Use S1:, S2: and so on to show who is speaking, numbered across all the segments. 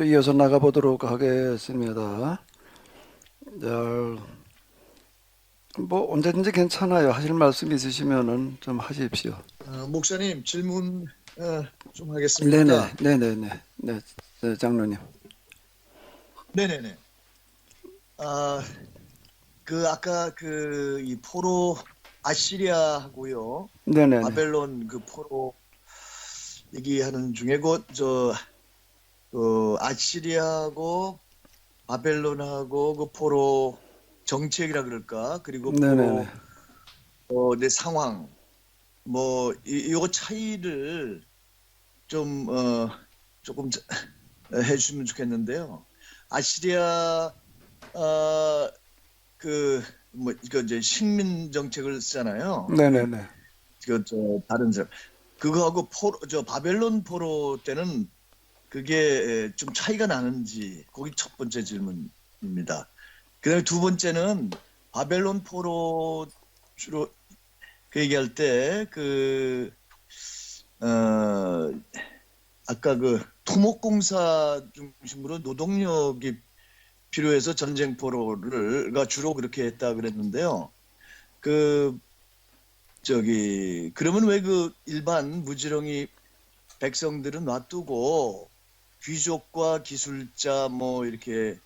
S1: 또 이어서 나가보도록 하겠습니다. 뭐 언제든지 괜찮아요. 하실 말씀 있으시면은 좀 하십시오.
S2: 목사님 질문 좀
S1: 네네,
S2: 하겠습니다.
S1: 네네네, 네, 장로님.
S2: 네네네. 아, 아까 이 포로 아시리아하고요,
S1: 네네네,
S2: 바벨론 그 포로 얘기하는 중에 아시리아하고 바벨론하고 그 포로 정책이라 그럴까, 그리고
S1: 네네네.
S2: 포로 내 상황 요거 차이를 좀 조금 해주시면 좋겠는데요. 아시리아 이거 이제 식민 정책을 쓰잖아요.
S1: 네네네.
S2: 다른 사람 그거하고 바벨론 포로 때는 그게 좀 차이가 나는지, 거기 첫 번째 질문입니다. 그다음에 두 번째는 바벨론 포로 주로 그 얘기할 때 아까 토목공사 중심으로 노동력이 필요해서 전쟁 포로가 주로 그렇게 했다 그랬는데요. 그러면 왜 일반 무지렁이 백성들은 놔두고 귀족과 기술자 이렇게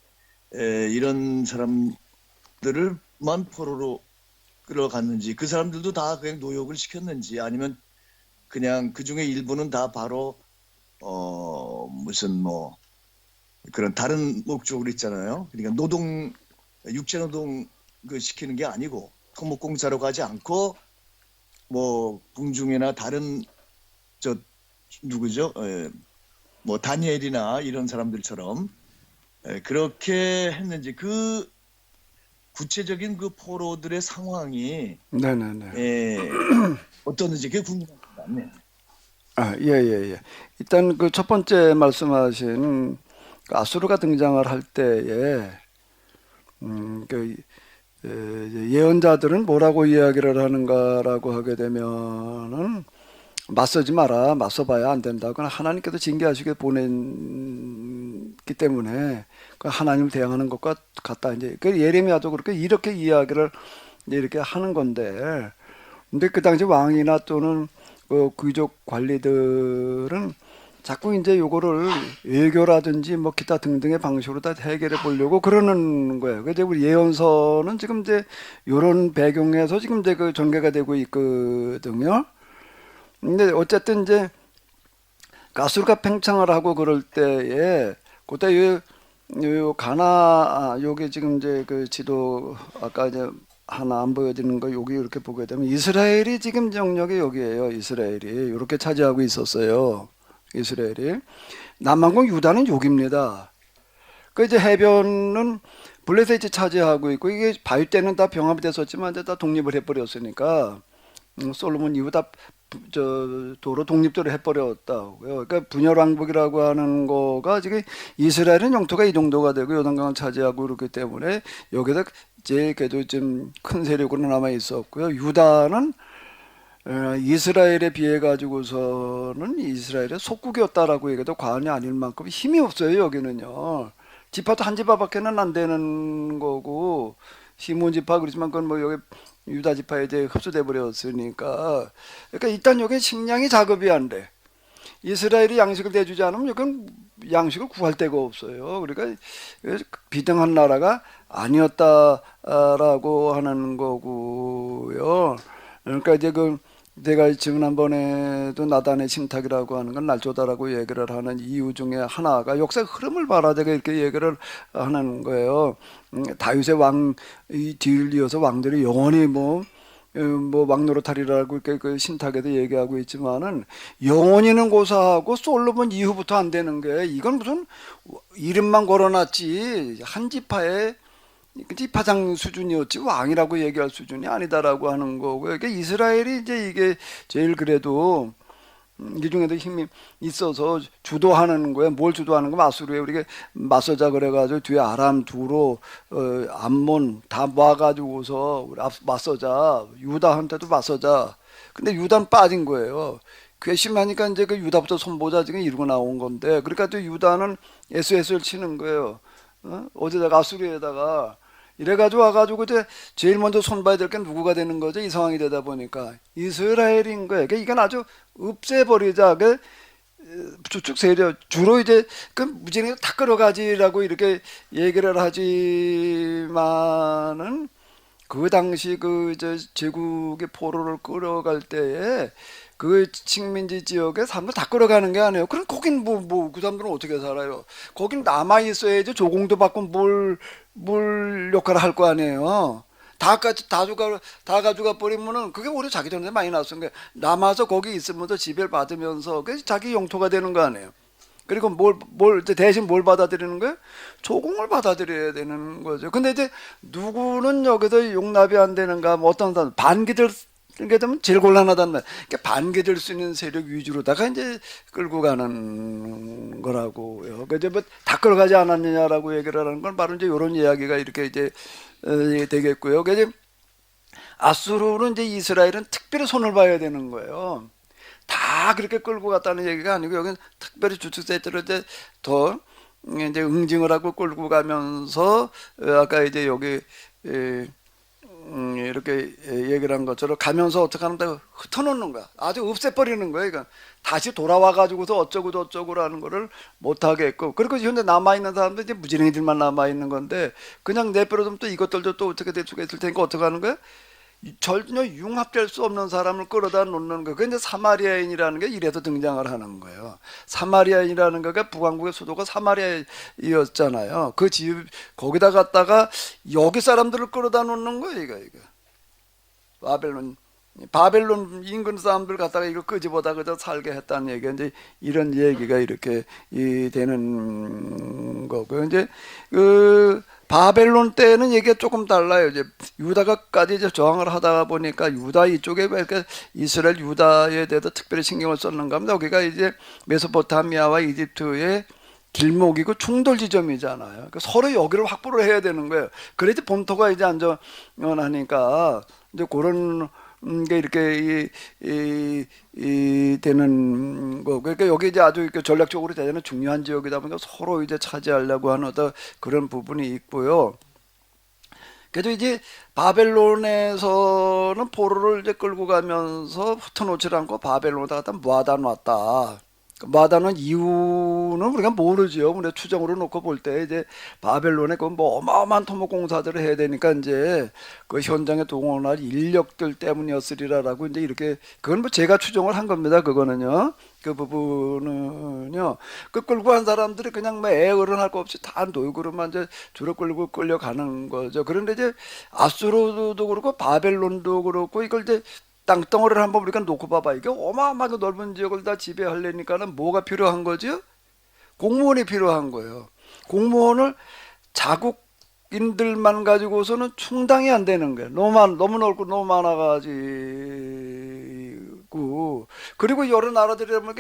S2: 이런 사람들을만 포로로 끌어갔는지, 그 사람들도 다 그냥 노역을 시켰는지, 아니면 그냥 그 중에 일부는 다 바로 무슨 그런 다른 목적으로 있잖아요. 그러니까 육체 노동 시키는 게 아니고 토목공사로 가지 않고 궁중이나 다른 누구죠? 다니엘이나 이런 사람들처럼 그렇게 했는지, 구체적인 포로들의 상황이
S1: 네네네.
S2: 어떻는지 그게 궁금합니다. 네.
S1: 예. 일단 그 첫 번째 말씀하신 그 아수르가 등장을 할 때에 그 예언자들은 뭐라고 이야기를 하는가라고 하게 되면은 맞서지 마라, 맞서봐야 안 된다. 그건 하나님께서 징계하시게 보냈기 때문에 그 하나님을 대항하는 것과 같다. 이제 그 예레미야도 그렇게 이렇게 이야기를 이제 이렇게 하는 건데, 근데 그 당시 왕이나 또는 그 귀족 관리들은 자꾸 이제 요거를 외교라든지 뭐 기타 등등의 방식으로 다 해결해 보려고 그러는 거예요. 그래서 우리 예언서는 지금 이제 요런 배경에서 지금 이제 그 전개가 되고 있거든요. 근데 어쨌든 이제 가수가 팽창을 하고 그럴 때에 그때 요게 지금 이제 그 지도 아까 이제 하나 안 보여지는 거 여기 이렇게 보게 되면 이스라엘이 지금 영역이 여기에요. 이스라엘이 이렇게 차지하고 있었어요. 이스라엘이 남반국 유다는 여기입니다. 그 이제 해변은 블레셋이 차지하고 있고 이게 바위 때는 다 병합이 됐었지만 이제 다 독립을 해버렸으니까 솔로몬 이후 다 도로 독립도를 해버렸다고요. 그러니까 분열 왕국이라고 하는 거가 지금 이스라엘은 영토가 이 정도가 되고 요단강을 차지하고 그렇기 때문에 여기다 제일 그래도 좀 큰 세력으로 남아 있었고요. 유다는 이스라엘에 비해 가지고서는 이스라엘의 속국이었다라고 얘기해도 과언이 아닐 만큼 힘이 없어요. 여기는요. 지파도 한 지파밖에는 안 되는 거고 시몬 지파 그렇지만 그건 뭐 여기 유다 지파에 이제 흡수돼 버렸으니까 그러니까 일단 여기 식량이 작업이 안 돼. 이스라엘이 양식을 대주지 않으면 여기는 양식을 구할 데가 없어요. 그러니까 비등한 나라가 아니었다라고 하는 거고요. 그러니까 이제 내가 지난번에도 나단의 신탁이라고 하는 건 날조다라고 얘기를 하는 이유 중에 하나가 역사의 흐름을 봐라 제가 이렇게 얘기를 하는 거예요. 다윗의 이 뒤를 이어서 왕들이 영원히 왕노릇하리라고 이렇게 그 신탁에도 얘기하고 있지만은 영원히는 고사하고 솔로몬 이후부터 안 되는 게 이건 무슨 이름만 걸어놨지 한 지파에 지파장 수준이었지 왕이라고 얘기할 수준이 아니다라고 하는 거고요. 그러니까 이스라엘이 이제 이게 제일 그래도 이 중에도 힘이 있어서 주도하는 거예요. 뭘 주도하는 거 마수르에 우리가 맞서자 그래가지고 뒤에 아람 두로 암몬 다 모아가지고서 우리 맞서자 유다한테도 맞서자. 근데 유다는 빠진 거예요. 괘씸하니까 이제 그 유다부터 손보자 지금 이러고 나온 건데, 그러니까 또 유다는 SS를 치는 거예요. 어디다가 아수르에다가 이래가지고 와가지고 이제 제일 먼저 손봐야 될 게 누구가 되는 거죠? 이 상황이 되다 보니까 이스라엘인 거예요. 그러니까 이건 아주 없애버리자. 그 쭉쭉 세력 주로 이제 그 무진히 다 끌어가지라고 이렇게 얘기를 하지만은 그 당시 그 이제 제국의 포로를 끌어갈 때에 그 식민지 지역에 사람들 다 끌어가는 게 아니에요. 그럼 거긴 그 사람들은 어떻게 살아요? 거긴 남아 있어야지 조공도 받고 뭘 역할을 할 거 아니에요. 다 가져가 버리면은 그게 오히려 자기 돈에 많이 나왔은 게 남아서 거기 있으면서 지배를 받으면서 그 자기 영토가 되는 거 아니에요. 그리고 대신 뭘 받아들이는 거예요? 조공을 받아들여야 되는 거죠. 근데 이제 누구는 여기서 용납이 안 되는가, 뭐 어떤 사람, 반기들, 게 되면 제일 곤란하단 말이에요. 그러니까 반기들 수 있는 세력 위주로다가 이제 끌고 가는 거라고요. 그러니까 이제 뭐다 끌어가지 않았느냐라고 얘기를 하는 건 바로 이제 이런 이야기가 이렇게 이제 되겠고요. 그러니까 이제 아수르는 이제 이스라엘은 특별히 손을 봐야 되는 거예요. 다 그렇게 끌고 갔다는 얘기가 아니고 여기는 특별히 주축 세트를 이제 더 이제 응징을 하고 끌고 가면서 아까 이제 여기 이렇게 얘기를 한 것처럼 가면서 어떻게 하는다 흩어놓는 거야. 아주 없애버리는 거야. 그러니까 다시 돌아와 가지고서 어쩌고 저쩌고라는 거를 못 하겠고, 그리고 현재 남아 있는 사람들 이제 무지랭이들만 남아 있는 건데 그냥 내버려두면 또 이것들도 또 어떻게 될 수가 있을 테니까 어떻게 하는 거야? 전혀 융합될 수 없는 사람을 끌어다 놓는 거. 그 이제 사마리아인이라는 게 이래서 등장을 하는 거예요. 사마리아인이라는 거가 북왕국의 수도가 사마리아였잖아요. 그 집 거기다 갖다가 여기 사람들을 끌어다 놓는 거예요. 이거 바벨론 인근 사람들 갖다가 이거 끄집어다 그저 살게 했다는 얘기. 이제 이런 얘기가 이렇게 되는 거고, 이제 그 바벨론 때는 얘기가 조금 달라요. 이제 유다가까지 이제 저항을 하다 보니까 유다 이쪽에 이렇게 이스라엘 유다에 대해서 특별히 신경을 썼는가 합니다. 여기가 이제 메소포타미아와 이집트의 길목이고 충돌 지점이잖아요. 그러니까 서로 여기를 확보를 해야 되는 거예요. 그래야지 본토가 이제 안전하니까 이제 그런 게 이렇게 되는 거고, 그러니까 여기 이제 아주 이렇게 전략적으로 대단히 중요한 지역이다 보니까 서로 이제 차지하려고 하는 어떤 그런 부분이 있고요. 그래도 이제 바벨론에서는 포로를 이제 끌고 가면서 흩어놓지 않고 바벨론에다 갖다 모아다 놨다. 마다는 이유는 우리가 모르죠. 우리가 추정으로 놓고 볼 때 이제 바벨론에 그 뭐 어마어마한 토목 공사들을 해야 되니까 이제 그 현장에 동원할 인력들 때문이었으리라라고 이제 이렇게, 그건 뭐 제가 추정을 한 겁니다. 그거는요. 그 부분은요. 그 끌고 간 사람들이 그냥 뭐 애어른할 거 없이 다 노역으로만 이제 주로 끌고 끌려가는 거죠. 그런데 이제 아수르도 그렇고 바벨론도 그렇고 이걸 이제 땅덩어리를 한번 우리가 놓고 봐봐. 이게 어마어마하게 넓은 지역을 다 지배하려니까는 뭐가 필요한 거죠? 공무원이 필요한 거예요. 공무원을 자국인들만 가지고서는 충당이 안 되는 거예요. 너무 넓고 너무 많아가지고. 그리고 여러 나라들이라면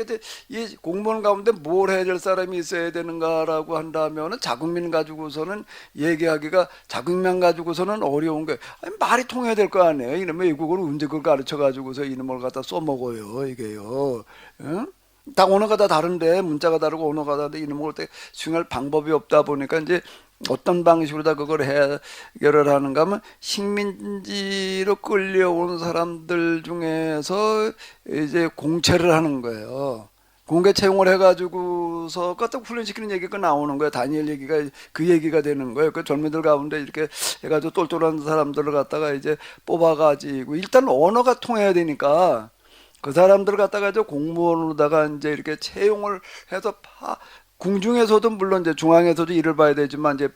S1: 이 공무원 가운데 뭘 해야 될 사람이 있어야 되는가라고 한다면은 자국민 가지고서는 얘기하기가, 자국민 가지고서는 어려운 거예요. 아니, 말이 통해야 될 거 아니에요. 이놈의 외국어를 언제 그걸 가르쳐 가지고서 이놈을 갖다 써먹어요. 이게요. 응? 다 언어가 다 다른데, 문자가 다르고 언어가 다른데 이놈을 때 수행할 방법이 없다 보니까 이제 어떤 방식으로 다 그걸 해결을 하는가 하면 식민지로 끌려온 사람들 중에서 이제 공채를 하는 거예요. 공개 채용을 해가지고서 까딱 훈련시키는 얘기가 나오는 거예요. 다니엘 얘기가 그 얘기가 되는 거예요. 그 젊은이들 가운데 이렇게 해가지고 똘똘한 사람들을 갖다가 이제 뽑아가지고 일단 언어가 통해야 되니까 그 사람들 갖다가 이제 공무원으로다가 이제 이렇게 채용을 해서 궁중에서도 물론 이제 중앙에서도 일을 봐야 되지만 이제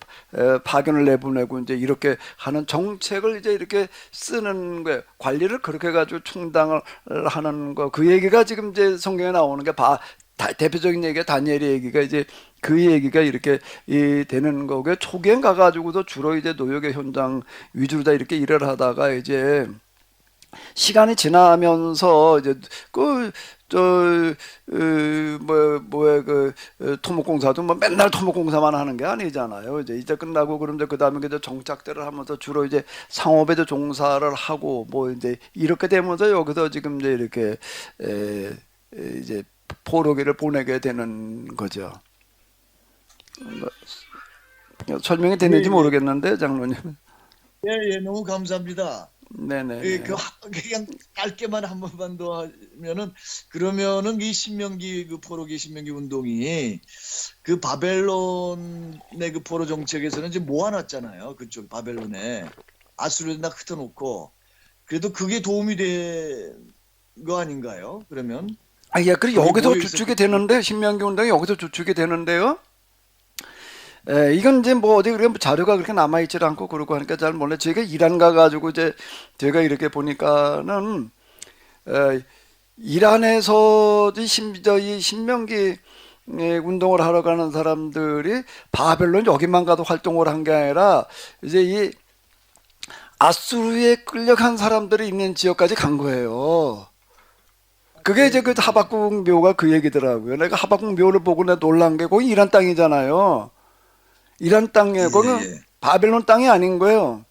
S1: 파견을 내보내고 이제 이렇게 하는 정책을 이제 이렇게 쓰는 거예요. 관리를 그렇게 가지고 충당을 하는 거. 그 얘기가 지금 이제 성경에 나오는 게 대표적인 얘기가 다니엘의 얘기가 이제 그 얘기가 이렇게 되는 거고요. 초기엔 가가지고도 주로 이제 노역의 현장 위주로 다 이렇게 일을 하다가 이제 시간이 지나면서 이제 토목공사도 뭐 맨날 토목공사만 하는 게 아니잖아요. 이제 끝나고 그럼 그 다음에 이제 정착들을 하면서 주로 이제 상업에도 종사를 하고 뭐 이제 이렇게 되면서 여기서 지금 이제 이렇게 이제 포로기를 보내게 되는 거죠. 설명이
S2: 예,
S1: 되는지
S2: 예.
S1: 모르겠는데 장로님.
S2: 예, 예, 너무 감사합니다. 예,
S1: 네네네.
S2: 그냥 짧게만 한 번만 더 하면은, 그러면은 이 신명기, 그 포로기 신명기 운동이 그 바벨론의 그 포로 정책에서는 이제 모아놨잖아요. 그쪽 바벨론에. 아수르에다 흩어놓고. 그래도 그게 도움이 된 거 아닌가요? 그러면
S1: 아, 예, 그리고
S2: 거기
S1: 여기서
S2: 모여
S1: 주축이
S2: 있었기
S1: 되는데 신명기 운동이 여기서 주축이 되는데요. 이건 이제 뭐 어디 그렇게 자료가 그렇게 남아 있질 않고 그러고 하니까 잘 몰라. 제가 이란 가 가지고 이제 제가 이렇게 보니까는 에, 이란에서 이 신명기 운동을 하러 가는 사람들이 바벨론 여기만 가도 활동을 한 게 아니라 이제 이 아수르에 끌려간 사람들이 있는 지역까지 간 거예요. 그게 이제 그 하박국 묘가 그 얘기더라고요. 내가 하박국 묘를 보고 내가 놀란 게 거기 이란 땅이잖아요. 이란
S2: 예,
S1: 땅에 거기는
S2: 예.
S1: 바벨론 땅이 아닌 거예요.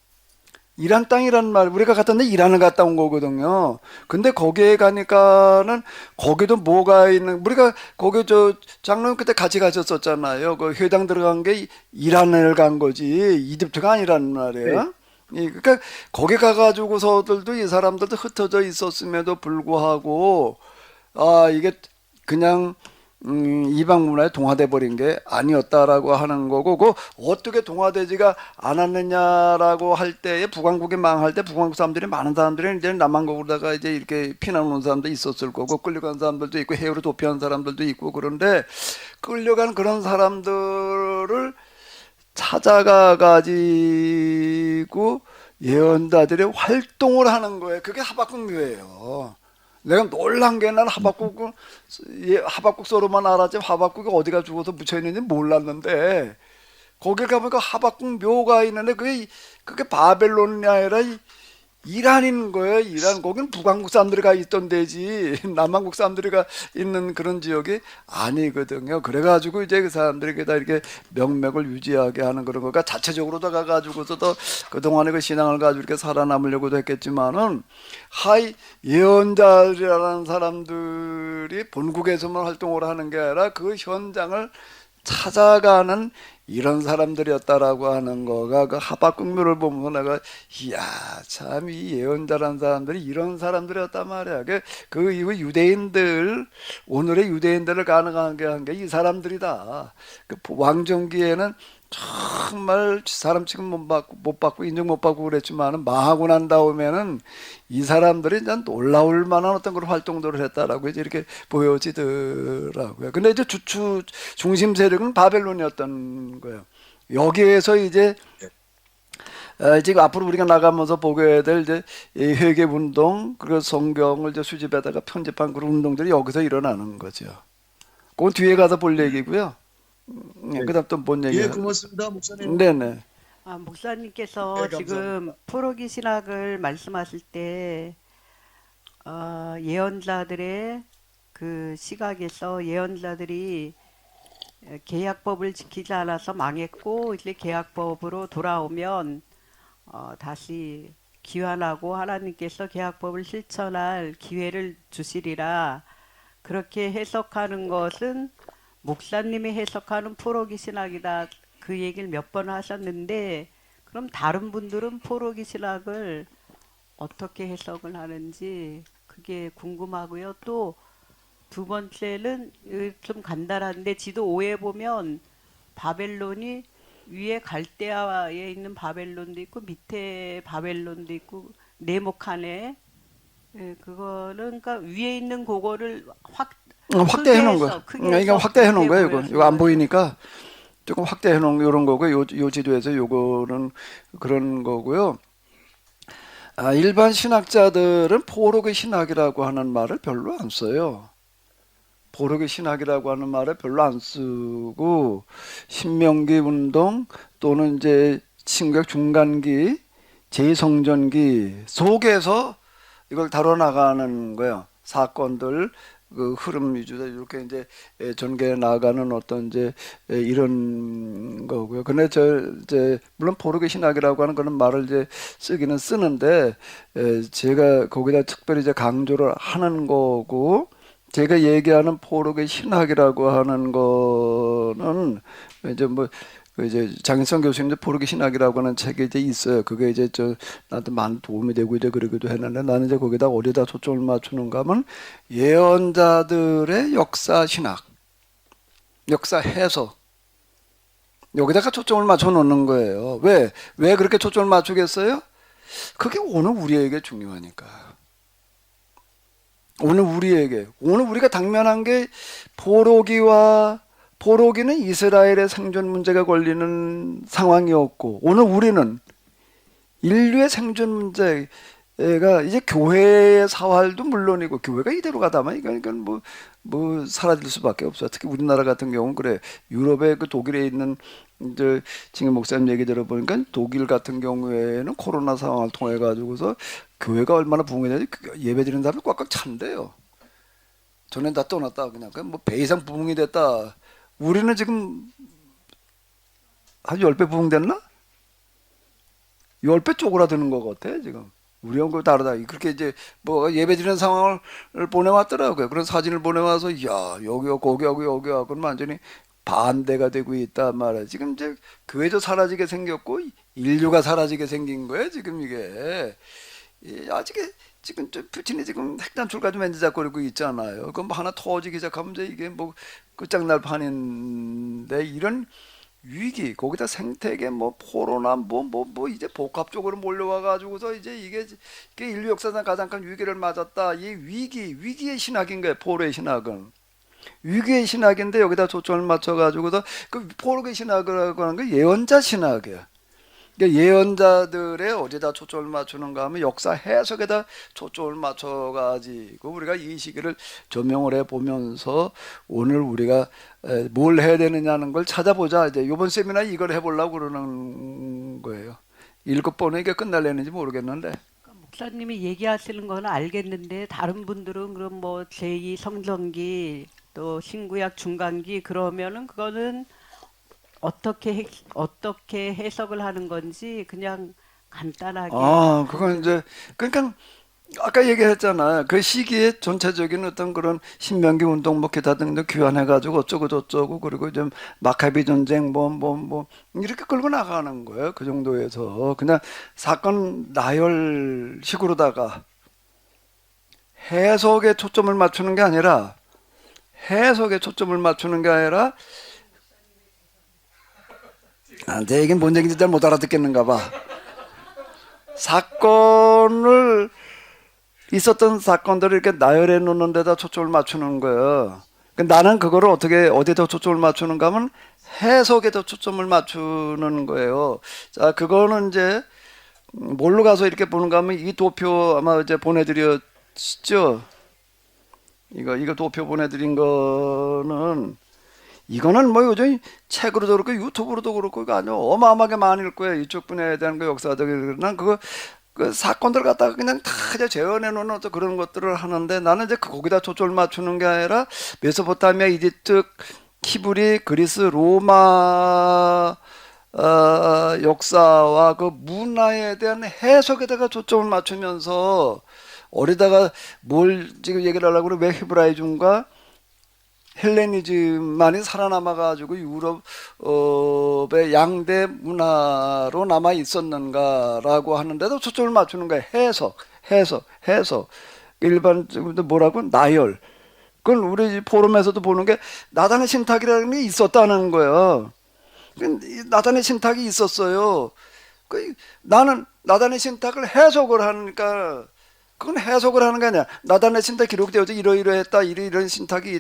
S1: 이란 땅이란 말 우리가 갔던데 이란을 갔다 온 거거든요. 근데 거기에 가니까는 거기도 뭐가 있는 우리가 거기 저 장로님 그때 같이 가셨었잖아요. 그 회당 들어간 게 이란을 간 거지 이집트가 아니란
S2: 네.
S1: 말이에요. 그러니까 거기 가가지고서들도 이 사람들도 흩어져 있었음에도 불구하고 아 이게 그냥 이방 문화에 동화돼 버린 게 아니었다라고 하는 거고, 그 어떻게 동화되지가 않았느냐라고 할 때에 북왕국이 망할 때 북왕국 사람들이 많은 사람들이 이제 남한국으로다가 이제 이렇게 피난 온 사람도 있었을 거고 끌려간 사람들도 있고 해외로 도피한 사람들도 있고 그런데 끌려간 그런 사람들을 찾아가 가지고 예언자들이 활동을 하는 거예요. 그게 하박국묘예요. 내가 놀란 게 난 하박국서로만 알았지 하박국이 어디가 죽어서 묻혀 있는지 몰랐는데 거기 가보니까 하박국 묘가 있는데 그게 바벨론이 아니라 이란인 거예요. 이란 거긴 북왕국 사람들이 가 있던 데지 남한국 사람들이 가 있는 그런 지역이 아니거든요. 그래가지고 이제 그 사람들에게 다 이렇게 명맥을 유지하게 하는 그런 거가 자체적으로 다 가가지고서도 그동안의 그 신앙을 가지고 이렇게 살아남으려고도 했겠지만은 하이 예언자라는 사람들이 본국에서만 활동을 하는 게 아니라 그 현장을 찾아가는 이런 사람들이었다라고 하는 거가 그 하박국묘를 보면서 내가 이야 참 이 예언자라는 사람들이 이런 사람들이었단 말이야. 그 이후 유대인들 오늘의 유대인들을 가능하게 한 게 이 사람들이다. 그 왕정기에는 정말 사람 지금 못 받고 인정 못 받고 그랬지만은 망하고 난 다음에는 이 사람들이 이제 놀라울 만한 어떤 그런 활동들을 했다라고 이제 이렇게 보여지더라고요. 근데 이제 중심 세력은 바벨론이었던 거예요. 여기에서 이제 지금 앞으로 우리가 나가면서 보게 될 이제 이 회개 운동 그리고 성경을 이제 수집에다가 편집한 그런 운동들이 여기서 일어나는 거죠. 그건 뒤에 가서 볼 얘기고요.
S2: 네.
S1: 그다음 또 뭔
S2: 예,
S1: 얘기야?
S2: 고맙습니다, 목사님.
S1: 네네.
S3: 목사님께서
S2: 네,
S3: 지금
S2: 감사합니다.
S3: 포로기 신학을 말씀하실 때, 예언자들의 그 시각에서 예언자들이 계약법을 지키지 않아서 망했고, 이제 계약법으로 돌아오면, 다시 귀환하고 하나님께서 계약법을 실천할 기회를 주시리라. 그렇게 해석하는 것은 목사님이 해석하는 포로기 신학이다. 그 얘기를 몇 번 하셨는데 그럼 다른 분들은 포로기 신학을 어떻게 해석을 하는지 그게 궁금하고요. 또 두 번째는 좀 간단한데 지도 5에 보면 바벨론이 위에 갈대아에 있는 바벨론도 있고 밑에 바벨론도 있고 네모칸에 그거는 그러니까 위에 있는 그거를
S1: 확대해 놓은 거.
S3: 크게
S1: 이거
S3: 해서
S1: 확대해 놓은
S3: 그렇게
S1: 거예요, 이거. 이거
S3: 보여준
S1: 안
S3: 거죠.
S1: 보이니까 조금 확대해 놓은 이런 거고 요 지도에서 요거는 그런 거고요. 일반 신학자들은 포로기 신학이라고 하는 말을 별로 안 써요. 포로기 신학이라고 하는 말을 별로 안 쓰고 신명기 운동 또는 이제 신구약 중간기, 제성전기 속에서 이걸 다뤄 나가는 거예요. 사건들 그 흐름 위주로 이렇게 이제 전개해 나가는 어떤 이제 이런 거고요. 근데 이제 물론 포르게 신학이라고 하는 그런 말을 이제 쓰기는 쓰는데 제가 거기다 특별히 이제 강조를 하는 거고 제가 얘기하는 포로의 신학이라고 하는 거는 이제 뭐 그 이제 장인성 교수님도 포로의 신학이라고 하는 책이 이제 있어요. 그게 이제 나한테 많은 도움이 되고 이제 그러기도 했는데 나는 이제 거기다 어디다 초점을 맞추는가 하면 예언자들의 역사 신학, 역사 해석 여기다가 초점을 맞춰 놓는 거예요. 왜 그렇게 초점을 맞추겠어요? 그게 오늘 우리에게 중요하니까. 오늘 우리가 당면한 게 포로기는 이스라엘의 생존 문제가 걸리는 상황이었고, 오늘 우리는 인류의 생존 문제가 이제 교회의 사활도 물론이고, 교회가 이대로 가다만 이건 뭐 사라질 수밖에 없어. 특히 우리나라 같은 경우는 그래. 유럽의 그 독일에 있는 이제 지금 목사님 얘기 들어보니까 독일 같은 경우에는 코로나 상황을 통해 가지고서 교회가 얼마나 부흥이 되는지 예배 드리는 사람이 꽉꽉 찬대요. 전엔 다 떠났다 그냥 뭐 배 이상 부흥이 됐다. 우리는 지금 한 10배 부흥됐나? 10배 쪼그라드는 것 같아 지금. 우리하고 다르다. 그렇게 이제 뭐 예배 드리는 상황을 보내왔더라고요. 그런 사진을 보내와서 야 여기하고 거기하고 여기하고는 완전히 반대가 되고 있단 말이야. 지금 이제 교회도 사라지게 생겼고 인류가 사라지게 생긴 거예요. 지금 이게 아직 지금 푸틴이 지금 핵단출 가지고 맨지작거리고 있잖아요. 그럼 뭐 하나 터지기 시작하면 이제 이게 뭐 끝장날 판인데 이런 위기 거기다 생태계 뭐 포로나 뭐 이제 복합적으로 몰려와 가지고서 이제 이게 인류 역사상 가장 큰 위기를 맞았다. 이 위기의 신학인 거예요. 포로의 신학은. 위기의 신학인데 여기다 초점을 맞춰가지고서 그 포로의 신학이라고 하는 게 예언자 신학이야. 그러니까 예언자들의 어디다 초점을 맞추는가 하면 역사 해석에다 초점을 맞춰가지고 우리가 이 시기를 조명을 해보면서 오늘 우리가 뭘 해야 되느냐는 걸 찾아보자. 이제 이번 세미나 이걸 해보려고 그러는 거예요. 읽어보는 게 끝날려는지 모르겠는데.
S3: 목사님이 얘기하시는 건 알겠는데 다른 분들은 그럼 뭐 제2 성전기 또 신구약 중간기 그러면은 그거는 어떻게 해석을 하는 건지 그냥 간단하게.
S1: 그건 이제 그러니까 아까 얘기했잖아. 그 시기에 전체적인 어떤 그런 신명기 운동 뭐 기타 등등 귀환해가지고 어쩌고 저쩌고 그리고 좀 마카비 전쟁 뭐 이렇게 끌고 나가는 거예요. 그 정도에서 그냥 사건 나열식으로다가 해석에 초점을 맞추는 게 아니라 내 얘기는 뭔 얘기인지 잘 못 알아듣겠는가 봐. 있었던 사건들을 이렇게 나열해 놓는 데다 초점을 맞추는 거예요. 나는 그거를 어디다 초점을 맞추는가 하면 해석에다 초점을 맞추는 거예요. 자, 그거는 이제 뭘로 가서 이렇게 보는가 하면 이 도표 아마 이제 보내드렸죠? 이거 도표 보내드린 거는 이거는 뭐 요즘 책으로도 그렇고 유튜브로도 그렇고 이거 아주 어마어마하게 많을 거예요. 이쪽 분야에 대한 거 역사적인 난 그 사건들 갖다가 그냥 다 이제 재현해 놓는 어떤 그런 것들을 하는데 나는 이제 거기다 초점을 맞추는 게 아니라 메소포타미아, 이집트, 히브리, 그리스, 로마 역사와 그 문화에 대한 해석에다가 초점을 맞추면서 어디다가 뭘 지금 얘기를 하려고 그래 왜 히브라이즘과 헬레니즘만이 살아남아가지고 유럽의 양대 문화로 남아 있었는가라고 하는데도 초점을 맞추는 거예요. 해석. 일반적으로 뭐라고? 나열. 그건 우리 포럼에서도 보는 게 나단의 신탁이라는 게 있었다는 거예요. 나단의 신탁이 있었어요. 나는 나단의 신탁을 해석을 하니까 그건 해석을 하는 게 아니야. 나단의 신탁 기록되어서 이러이러했다. 이런 신탁이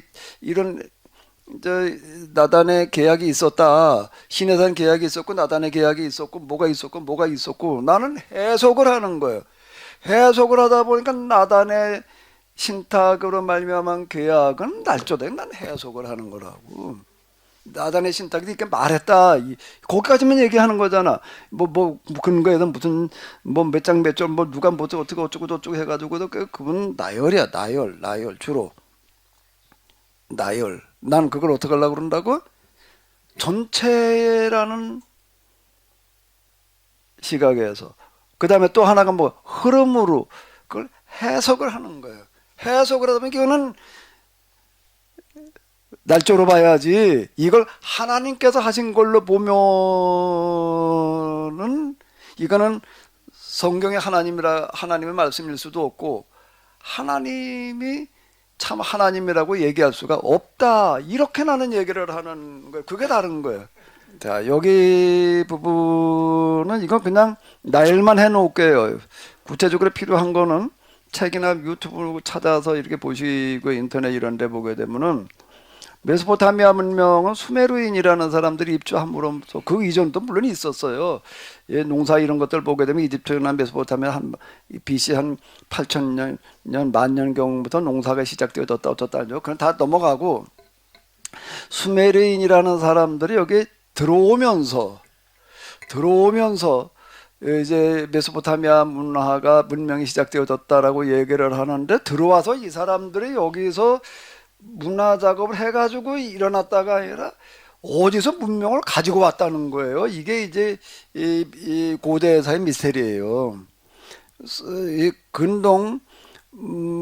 S1: 나단의 계약이 있었다. 신해산 계약이 있었고 나단의 계약이 있었고 뭐가 있었고 나는 해석을 하는 거예요. 해석을 하다 보니까 나단의 신탁으로 말미암은 계약은 날조된 난 해석을 하는 거라고. 나단의 신탁이 이렇게 말했다. 거기까지만 얘기하는 거잖아. 뭐 근거에서 무슨 뭐 몇 장 몇 절 뭐 누가 뭐 어쩌고 저쩌고 해가지고도 그분 나열이야. 나열 주로 나열. 난 그걸 어떻게 하려고 그런다고? 전체라는 시각에서. 그 다음에 또 하나가 뭐 흐름으로 그걸 해석을 하는 거예요. 해석을 하다 보면 이거는 날짜로 봐야지. 이걸 하나님께서 하신 걸로 보면은 이거는 성경의 하나님의 말씀일 수도 없고 하나님이 참 하나님이라고 얘기할 수가 없다. 이렇게 나는 얘기를 하는 거예요. 그게 다른 거예요. 자, 여기 부분은 이건 그냥 나열만 해놓을게요. 구체적으로 필요한 거는 책이나 유튜브 찾아서 이렇게 보시고 인터넷 이런 데 보게 되면은 메소포타미아 문명은 수메르인이라는 사람들이 입주함으로써 그 이전도 물론 있었어요. 예, 농사 이런 것들 보게 되면 이집트나 메소포타미아 한 BC 한 8,000년, 10,000년경부터 농사가 시작되어졌다 어쩌다 하죠. 그건 다 넘어가고 수메르인이라는 사람들이 여기 들어오면서 이제 메소포타미아 문명이 시작되어졌다라고 얘기를 하는데 들어와서 이 사람들이 여기서 문화 작업을 해가지고 일어났다가 아니라 어디서 문명을 가지고 왔다는 거예요. 이게 이제 이 고대사의 미스테리예요. 이 근동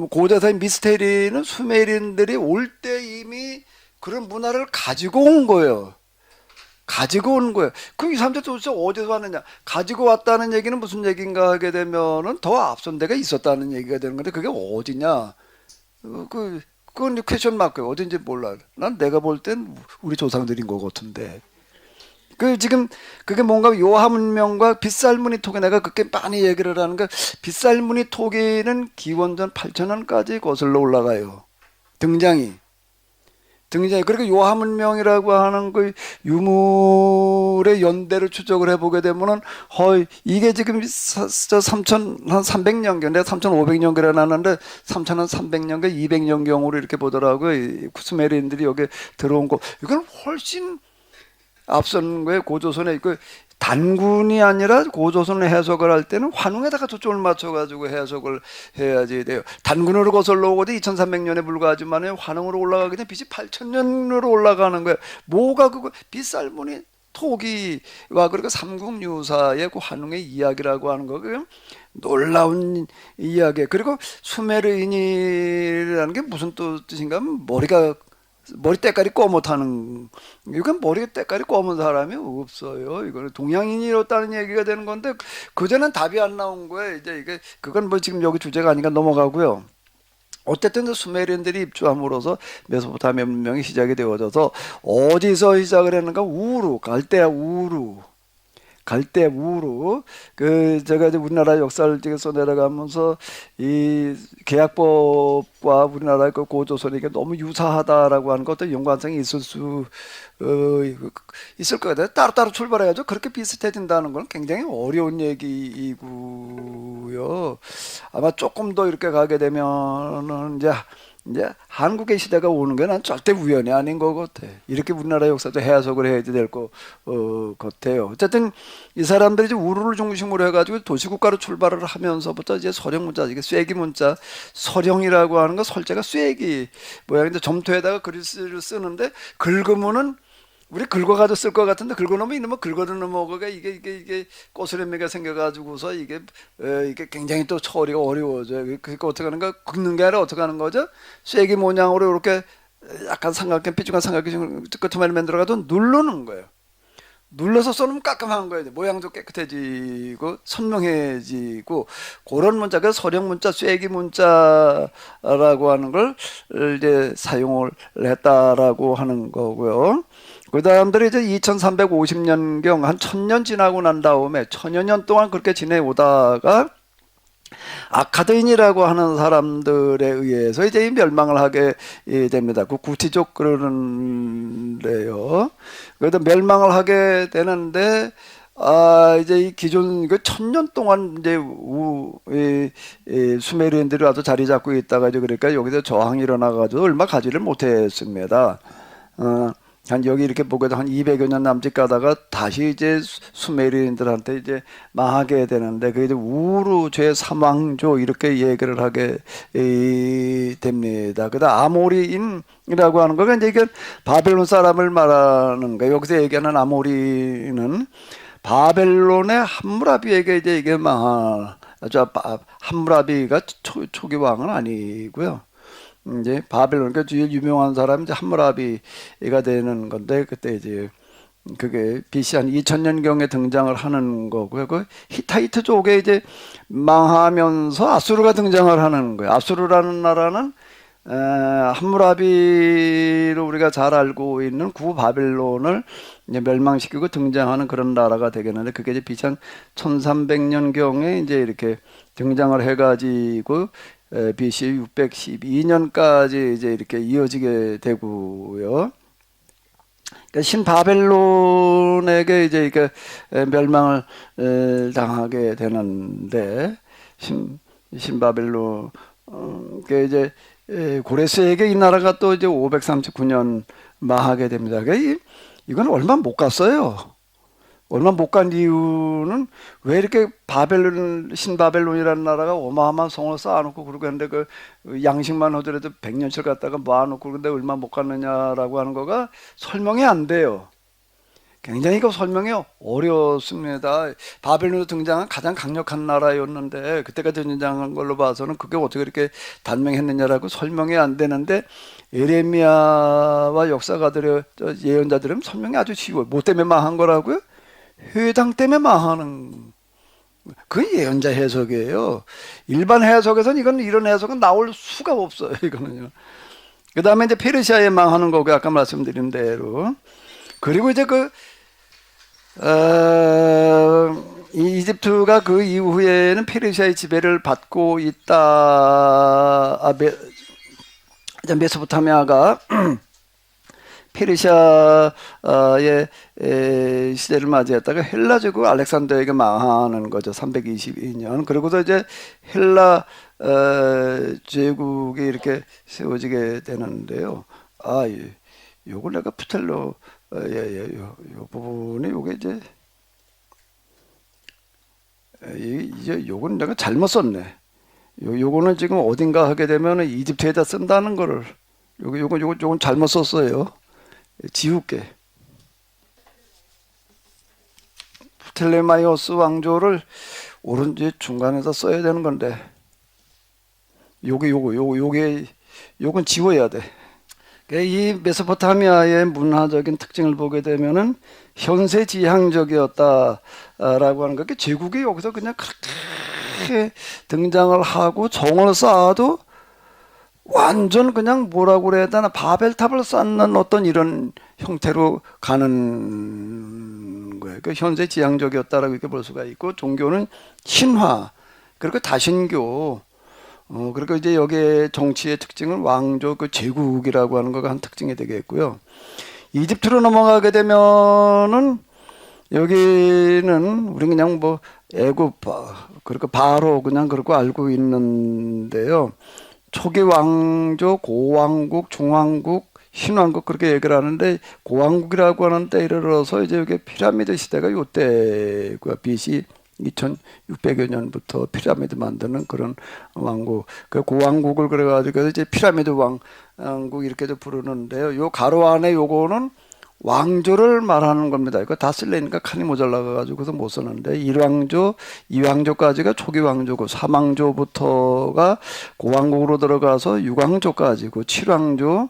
S1: 고대사의 미스테리는 수메리인들이 올 때 이미 그런 문화를 가지고 온 거예요. 가지고 온 거예요. 그 이 사람들 도대체 어디서 왔느냐? 가지고 왔다는 얘기는 무슨 얘기인가 하게 되면은 더 앞선 데가 있었다는 얘기가 되는 건데 그게 어디냐? 그건 퀘션 마크예요. 어딘지 몰라. 난 내가 볼 땐 우리 조상들인 것 같은데. 지금 그게 뭔가 요하 문명과 빗살무늬 토기 내가 그렇게 많이 얘기를 하는 게 빗살무늬 토기는 기원전 8,000년까지 거슬러 올라가요. 등장이. 그리고 요하 문명이라고 하는 그 유물의 연대를 추적을 해보게 되면은 이게 지금 한 3,300년경, 내가 3,500년경이라 나는데 3,300년경, 200년경으로 이렇게 보더라고요. 수메르인들이 여기 들어온 거. 이건 훨씬 앞선 거예요. 고조선에 단군이 아니라 고조선을 해석을 할 때는 환웅에다가 초점을 맞춰가지고 해석을 해야지 돼요. 단군으로 거슬러 오고도 2300년에 불과하지만 환웅으로 올라가기 전에 BC 8000년으로 올라가는 거예요. 뭐가 그거 빗살무늬 토기와 그리고 삼국유사의 그 환웅의 이야기라고 하는 거, 그 놀라운 이야기. 그리고 수메르인이라는 게 무슨 뜻인가 하면 머리 때깔이 검었다는, 이건 머리 때깔이 검은 사람이 없어요. 이거는 동양인이었다는 얘기가 되는 건데 그전엔 답이 안 나온 거예요. 이제 그건 뭐 지금 여기 주제가 아니니까 넘어가고요. 어쨌든 수메르인들이 입주함으로써 메소포타미아 문명이 시작이 되어져서 어디서 시작을 했는가? 갈대 우루 제가 이제 우리나라 역사를 찍어서 내려가면서 이 계약법과 우리나라의 그 고조선이 너무 유사하다라고 하는 것도 연관성이 있을 것 같아요. 따로따로 출발해가지고 그렇게 비슷해진다는 건 굉장히 어려운 얘기이고요. 아마 조금 더 이렇게 가게 되면은 이제 한국의 시대가 오는 게 난 절대 우연이 아닌 것 같아. 이렇게 우리나라 역사도 해석을 해야 될 것 같아요. 어쨌든 이 사람들이 이제 우르를 중심으로 해가지고 도시국가로 출발을 하면서부터 이제 서령 문자, 이게 쐐기 문자, 서령이라고 하는 거 설자가 쐐기 모양인데 점토에다가 글씨를 쓰는데 긁으면은 우리 긁어가지고 쓸 것 같은데 긁어놓으면 이놈은 긁어도 넘어가가 이게 꼬스레미가 생겨가지고서 이게 굉장히 또 처리가 어려워져요. 그러니까 어떻게 하는가? 긁는 게 아니라 어떻게 하는 거죠? 쐐기 모양으로 이렇게 약간 삐죽한 삼각형 끄트머리를 만들어가지고 누르는 거예요. 눌러서 써놓으면 깔끔한 거예요. 모양도 깨끗해지고 선명해지고 그런 문자, 그 서령 문자, 쐐기 문자라고 하는 걸 이제 사용을 했다라고 하는 거고요. 그 다음들이 이제 2350년경 한 1000년 지나고 난 다음에 1000여 년 동안 그렇게 지내오다가 아카드인이라고 하는 사람들에 의해서 이제 멸망을 하게 됩니다. 그 구티족 그러는데요. 그래도 멸망을 하게 되는데 이제 이 기존 그 1000년 동안 이제 수메르인들이 와서 자리 잡고 있다가 이제 그러니까 여기서 저항이 일어나가지고 얼마 가지를 못했습니다. 한 여기 이렇게 보게도 한 200여 년 남짓 가다가 다시 이제 수메르인들한테 이제 망하게 되는데 그게 이제 우루 제3왕조 이렇게 얘기를 하게 됩니다. 그다음 아모리인이라고 하는 거가 이제 이게 바벨론 사람을 말하는 거예요. 여기서 얘기하는 아모리는 바벨론의 함무라비에게 이제 이게 함무라비가 초기 왕은 아니고요. 이제 바벨론 그 제일 유명한 사람이 이제 함무라비가 되는 건데 그때 이제 그게 BC 한 2000년경에 등장을 하는 거고요. 그 히타이트족에 이제 망하면서 아수르가 등장을 하는 거예요. 아수르라는 나라는 함무라비로 우리가 잘 알고 있는 구 바벨론을 이제 멸망시키고 등장하는 그런 나라가 되겠는데 그게 이제 BC 한 1300년경에 이제 이렇게 등장을 해가지고 BC 612년까지 이제 이렇게 이어지게 되고요. 그러니까 신바벨론에게 이제 이렇게 멸망을 당하게 되는데 신바벨론 그 이제 고레스에게 이 나라가 또 이제 539년 망하게 됩니다. 이건 얼마 못 갔어요. 얼마 못 간 이유는 왜 이렇게 신바벨론이라는 나라가 어마어마한 성을 쌓아놓고 그러고 했는데 그 양식만 하더라도 100년치를 갖다가 모아놓고 그런데 얼마 못 갔느냐라고 하는 거가 설명이 안 돼요. 굉장히 그 설명이 어렵습니다. 바벨론에서 등장한 가장 강력한 나라였는데 그때까지 등장한 걸로 봐서는 그게 어떻게 그렇게 단명했느냐라고 설명이 안 되는데 예레미야와 역사가들의 예언자들은 설명이 아주 쉬워요. 뭐 때문에 망한 거라고요? 회당 때문에 망하는 그 예언자 해석이에요. 일반 해석에서는 이런 해석은 나올 수가 없어요. 이거는요. 그 다음에 이제 페르시아에 망하는 거고 아까 말씀드린 대로 그리고 이제 이집트가 그 이후에는 페르시아의 지배를 받고 있다. 메소포타미아가 페르시아의 시대를 맞이했다가 헬라 제국 알렉산더에게 망하는 거죠. 322년. 그리고서 이제 헬라 제국이 이렇게 세워지게 되는데요. 요걸 내가 요 부분이 요게 이제 요건 내가 잘못 썼네. 요거는 지금 어딘가 하게 되면 이집트에다 쓴다는 거를 요건 잘못 썼어요. 지울게. 프텔레마이오스 왕조를 오른쪽 중간에서 써야 되는 건데 요건 지워야 돼. 이 메소포타미아의 문화적인 특징을 보게 되면은 현세지향적이었다라고 하는 거. 제국이 여기서 그냥 그렇게 등장을 하고 정을 쌓아도 완전 그냥 뭐라고 그래야 되나 바벨탑을 쌓는 어떤 이런 형태로 가는 거예요. 그 현세지향적이었다라고 이렇게 볼 수가 있고 종교는 신화 그리고 다신교 그리고 이제 여기에 정치의 특징은 왕조 그 제국이라고 하는 거가 한 특징이 되겠고요. 이집트로 넘어가게 되면은 여기는 우리 그냥 뭐 애굽 그리고 바로 그냥 그렇고 알고 있는데요. 초기 왕조, 고왕국, 중왕국, 신왕국 그렇게 얘기를 하는데 고왕국이라고 하는 때에 이르러서 이제 여기 피라미드 시대가 요때고요. BC 2600여 년부터 피라미드 만드는 그런 왕국. 그 고왕국을 그래가지고 이제 피라미드 왕국 이렇게도 부르는데요. 요 가로 안에 요거는 왕조를 말하는 겁니다. 이거 다 쓸래니까 칸이 모자라가지고 그래서 못 쓰는데 1왕조, 2왕조까지가 초기 왕조고 3왕조부터가 고왕국으로 들어가서 6왕조까지고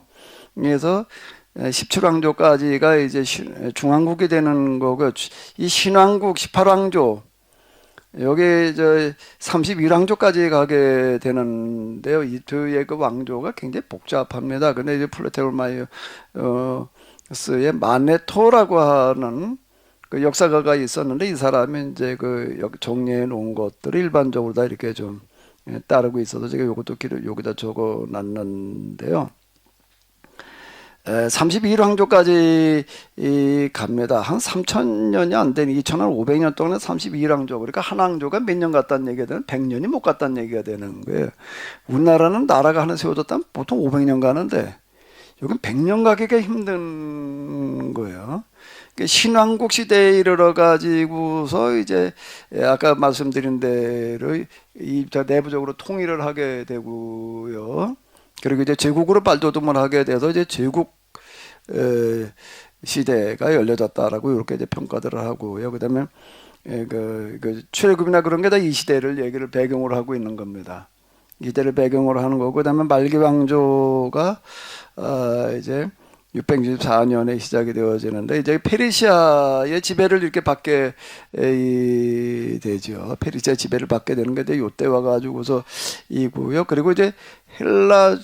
S1: 7왕조에서 17왕조까지가 이제 중왕국이 되는 거고요. 이 신왕국 18왕조 여기 31왕조까지 가게 되는데요. 이트의 그 왕조가 굉장히 복잡합니다. 근데 이제 플루테올마이어스의 마네토라고 하는 그 역사가가 있었는데 이 사람이 이제 그 정리해 놓은 것들을 일반적으로 다 이렇게 좀 따르고 있어서 제가 요것도 여기다 적어 놨는데요. 31왕조까지 갑니다. 한 3,000년이 안 되는 2,500년 동안에 31왕조. 그러니까 한 왕조가 몇 년 갔다는 얘기가 되는 100년이 못 갔다는 얘기가 되는 거예요. 우리나라는 나라가 하나 세워졌다면 보통 500년 가는데 여긴 100년 가기가 힘든 거예요. 신왕국 시대에 이르러 가지고서 이제 아까 말씀드린 대로 내부적으로 통일을 하게 되고요. 그리고 이제 제국으로 발돋움을 하게 돼서 이제 제국 시대가 열려졌다라고 이렇게 이제 평가들을 하고요. 그다음에 그 출애굽이나 그런 게 다 이 시대를 얘기를 배경으로 하고 있는 겁니다. 이때를 배경으로 하는 거고, 그다음에 말기 왕조가 이제 664년에 시작이 되어지는데 이제 페르시아의 지배를 이렇게 받게 되죠. 페르시아 지배를 받게 되는 게 이제 요때 와가지고서 이고요. 그리고 이제 헬라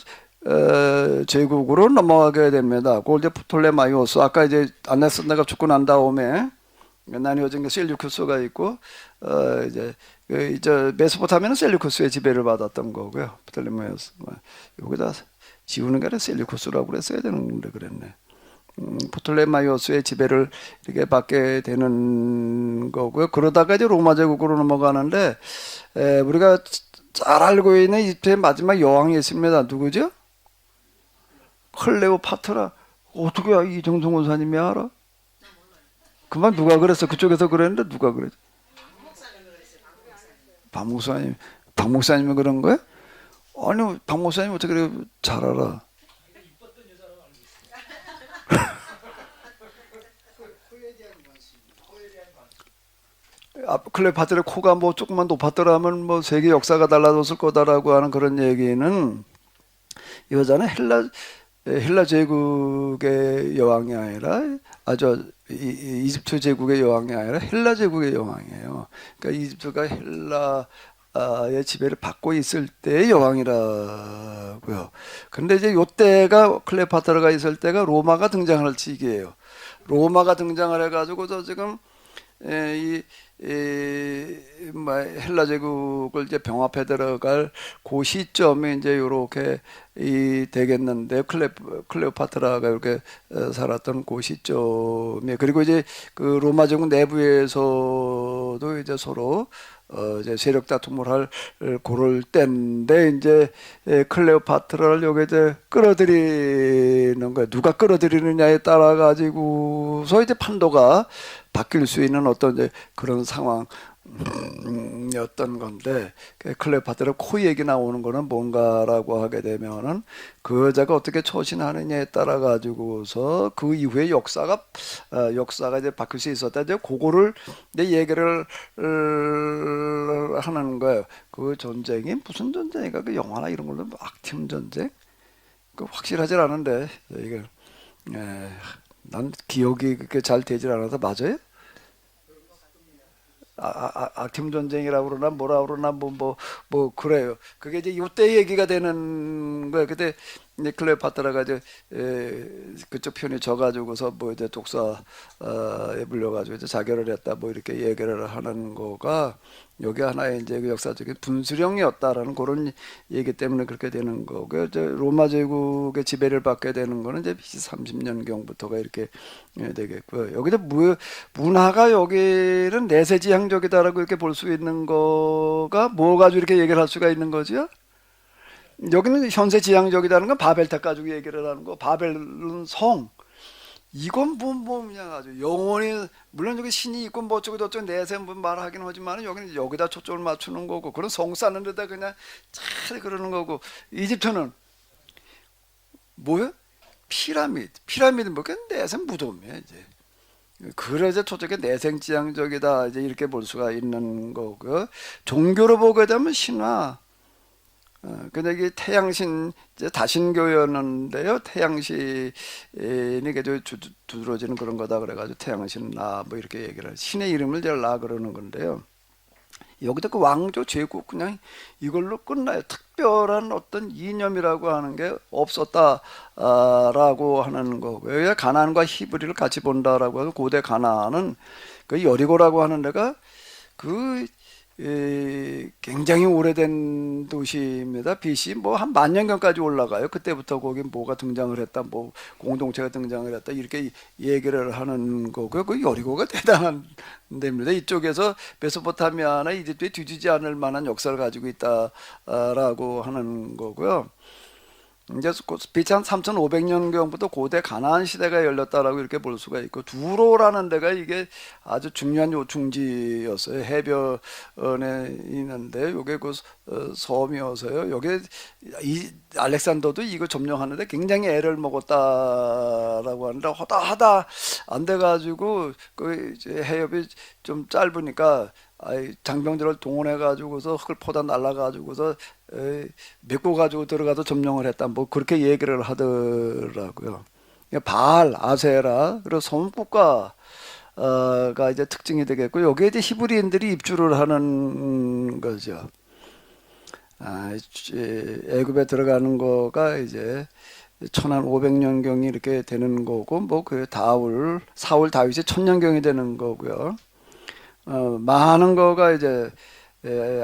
S1: 제국으로 넘어가게 됩니다. 그걸 이제 프톨레마이오스, 아까 이제 안나스나가 죽고 난 다음에 나뉘어진 게 셀류쿠스가 있고, 이제 이제 메소포타미아는 셀류쿠스의 지배를 받았던 거고요. 프톨레마이오스. 여기다 지우는 게 아니라 셀류쿠스라고 그랬어야 되는데 그랬네. 프톨레마이오스의 지배를 이렇게 받게 되는 거고요. 그러다가 이제 로마 제국으로 넘어가는데, 우리가 잘 알고 있는 이집트의 마지막 여왕이 있습니다. 누구죠? 클레오파트라. 어떻게 이정성 원사님이 알아? 그만 누가 그랬어? 그쪽에서 그랬는데 누가 그랬어? 박 목사님. 박 목사님이 그런 거야? 아니, 박 목사님 어떻게 그래 잘 알아? 클레오파트라의 코가 뭐 조금만 높았더라면 뭐 세계 역사가 달라졌을 거다라고 하는 그런 얘기는, 이 여자는 헬라 제국의 여왕이 아니라, 이집트 제국의 여왕이 아니라 헬라 제국의 여왕이에요. 그러니까 이집트가 헬라의 지배를 받고 있을 때의 여왕이라고요. 근데 이제 요때가, 클레오파트라가 있을 때가 로마가 등장할 시기예요. 로마가 등장을 해가지고 저 지금 헬라 제국을 이제 병합해 들어갈 그 시점에 이제 요렇게 되겠는데, 클레오파트라가 이렇게 살았던 그 시점에, 그리고 이제 그 로마 제국 내부에서도 이제 서로 이제 세력 다툼을 할 고를 때인데, 이제 클레오파트라를 여기 이제 끌어들이는 거예요. 누가 끌어들이느냐에 따라 가지고서 이제 판도가 바뀔 수 있는 어떤 이제 그런 상황이었던 건데, 클레오파트라 코 얘기 나오는 거는 뭔가라고 하게 되면은 그 여자가 어떻게 처신하느냐에 따라 가지고서 그 이후에 역사가 이제 바뀔 수 있었다. 이제 그거를 이제 얘기를 하는 거예요. 그 전쟁이 무슨 전쟁이가, 그 영화나 이런 걸로 악팀 전쟁? 그 확실하진 않은데 이게, 난 기억이 그렇게 잘 되질 않아서. 맞아요? 악팀 전쟁이라고 그러나 뭐라 그러나 뭐 그래요. 그게 이제 요때 얘기가 되는 거예요. 그때 이제 클레오파트라가 이제 그쪽 편이 져가지고서 뭐 이제 독사에 물려가지고 이제 자결을 했다, 뭐 이렇게 얘기를 하는 거가 여기 하나의 이제 그 역사적인 분수령이었다라는 그런 얘기 때문에 그렇게 되는 거고요. 이제 로마 제국의 지배를 받게 되는 거는 이제 BC 30년경부터가 이렇게 되겠고요. 여기도 문화가 여기는 내세지향적이다라고 이렇게 볼 수 있는 거가 뭐 가지고 이렇게 얘기를 할 수가 있는 거죠? 여기는 현세지향적이다는 건 바벨탑 가지고 얘기를 하는 거. 바벨은 성. 이건 그냥 아주 영원히, 물론 여기 신이 있고 뭐 어쩌고 저쩌고 내세 말하긴 하지만 여기는 여기다 초점을 맞추는 거고, 그런 성 쌓는 데다 그냥 잘 그러는 거고. 이집트는 뭐야? 피라미드 뭐 그냥 내세 무덤이야 이제. 그래서 저쪽에 내생지향적이다 이제 이렇게 볼 수가 있는 거고, 종교로 보게 되면 신화. 근데 이게 태양신, 이제 다신교였는데요. 태양신이 두드러지는 그런 거다 그래가지고 태양신 나 뭐 이렇게 얘기를 해요. 신의 이름을 이제 나 그러는 건데요. 여기도 그 왕조 제국 그냥 이걸로 끝나요. 특별한 어떤 이념이라고 하는 게 없었다라고 하는 거고요. 가나안과 히브리를 같이 본다라고 하고, 고대 가나안은 그 여리고라고 하는 데가 그 굉장히 오래된 도시입니다. BC 뭐 한 10,000년경까지 올라가요. 그때부터 거기 뭐가 등장을 했다, 뭐 공동체가 등장을 했다, 이렇게 얘기를 하는 거고요. 그 여리고가 대단한 데입니다. 이쪽에서 메소포타미아나 이집트에 뒤지지 않을 만한 역사를 가지고 있다라고 하는 거고요. 이제 BC 한 3,500년경부터 고대 가나안 시대가 열렸다라고 이렇게 볼 수가 있고, 두로라는 데가 이게 아주 중요한 요충지였어요. 해변에 있는데 요게 그 섬이어서요. 요게 알렉산더도 이거 점령하는데 굉장히 애를 먹었다라고 하는데, 하다 안 돼가지고 그 이제 해협이 좀 짧으니까 장병들을 동원해 가지고서 흙을 퍼다 날라 가지고서 메꿔 가지고 들어가서 점령을 했다. 뭐 그렇게 얘기를 하더라고요. 바알, 아세라, 그리고 소음국가가 이제 특징이 되겠고, 여기에 이제 히브리인들이 입주를 하는 거죠. 애굽에 들어가는 거가 이제 1500년경이 이렇게 되는 거고, 뭐 그 사울 다윗이 1000년경이 되는 거고요. 많은 거가 이제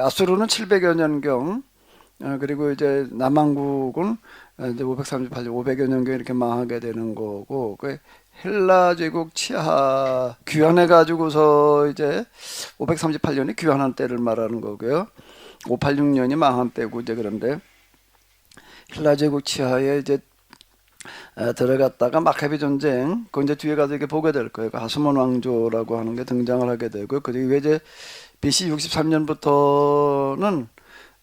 S1: 아수르는 700여 년경, 그리고 이제 남왕국은 이제 538년, 500여 년경 이렇게 망하게 되는 거고, 그 헬라 제국 치하 귀환해 가지고서 이제 538년이 귀환한 때를 말하는 거고요. 586년이 망한 때고 이제 그런데 헬라 제국 치하에 이제 들어갔다가 마카비 전쟁, 그 이제 뒤에 가서 이렇게 보게 될 거예요. 그 하스몬 왕조라고 하는 게 등장을 하게 되고요. 그 이후에 이제 BC 63년부터는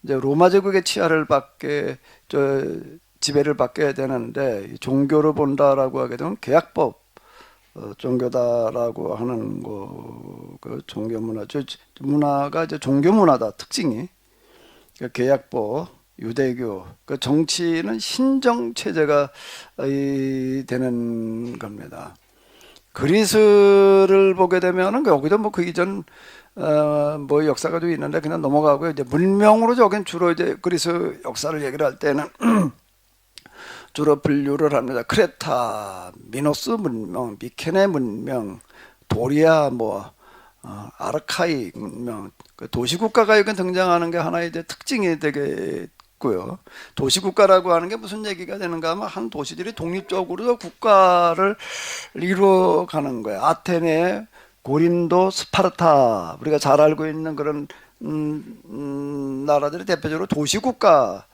S1: 이제 로마 제국의 치하를 지배를 받게 되는데, 종교로 본다라고 하게 되면 계약법 종교다라고 하는 거, 그 종교 문화가 이제 종교 문화다 특징이. 그러니까 계약법, 유대교, 그 정치는 신정 체제가 되는 겁니다. 그리스를 보게 되면은 여기도 뭐 그 이전 뭐 역사가 좀 있는데 그냥 넘어가고요. 이제 문명으로 저긴 주로 이제 그리스 역사를 얘기를 할 때는 주로 분류를 합니다. 크레타, 미노스 문명, 미케네 문명, 도리아, 아르카이 문명, 그 도시국가가 여기 등장하는 게 하나의 이제 특징이 되겠고요. 도시국가라고 하는 게 무슨 얘기가 되는가 하면 한 도시들이 독립적으로 국가를 이루어가는 거예요. 아테네, 고린도, 스파르타, 우리가 잘 알고 있는 그런 나라들이 대표적으로 도시국가.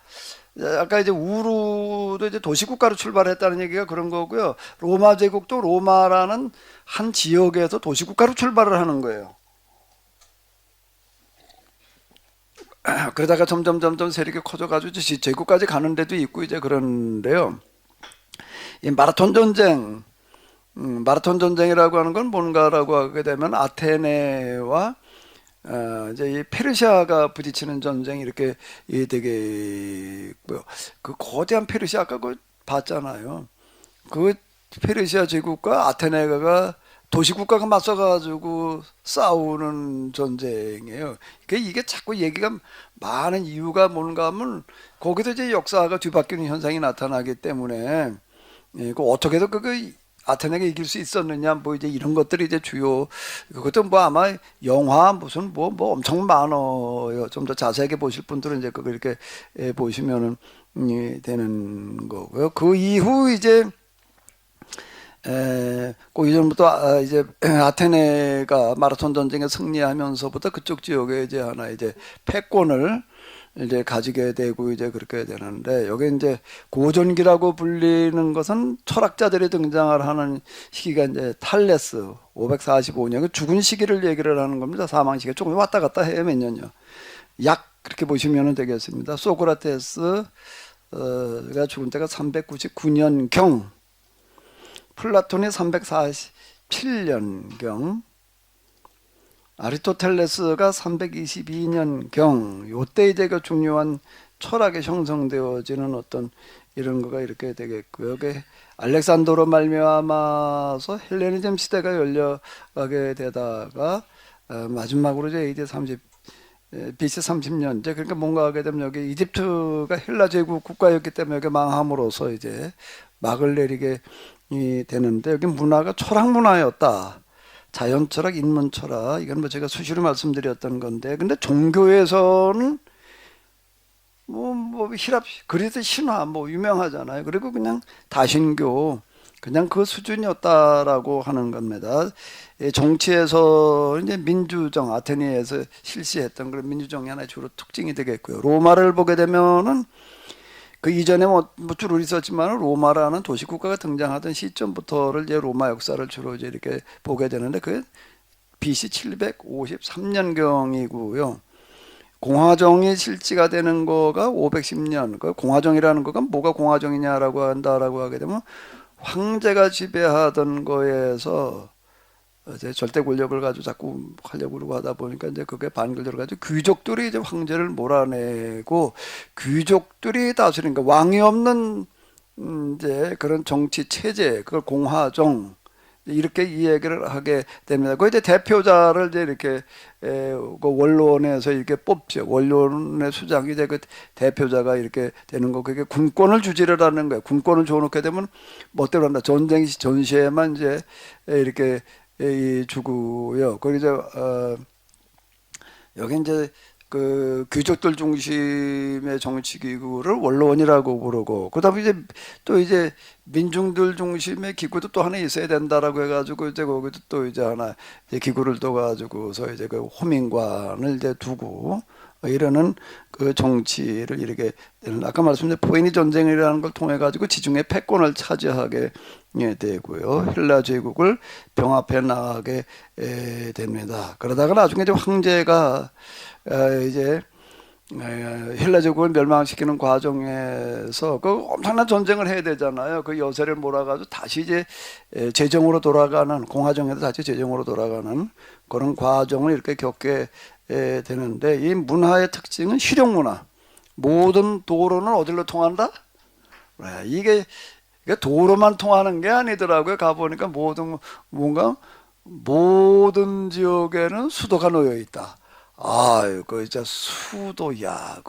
S1: 아까 이제 우루도 이제 도시국가로 출발했다는 얘기가 그런 거고요. 로마 제국도 로마라는 한 지역에서 도시국가로 출발을 하는 거예요. 그러다가 점점 세력이 커져가지고 제국까지 가는 데도 있고 이제 그런데요. 이 마라톤 전쟁이라고 하는 건 뭔가라고 하게 되면 아테네와 이제 이 페르시아가 부딪히는 전쟁이 이렇게 되게 그 거대한 페르시아 아까 그 봤잖아요. 그 페르시아 제국과 아테네가 도시국가가 맞서가지고 싸우는 전쟁이에요. 이게 자꾸 얘기가 많은 이유가 뭔가 하면 거기서 이제 역사가 뒤바뀌는 현상이 나타나기 때문에 그 어떻게든 아테네가 이길 수 있었느냐, 뭐 이제 이런 것들이 이제 주요, 그것도 뭐 아마 영화 무슨 뭐 엄청 많아요. 좀 더 자세하게 보실 분들은 이제 그거 이렇게 보시면은 되는 거고요. 그 이후 이제 그 이전부터 이제 아테네가 마라톤 전쟁에 승리하면서부터 그쪽 지역에 이제 하나 이제 패권을 이제 가지게 되고 이제 그렇게 되는데, 여기 이제 고전기라고 불리는 것은 철학자들이 등장을 하는 시기가 이제 탈레스 545년 죽은 시기를 얘기를 하는 겁니다. 사망 시기 조금 왔다 갔다 해요. 몇 년요. 약 그렇게 보시면 되겠습니다. 소크라테스가 죽은 때가 399년경, 플라톤이 347년경, 아리스토텔레스가 322년경, 요때 이제 그 중요한 철학이 형성되어지는 어떤 이런 거가 이렇게 되겠고요. 알렉산더로 말미암아서 헬레니즘 시대가 열려가게 되다가 마지막으로 이제 AD 30 BC 30년 이제 그러니까 뭔가 하게 되면 여기 이집트가 헬라 제국 국가였기 때문에 여기 망함으로써 이제 막을 내리게 되는데, 여기 문화가 철학 문화였다. 자연 철학, 인문 철학, 이건 뭐 제가 수시로 말씀드렸던 건데, 근데 종교에서는 히랍, 그리스 신화 유명하잖아요. 그리고 그냥 다신교, 그냥 그 수준이었다라고 하는 겁니다. 정치에서 이제 민주정, 아테네에서 실시했던 그런 민주정이 하나의 주로 특징이 되겠고요. 로마를 보게 되면은 그 이전에 주로 있었지만 로마라는 도시국가가 등장하던 시점부터를 이제 로마 역사를 주로 이제 이렇게 보게 되는데, 그 BC 753년경이고요. 공화정이 실지가 되는 거가 510년. 그 공화정이라는 거가 뭐가 공화정이냐라고 한다라고 하게 되면 황제가 지배하던 거에서 이제 절대 권력을 가지고 자꾸 하려고 그러고 하다 보니까 이제 그게 반글들어 가지고 귀족들이 이제 황제를 몰아내고 귀족들이 다스리는 거 왕이 없는 이제 그런 정치 체제 그걸 공화정 이렇게 이야기를 하게 됩니다. 그 이제 대표자를 이제 이렇게 그 원로원에서 이렇게 뽑죠. 원로원의 수장이 이제 그 대표자가 이렇게 되는 거. 그게 군권을 주지를 하는 거예요. 군권을 줘놓게 되면 멋대로 한다. 전쟁 전시에만 이제 이렇게 주고요. 거기서 여기 이제 그 귀족들 중심의 정치 기구를 원로원이라고 부르고 그다음에 이제 또 이제 민중들 중심의 기구도 또 하나 있어야 된다라고 해가지고 이제 거기도 또 이제 하나 이제 기구를 둬 가지고서 이제 그 호민관을 이제 두고 이러는 그 정치를 이렇게 아까 말씀드린 포에니 전쟁이라는 걸 통해 가지고 지중해 패권을 차지하게 되고요. 헬라 제국을 병합해 나가게 됩니다. 그러다가 나중에 이제 황제가 이제 헬라 제국을 멸망시키는 과정에서 그 엄청난 전쟁을 해야 되잖아요. 그 여세를 몰아가지고 다시 이제 제정으로 돌아가는 공화정에서 다시 제정으로 돌아가는 그런 과정을 이렇게 겪게 되는데 이 문화의 특징은 실용 문화. 모든 도로는 어디로 통한다? 이게 도로만 통하는 게 아니더라고요. 가보니까 모든 지역에는 수도가 놓여 있다. 그 진짜 수도야.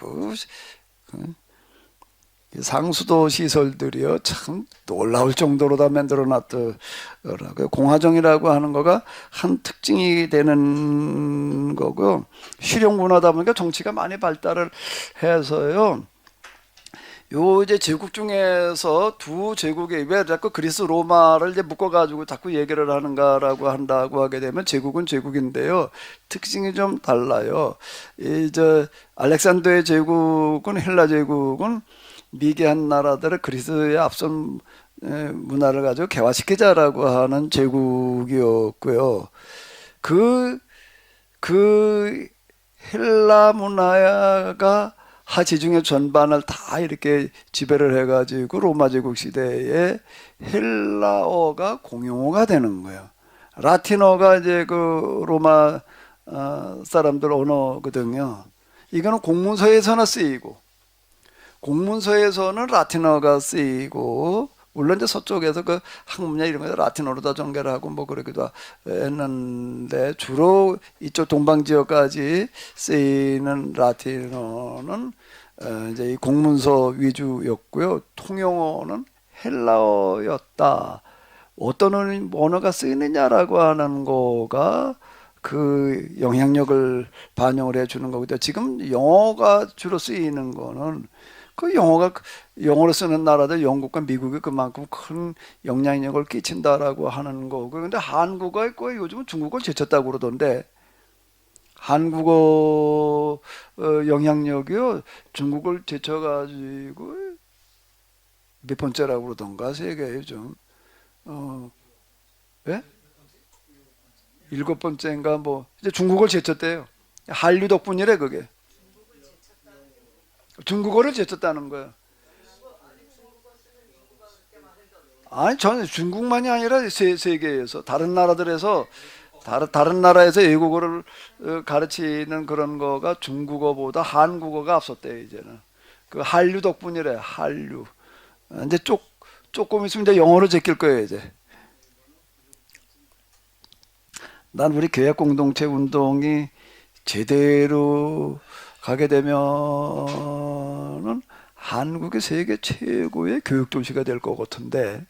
S1: 상수도 시설들이요 참 놀라울 정도로 다 만들어 놨더라고요. 공화정이라고 하는 거가 한 특징이 되는 거고 실용 문화다 보니까 정치가 많이 발달을 해서요. 요 이제 제국 중에서 두 제국에 왜 자꾸 그리스 로마를 이제 묶어가지고 자꾸 얘기를 하는가라고 한다고 하게 되면 제국은 제국인데요. 특징이 좀 달라요. 이제 알렉산더의 제국은 헬라 제국은 미개한 나라들을 그리스의 앞선 문화를 가지고 개화시키자라고 하는 제국이었고요. 그 헬라 문화가 하지중해 전반을 다 이렇게 지배를 해가지고 로마 제국 시대에 헬라어가 공용어가 되는 거예요. 라틴어가 이제 그 로마 사람들 언어거든요. 이거는 공문서에서나 쓰이고 공문서에서는 라틴어가 쓰이고 물론 이제 서쪽에서 그 학문이나 이런 거 라틴어로 다 전개를 하고 뭐 그러기도 했는데 주로 이쪽 동방 지역까지 쓰이는 라틴어는 이제 이 공문서 위주였고요. 통용어는 헬라어였다. 어떤 언어가 쓰이느냐라고 하는 거가 그 영향력을 반영을 해주는 거거든요. 지금 영어가 주로 쓰이는 거는 그 영어로 쓰는 나라들 영국과 미국이 그만큼 큰 영향력을 끼친다라고 하는 거고 근데 한국어 있고 요즘은 중국어를 제쳤다고 그러던데 한국어 영향력이요 중국을 제쳐가지고 몇 번째라고 그러던가 세계 요즘 예? 일곱 번째인가 뭐 이제 중국어를 제쳤대요. 한류 덕분이래 그게. 중국어를 제쳤다는 거예요. 아니 저는 중국만이 아니라 세계에서 다른 나라들에서 다른 나라에서 외국어를 가르치는 그런 거가 중국어보다 한국어가 앞섰대요 이제는. 그 한류 덕분이래 한류. 이제 조금 있으면 이제 영어로 제낄 거예요 이제. 난 우리 교회 공동체 운동이 제대로 가게 되면은 한국이 세계 최고의 교육 도시가 될 것 같은데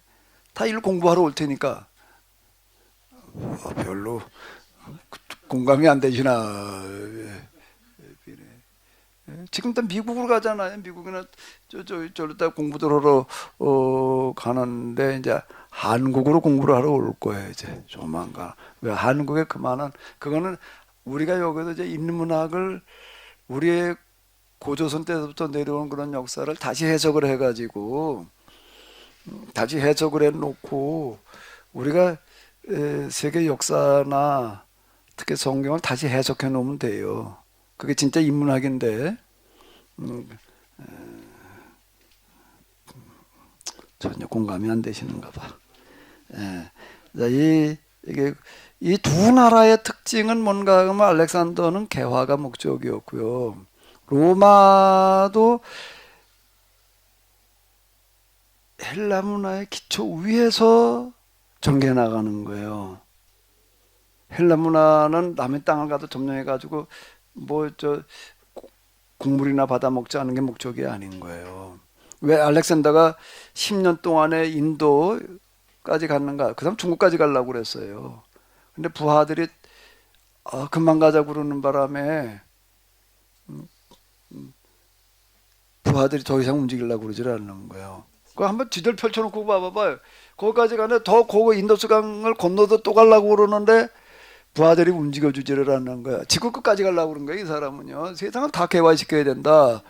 S1: 다 일로 공부하러 올 테니까 별로 공감이 안 되시나. 지금 다 미국으로 가잖아요. 미국이나 저기다 공부들 하러 가는데 이제 한국으로 공부를 하러 올 거예요. 이제 조만간. 왜 한국에 그거는 우리가 여기서 이제 인문학을 우리의 고조선 때부터 내려온 그런 역사를 다시 해석을 해가지고 다시 해석을 해놓고 우리가 세계 역사나 특히 성경을 다시 해석해 놓으면 돼요. 그게 진짜 인문학인데 전혀 공감이 안 되시는가 봐. 자, 이 이게 이 두 나라의 특징은 뭔가 하면 알렉산더는 개화가 목적이었고요. 로마도 헬라 문화의 기초 위에서 전개 나가는 거예요. 헬라 문화는 남의 땅을 가도 점령해 가지고 뭐 저 국물이나 받아 먹지 않은 게 목적이 아닌 거예요. 왜 알렉산더가 10년 동안에 인도까지 갔는가? 그다음 중국까지 가려고 그랬어요. 근데 부하들이 금방 가자 그러는 바람에 부하들이 더 이상 움직이려고 그러질 않는 거예요. 그거 한번 뒤들 펼쳐놓고 봐봐봐요. 거기까지 가는데 더 고거 인도수강을 건너서 또 가려고 그러는데 부하들이 움직여주지를 않는 거야. 지구 끝까지 가려고 그런 거야, 이 사람은요. 세상을 다 개화시켜야 된다.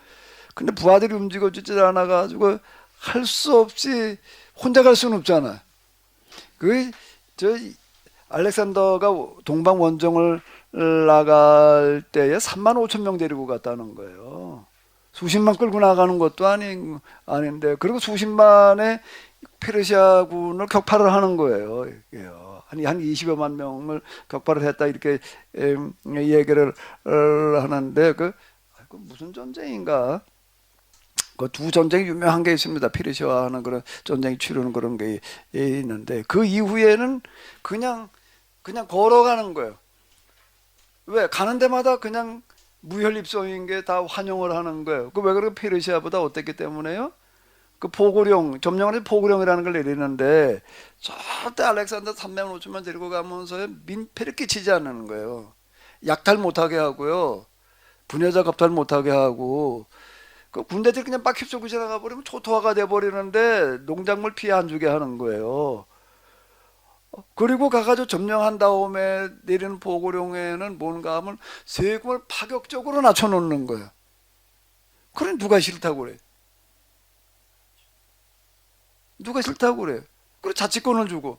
S1: 근데 부하들이 움직여주지 않아가지고 할 수 없이 혼자 갈 수는 없잖아. 저 알렉산더가 동방 원정을 나갈 때에 3만 5천 명 데리고 갔다는 거예요. 수십만 끌고 나가는 것도 아닌데, 그리고 수십만의 페르시아군을 격파를 하는 거예요. 이게요. 한 20여만 명을 격파를 했다 이렇게 얘기를 하는데 그 무슨 전쟁인가? 그 두 전쟁이 유명한 게 있습니다. 페르시아와 하는 그런 전쟁이 치르는 그런 게 있는데 그 이후에는 그냥 걸어가는 거예요. 왜? 가는 데마다 그냥 무혈입성인 게 다 환영을 하는 거예요. 그 왜 그렇게 페르시아보다 어땠기 때문에요? 그 포고령, 점령을 해서 포고령이라는 걸 내리는데 절대 알렉산더 3만 5천만 데리고 가면서 민폐를 끼치지 않는 거예요. 약탈 못하게 하고요. 분여자 겁탈 못하게 하고 그 군대들이 그냥 막 휩쓸고 지나가 버리면 초토화가 돼 버리는데 농작물 피해 안 주게 하는 거예요. 그리고 가가지고 점령한 다음에 내리는 포고령에는 뭔가 하면 세금을 파격적으로 낮춰놓는 거예요. 그래 누가 싫다고 그래? 누가 싫다고 그래? 그리고 자치권을 주고.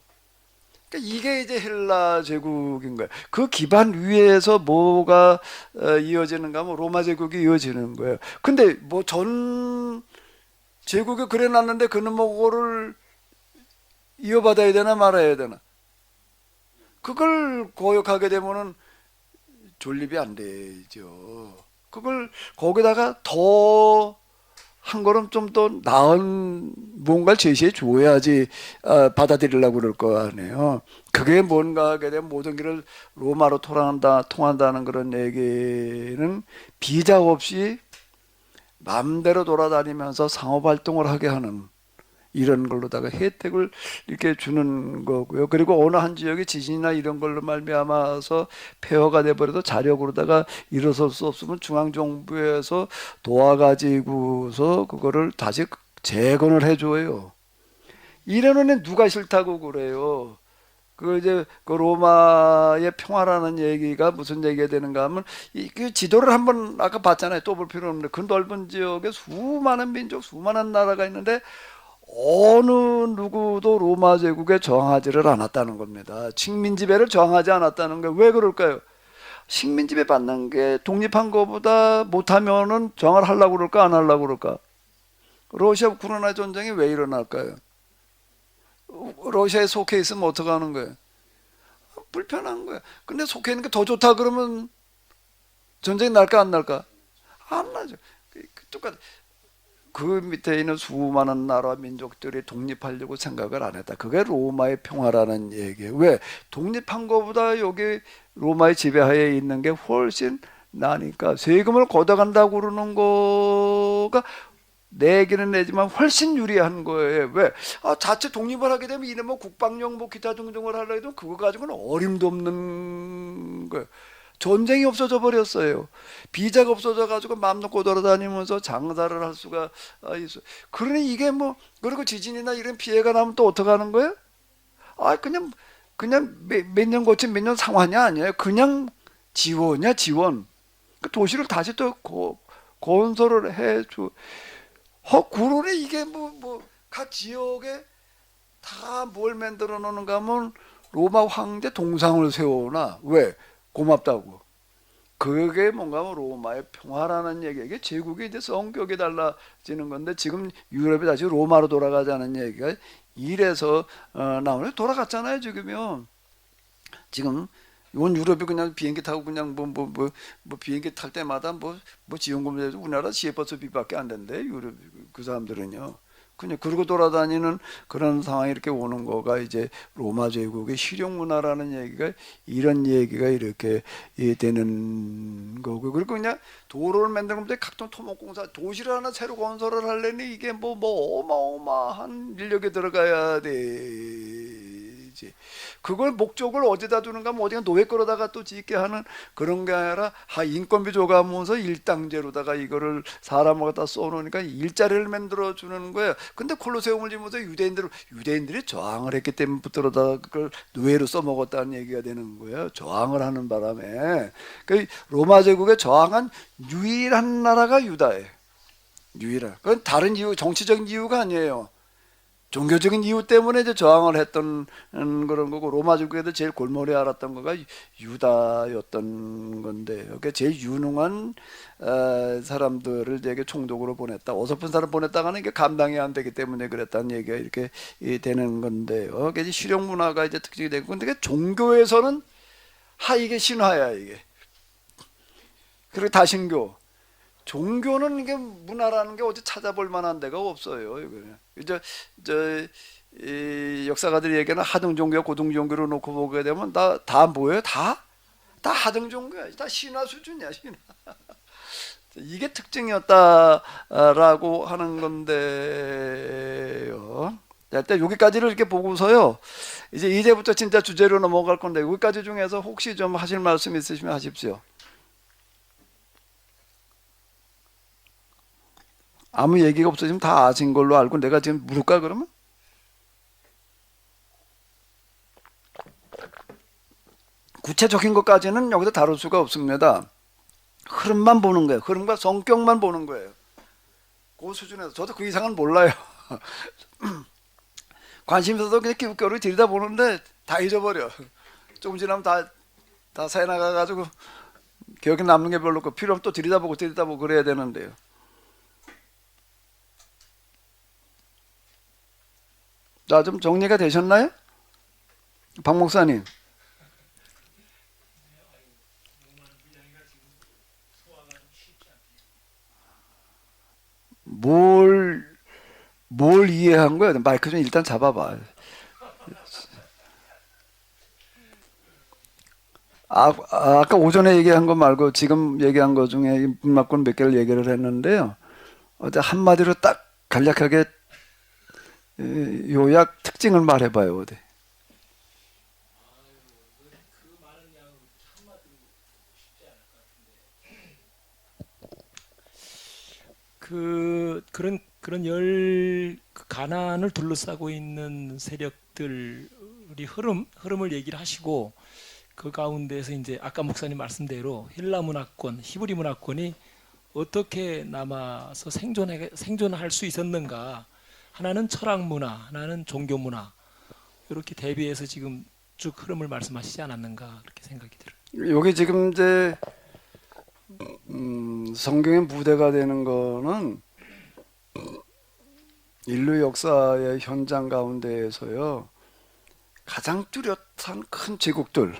S1: 그러니까 이게 이제 헬라 제국인 거예요. 그 기반 위에서 뭐가 이어지는가 하면 로마 제국이 이어지는 거예요. 근데 뭐 전 제국이 그래 놨는데 그는 뭐를 이어받아야 되나 말아야 되나? 그걸 고역하게 되면은 존립이 안 되죠. 그걸 거기다가 더 한 걸음 좀 더 나은 뭔가를 제시해 줘야지 받아들이려고 그럴 거 아니에요. 그게 뭔가 하게 되면 모든 길을 로마로 통한다는 그런 얘기는 비자 없이 마음대로 돌아다니면서 상업 활동을 하게 하는 이런 걸로다가 혜택을 이렇게 주는 거고요. 그리고 어느 한 지역이 지진이나 이런 걸로 말미암아서 폐허가 돼버려도 자력으로다가 일어설 수 없으면 중앙정부에서 도와가지고서 그거를 다시 재건을 해줘요. 이래놓으면 누가 싫다고 그래요. 그 이제 그 로마의 평화라는 얘기가 무슨 얘기가 되는가 하면 그 지도를 한번 아까 봤잖아요. 또 볼 필요 없는데 그 넓은 지역에 수많은 민족, 수많은 나라가 있는데 어느 누구도 로마 제국에 저항하지를 않았다는 겁니다. 식민 지배를 저항하지 않았다는 게 왜 그럴까요? 식민 지배 받는 게 독립한 것보다 못하면은 저항을 하려고 그럴까 안 하려고 그럴까? 러시아 우크라이나 전쟁이 왜 일어날까요? 러시아에 속해 있으면 어떻게 하는 거예요? 불편한 거예요. 근데 속해 있는 게 더 좋다 그러면 전쟁이 날까 안 날까? 안 나죠. 똑같. 그 밑에 있는 수많은 나라 민족들이 독립하려고 생각을 안 했다. 그게 로마의 평화라는 얘기예요. 왜? 독립한 것보다 여기 로마의 지배하에 있는 게 훨씬 나니까 세금을 걷어간다고 그러는 거가 내기는 내지만 훨씬 유리한 거예요. 왜? 자체 독립을 하게 되면 이놈의 국방용 뭐 기타 등등을 하려 해도 그거 가지고는 어림도 없는 거예요. 전쟁이 없어져 버렸어요. 비자가 없어져 가지고 마음 놓고 돌아다니면서 장사를 할 수가 있어. 그러니 이게 뭐 그리고 지진이나 이런 피해가 나면 또 어떻게 하는 거예요? 그냥 몇 년 고친 몇 년 상환이 아니에요. 그냥 지원이야 지원. 그 도시를 다시 또 건설을 해줘. 그러니 이게 각 지역에 다 뭘 만들어 놓는가 하면 로마 황제 동상을 세워놔. 왜? 고맙다고. 그게 뭔가 하면 로마의 평화라는 얘기. 이게 제국이 이제 성격이 달라지는 건데 지금 유럽이 다시 로마로 돌아가자는 얘기가 이래서 나오네. 돌아갔잖아요 지금요. 지금 온 유럽이 그냥 비행기 타고 그냥 뭐 비행기 탈 때마다 뭐 지원금을 해도 우리나라 시외버스비밖에 안 된대. 유럽 그 사람들은요. 그냥 그러고 돌아다니는 그런 상황이 이렇게 오는 거가 이제 로마 제국의 실용 문화라는 얘기가 이런 얘기가 이렇게 되는 거고, 그리고 그냥 도로를 만드는 것도 각종 토목공사 도시를 하나 새로 건설을 하려니 이게 뭐 어마어마한 인력이 들어가야 되지. 그걸 목적을 어디다 두는가 하면 어디가 노예 끌어다가 또 짓게 하는 그런 게 아니라 인건비 줘가면서 일당제로다가 이거를 사람을 갖다 쏘놓으니까 일자리를 만들어 주는 거예요. 근데 콜로세움을 지면서 유대인들이 저항을 했기 때문부터다 그걸 노예로 써먹었다는 얘기가 되는 거예요. 저항을 하는 바람에 그 로마 제국에 저항한 유일한 나라가 유다예요. 유일한. 그건 다른 이유, 정치적인 이유가 아니에요. 종교적인 이유 때문에 이제 저항을 했던 그런 거고, 로마 제국에도 제일 골머리 앓았던 거가 유다였던 건데, 그러니까 제일 유능한 사람들을 되게 총독으로 보냈다. 어설픈 사람 보냈다가는 이게 감당이 안 되기 때문에 그랬다는 얘기가 이렇게 되는 건데요. 그게 실용 문화가 이제 특징이 되고, 근데 종교에서는 이게 신화야 이게. 그리고 다신교. 종교는 이게 문화라는 게 어디 찾아볼 만한 데가 없어요. 이제 이 역사가들이 얘기하는 하등 종교와 고등 종교로 놓고 보게 되면 다 뭐예요? 다 하등 종교야. 다 신화 수준이야, 신화. 이게 특징이었다라고 하는 건데요. 일단 여기까지를 이렇게 보고서요. 이제부터 진짜 주제로 넘어갈 건데, 여기까지 중에서 혹시 좀 하실 말씀 있으시면 하십시오. 아무 얘기가 없어지면 다 아신 걸로 알고 내가 지금 물을까 그러면? 구체적인 것까지는 여기서 다룰 수가 없습니다. 흐름만 보는 거예요. 흐름과 성격만 보는 거예요. 그 수준에서 저도 그 이상은 몰라요. 관심 있어서 그냥 기웃겨로 들여다보는데 다 잊어버려. 조금 지나면 다 새나가가지고 기억에 남는 게 별로 없고, 필요하면 또 들여다보고 그래야 되는데요. 자, 좀 정리가 되셨나요? 박 목사님. 뭘 이해한 거야? 마이크 좀 일단 잡아봐. 아까 오전에 얘기한 거 말고 지금 얘기한 거 중에 문학권 몇 개를 얘기를 했는데요. 어제 한마디로 딱 간략하게 요약 특징을 말해봐요. 어디?
S4: 그런 가난을 둘러싸고 있는 세력들이 흐름을 얘기를 하시고, 그 가운데서 이제 아까 목사님 말씀대로 헬라 문화권, 히브리 문화권이 어떻게 남아서 생존할 수 있었는가. 하나는 철학 문화, 하나는 종교 문화, 이렇게 대비해서 지금 쭉 흐름을 말씀하시지 않았는가 그렇게 생각이 들어요.
S1: 여기 지금 이제 성경의 무대가 되는 거는 인류 역사의 현장 가운데에서요, 가장 뚜렷한 큰 제국들,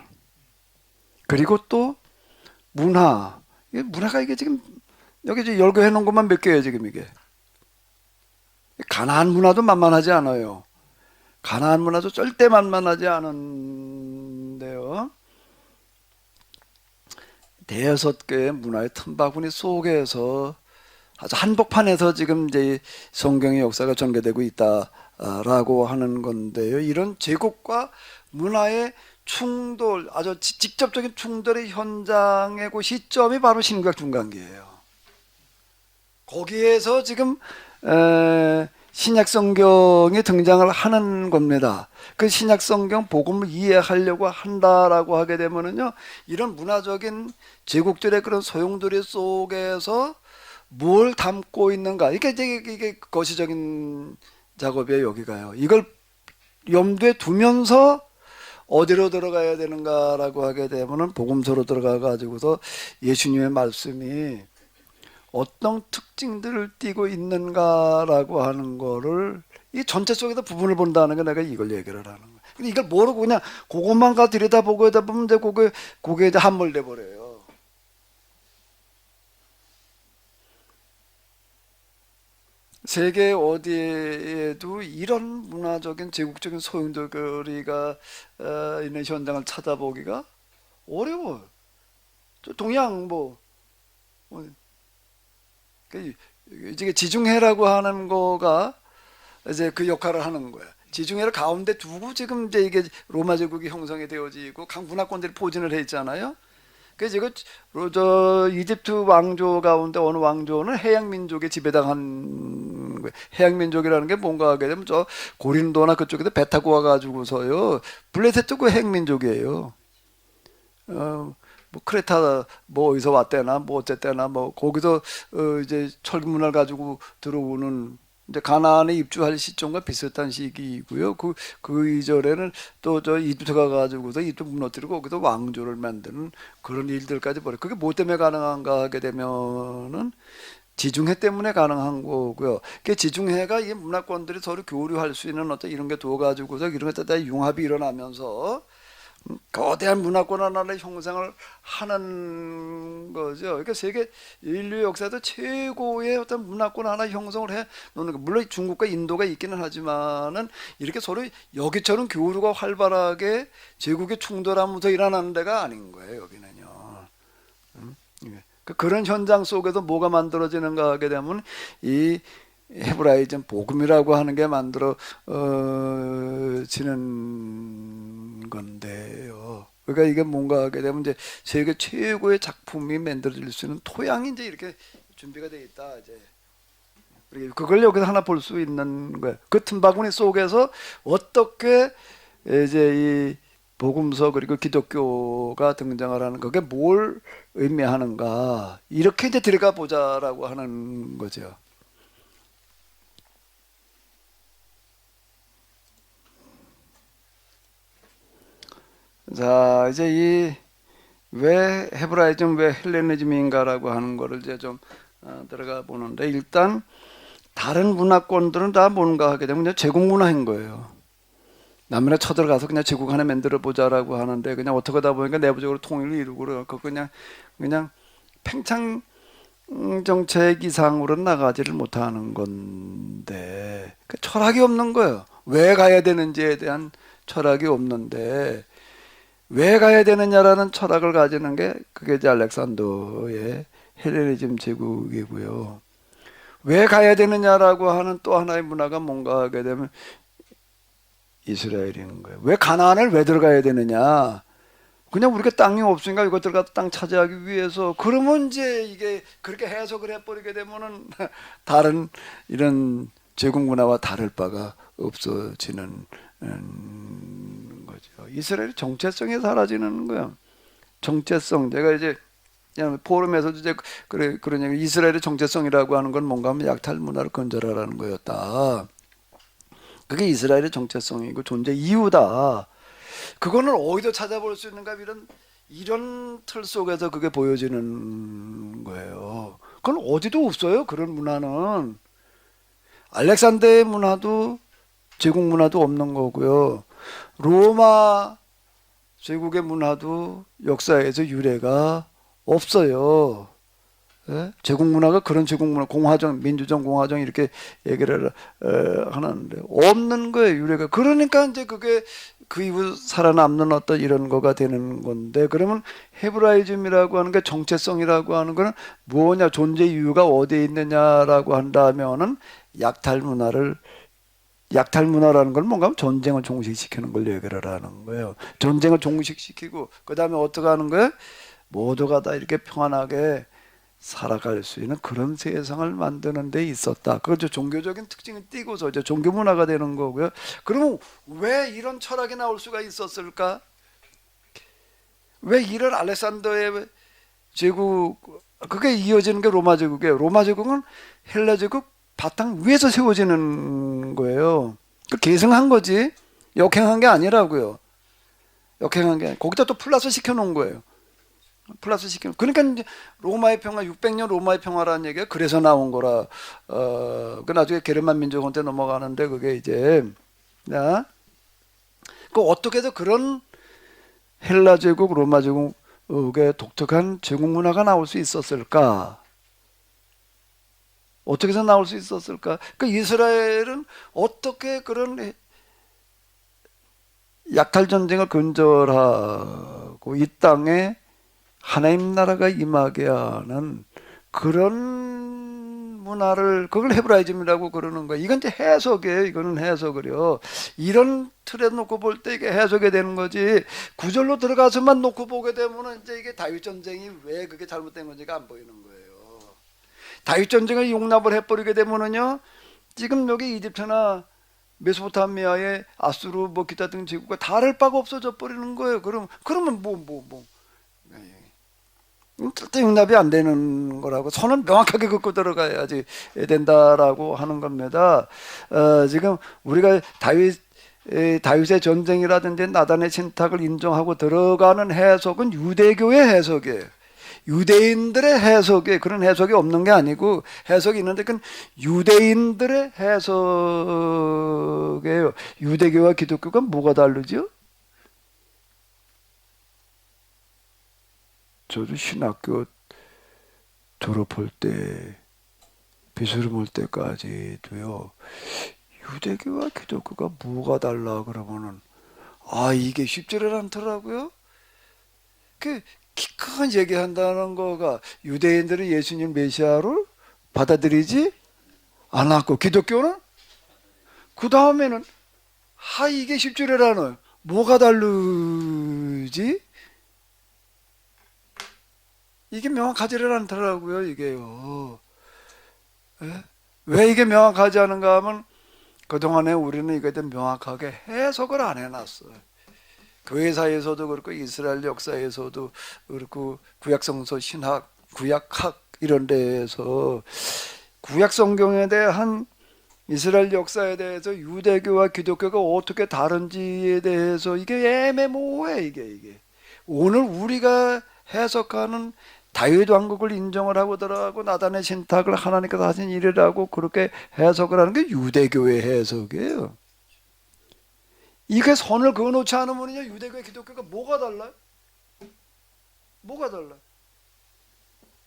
S1: 그리고 또 문화가 이게 지금 여기 이제 열거해 놓은 것만 몇 개예요 지금 이게. 가나안 문화도 만만하지 않아요. 가나안 문화도 절대 만만하지 않은데요. 대여섯 개의 문화의 틈바구니 속에서 아주 한복판에서 지금 이제 성경의 역사가 전개되고 있다라고 하는 건데요. 이런 제국과 문화의 충돌, 아주 직접적인 충돌의 현장의 그 시점이 바로 신구약 중간기예요. 거기에서 지금 신약 성경이 등장을 하는 겁니다. 그 신약 성경 복음을 이해하려고 한다라고 하게 되면은요, 이런 문화적인 제국들의 그런 소용돌이 속에서 뭘 담고 있는가, 이게 거시적인 작업이에요. 여기가요. 이걸 염두에 두면서 어디로 들어가야 되는가라고 하게 되면은 복음서로 들어가 가지고서 예수님의 말씀이 어떤 특징들을 띠고 있는가라고 하는 거를 이 전체 속에서 부분을 본다는 게 내가 이걸 얘기를 하는 거예요. 근데 이걸 모르고 그냥 그것만 가 들여다보고 하다 보면 이제 그게 이제 함몰돼 버려요. 세계 어디에도 이런 문화적인 제국적인 소용돌이가 있는 현장을 찾아보기가 어려워요. 저 동양 뭐 이제 지중해라고 하는 거가 이제 그 역할을 하는 거야. 지중해를 가운데 두고 지금 이제 이게 로마 제국이 형성이 되어지고 각 문화권들이 포진을 해 있잖아요. 그래서 이거 저 이집트 왕조 가운데 어느 왕조는 해양 민족에 지배당한 거예요. 해양 민족이라는 게 뭔가 하게 되면 저 고린도나 그쪽에도 배 타고 와가지고서요. 블레셋도 그 해양 민족이에요. 뭐 크레타 뭐 어디서 왔대나 뭐 어쨌대나 뭐 거기서 이제 철문을 가지고 들어오는 이제 가나안에 입주할 시점과 비슷한 시기이고요. 그 이전에는 또 저 이집트 가가지고서 이집트 무너뜨리고 거기서 왕조를 만드는 그런 일들까지 벌여. 그게 뭐 때문에 가능한가 하게 되면은 지중해 때문에 가능한 거고요. 그 지중해가 이 문화권들이 서로 교류할 수 있는 어떤 이런 게 도와가지고서 이런 것에 다 융합이 일어나면서 거대한 문화권 하나를 형성을 하는 거죠. 그러니까 세계 인류 역사에서 최고의 어떤 문화권 하나 형성을 해 놓는 거. 물론 중국과 인도가 있기는 하지만은 이렇게 서로 여기처럼 교류가 활발하게 제국의 충돌하면서 일어나는 데가 아닌 거예요. 여기는요. 예. 그런 현장 속에서 뭐가 만들어지는가 하게 되면 이 헤브라이즘 복음이라고 하는 게 만들어지는 건데요. 그러니까 이게 뭔가 하게 되면 이제 세계 최고의 작품이 만들어질 수 있는 토양이 이제 이렇게 준비가 돼 있다. 이제 그걸 여기서 하나 볼 수 있는 거예요. 그 틈바구니 속에서 어떻게 이제 이 복음서 그리고 기독교가 등장을 하는 그게 뭘 의미하는가 이렇게 이제 들어가 보자라고 하는 거죠. 자, 이제 이 왜 헤브라이즘, 왜 헬레니즘인가라고 하는 거를 이제 좀 들어가 보는데 일단 다른 문화권들은 다 뭔가 하게 되면 그냥 제국 문화인 거예요. 남이나 쳐들어가서 그냥 제국 하나 만들어 보자라고 하는데 그냥 어떻게 하다 보니까 내부적으로 통일을 이루고 그래갖고 그냥 팽창 정책 이상으로는 나가지를 못하는 건데 그 철학이 없는 거예요. 왜 가야 되는지에 대한 철학이 없는데 왜 가야 되느냐라는 철학을 가지는 게 그게 이제 알렉산더의 헬레니즘 제국이고요. 왜 가야 되느냐라고 하는 또 하나의 문화가 뭔가 하게 되면 이스라엘인 거예요. 왜 가나안을 왜 들어가야 되느냐? 그냥 우리가 땅이 없으니까 이거 들어가서 땅 차지하기 위해서 그러면 이제 이게 그렇게 해석을 해버리게 되면은 다른 이런 제국 문화와 다를 바가 없어지는 거죠. 이스라엘의 정체성이 사라지는 거예요. 정체성. 제가 이제 포럼에서도 이제 그런 얘기, 이스라엘의 정체성이라고 하는 건 뭔가 하면 약탈 문화를 건져라라는 거였다. 그게 이스라엘의 정체성이고 존재 이유다. 그거는 어디서 찾아볼 수 있는가 이런 틀 속에서 그게 보여지는 거예요. 그건 어디도 없어요. 그런 문화는 알렉산더의 문화도 제국 문화도 없는 거고요. 로마 제국의 문화도 역사에서 유래가 없어요. 예? 제국 문화가 그런 제국 문화, 공화정, 민주정, 공화정 이렇게 얘기를 하는데 없는 거예요, 유래가. 그러니까 이제 그게 그 이후 살아남는 어떤 이런 거가 되는 건데, 그러면 헤브라이즘이라고 하는 게 정체성이라고 하는 거는 뭐냐, 존재 이유가 어디에 있느냐라고 한다면은 약탈 문화라는 건 뭔가 하면 전쟁을 종식시키는 걸 얘기를 하는 거예요. 전쟁을 종식시키고 그 다음에 어떻게 하는 거예요? 모두가 다 이렇게 평안하게 살아갈 수 있는 그런 세상을 만드는 데 있었다. 그렇죠. 종교적인 특징을 띠고서 이제 종교 문화가 되는 거고요. 그러면 왜 이런 철학이 나올 수가 있었을까? 왜 이런 알렉산더의 제국, 그게 이어지는 게 로마 제국이에요. 로마 제국은 헬라 제국 바탕 위에서 세워지는 거예요. 그 계승한 거지. 역행한 게 아니라고요. 역행한 게 거기다 또 플러스 시켜놓은 거예요. 플러스 시키는. 그러니까 이제 로마의 평화, 600년 로마의 평화라는 얘기가 그래서 나온 거라. 그 나중에 게르만 민족한테 넘어가는데 그게 이제 그 어떻게 해서 그런 헬라 제국, 로마 제국의 독특한 제국 문화가 나올 수 있었을까? 어떻게 해서 나올 수 있었을까? 그 이스라엘은 어떻게 그런 약탈 전쟁을 근절하고 이 땅에 하나님 나라가 임하게 하는 그런 문화를, 그걸 헤브라이즘이라고 그러는 거예요. 이건 이제 해석이에요. 이거는 해석을요. 이런 틀에 놓고 볼 때 이게 해석이 되는 거지. 구절로 들어가서만 놓고 보게 되면 이제 이게 다윗 전쟁이 왜 그게 잘못된 건지가 안 보이는 거예요. 다윗 전쟁을 용납을 해버리게 되면은요, 지금 여기 이집트나 메소포타미아의 아수르 뭐 기타 등 제국과 다를 바가 없어져 버리는 거예요. 그러면 절대 용납이 안 되는 거라고 선은 명확하게 긋고 들어가야지 된다라고 하는 겁니다. 지금 우리가 다윗의 전쟁이라든지 나단의 신탁을 인정하고 들어가는 해석은 유대교의 해석이에요. 유대인들의 해석에 그런 해석이 없는 게 아니고 해석이 있는데 그건 유대인들의 해석이에요. 유대교와 기독교가 뭐가 다르죠? 저도 신학교 졸업할 때 비스름 올 때까지도요. 유대교와 기독교가 뭐가 달라 그러면은 이게 쉽지를 않더라고요. 그 키 큰 얘기한다는 거가 유대인들은 예수님 메시아를 받아들이지 않았고 기독교는 그 다음에는 이게 쉽지를 않아요. 뭐가 다르지? 이게 명확하지를 않더라고요. 이게요. 왜 이게 명확하지 않은가 하면 그동안에 우리는 이거에 대해 명확하게 해석을 안 해놨어요. 교회사에서도 그렇고 이스라엘 역사에서도 그렇고 구약성서 신학, 구약학 이런 데에서 구약성경에 대한 이스라엘 역사에 대해서 유대교와 기독교가 어떻게 다른지에 대해서 이게 애매모호해. 이게 오늘 우리가 해석하는 다윗 왕국을 인정을 하고 들어가고 나단의 신탁을 하나님께서 하신 일이라고 그렇게 해석을 하는 게 유대교의 해석이에요. 이게 선을 그어놓지 않으면요, 유대교와 기독교가 뭐가 달라요? 뭐가 달라요?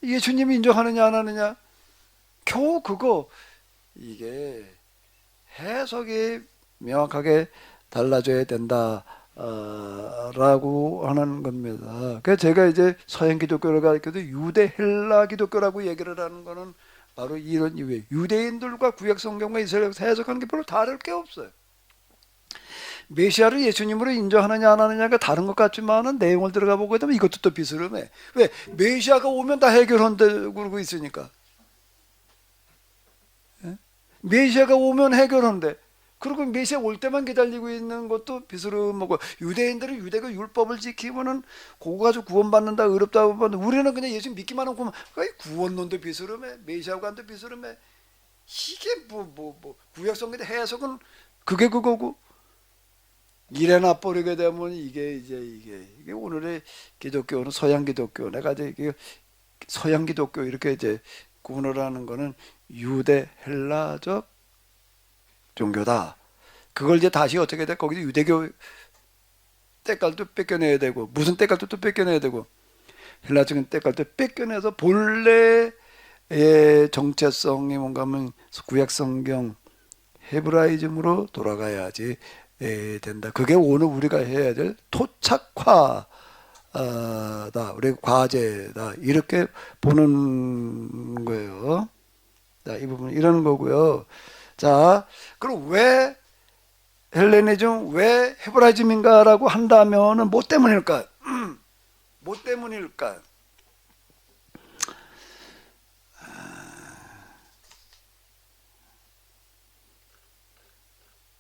S1: 예수님이 인정하느냐 안 하느냐? 겨우 그거. 이게 해석이 명확하게 달라져야 된다 라고 하는 겁니다. 그래서 제가 이제 서양 기독교를 가르쳐도 유대 헬라 기독교라고 얘기를 하는 거는 바로 이런 이유예요. 유대인들과 구약 성경과 이스라엘 해석하는 게 별로 다를 게 없어요. 메시아를 예수님으로 인정하느냐 안 하느냐가 다른 것 같지만은 내용을 들어가 보게 되면 이것도 또 비스름해. 왜? 메시아가 오면 다 해결한다고 그러고 있으니까. 메시아가 오면 해결한대. 그리고 메시아 올 때만 기다리고 있는 것도 비스름하고, 유대인들은 유대교 율법을 지키면은 그거 가지고 구원받는다 어렵다고 하는데 우리는 그냥 예수 믿기만 하고 구원론도 비스름해. 메시아관도 비스름해. 이게 구약 성경의 해석은 그게 그거고, 이래나 버리게 되면 이게 오늘의 기독교는 서양 기독교, 내가 이제 서양 기독교 이렇게 이제 구분을 하는 거는 유대 헬라적 종교다. 그걸 이제 다시 어떻게 돼? 거기서 유대교 때깔도 뺏겨내야 되고, 무슨 때깔도 또 뺏겨내야 되고, 헬라적인 때깔도 뺏겨내서 본래의 정체성이 뭔가 하면 구약 성경 헤브라이즘으로 돌아가야지 된다. 그게 오늘 우리가 해야 될 토착화다. 우리 과제다. 이렇게 보는 거예요. 자, 이 부분 이런 거고요. 자, 그럼 왜 헬레니즘, 왜 헤브라이즘인가라고 한다면은 뭐 때문일까? 뭐 때문일까?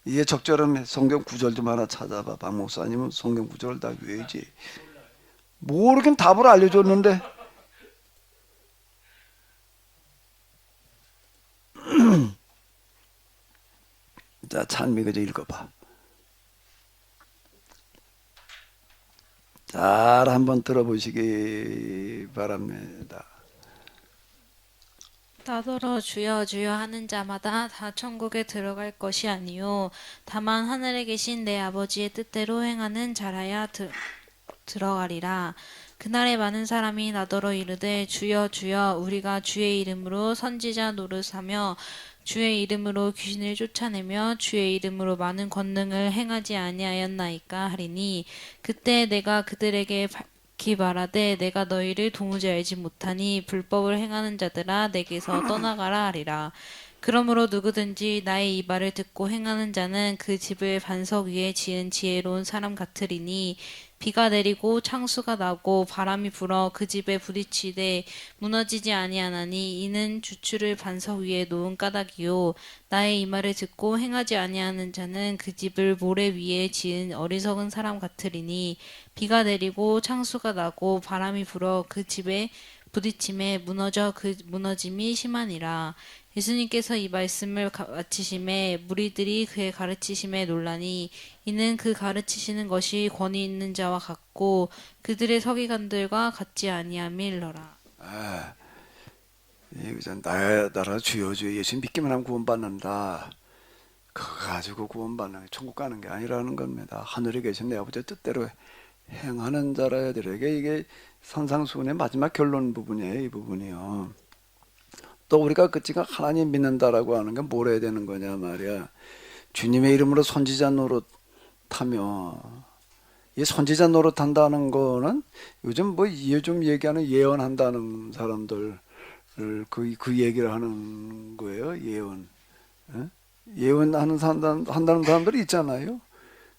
S1: 이게 적절한 성경 구절 좀 하나 찾아봐. 박 목사님은 성경 구절을 다 외우지. 모르긴 답을 알려줬는데. 자, 찬미가 좀 읽어봐. 잘 한번 들어보시기 바랍니다.
S5: 나더러 주여 주여 하는 자마다 다 천국에 들어갈 것이 아니요 다만 하늘에 계신 내 아버지의 뜻대로 행하는 자라야 들어가리라. 그날에 많은 사람이 나더러 이르되 주여 주여 우리가 주의 이름으로 선지자 노릇하며 주의 이름으로 귀신을 쫓아내며 주의 이름으로 많은 권능을 행하지 아니하였나이까 하리니 그때 내가 그들에게 밝히 말하되 내가 너희를 도무지 알지 못하니 불법을 행하는 자들아 내게서 떠나가라 하리라. 그러므로 누구든지 나의 이 말을 듣고 행하는 자는 그 집을 반석 위에 지은 지혜로운 사람 같으리니 비가 내리고 창수가 나고 바람이 불어 그 집에 부딪히되 무너지지 아니하나니 이는 주추를 반석 위에 놓은 까닭이요 나의 이 말을 듣고 행하지 아니하는 자는 그 집을 모래 위에 지은 어리석은 사람 같으리니 비가 내리고 창수가 나고 바람이 불어 그 집에 부딪힘에 무너져 그 무너짐이 심하니라. 예수님께서 이 말씀을 마치심에 무리들이 그의 가르치심에 놀라니 이는 그 가르치시는 것이 권위 있는 자와 같고 그들의 서기관들과 같지 아니함일러라.
S1: 이거 나라 주여 주여 예수 믿기만 하면 구원받는다. 그거 가지고 구원받는 게 천국 가는 게 아니라는 겁니다. 하늘에 계신 내 아버지의 뜻대로 행하는 자라들에게 이게 산상수훈의 마지막 결론 부분이에요. 이 부분이요. 또 우리가 지금 하나님 믿는다라고 하는 게 뭘 해야 되는 거냐 말이야. 주님의 이름으로 선지자 노릇하며 이 선지자 노릇한다는 거는 요즘 뭐 요즘 얘기하는 예언한다는 사람들 그 얘기를 하는 거예요. 예언. 예? 예언하는 한다는 사람들이 있잖아요.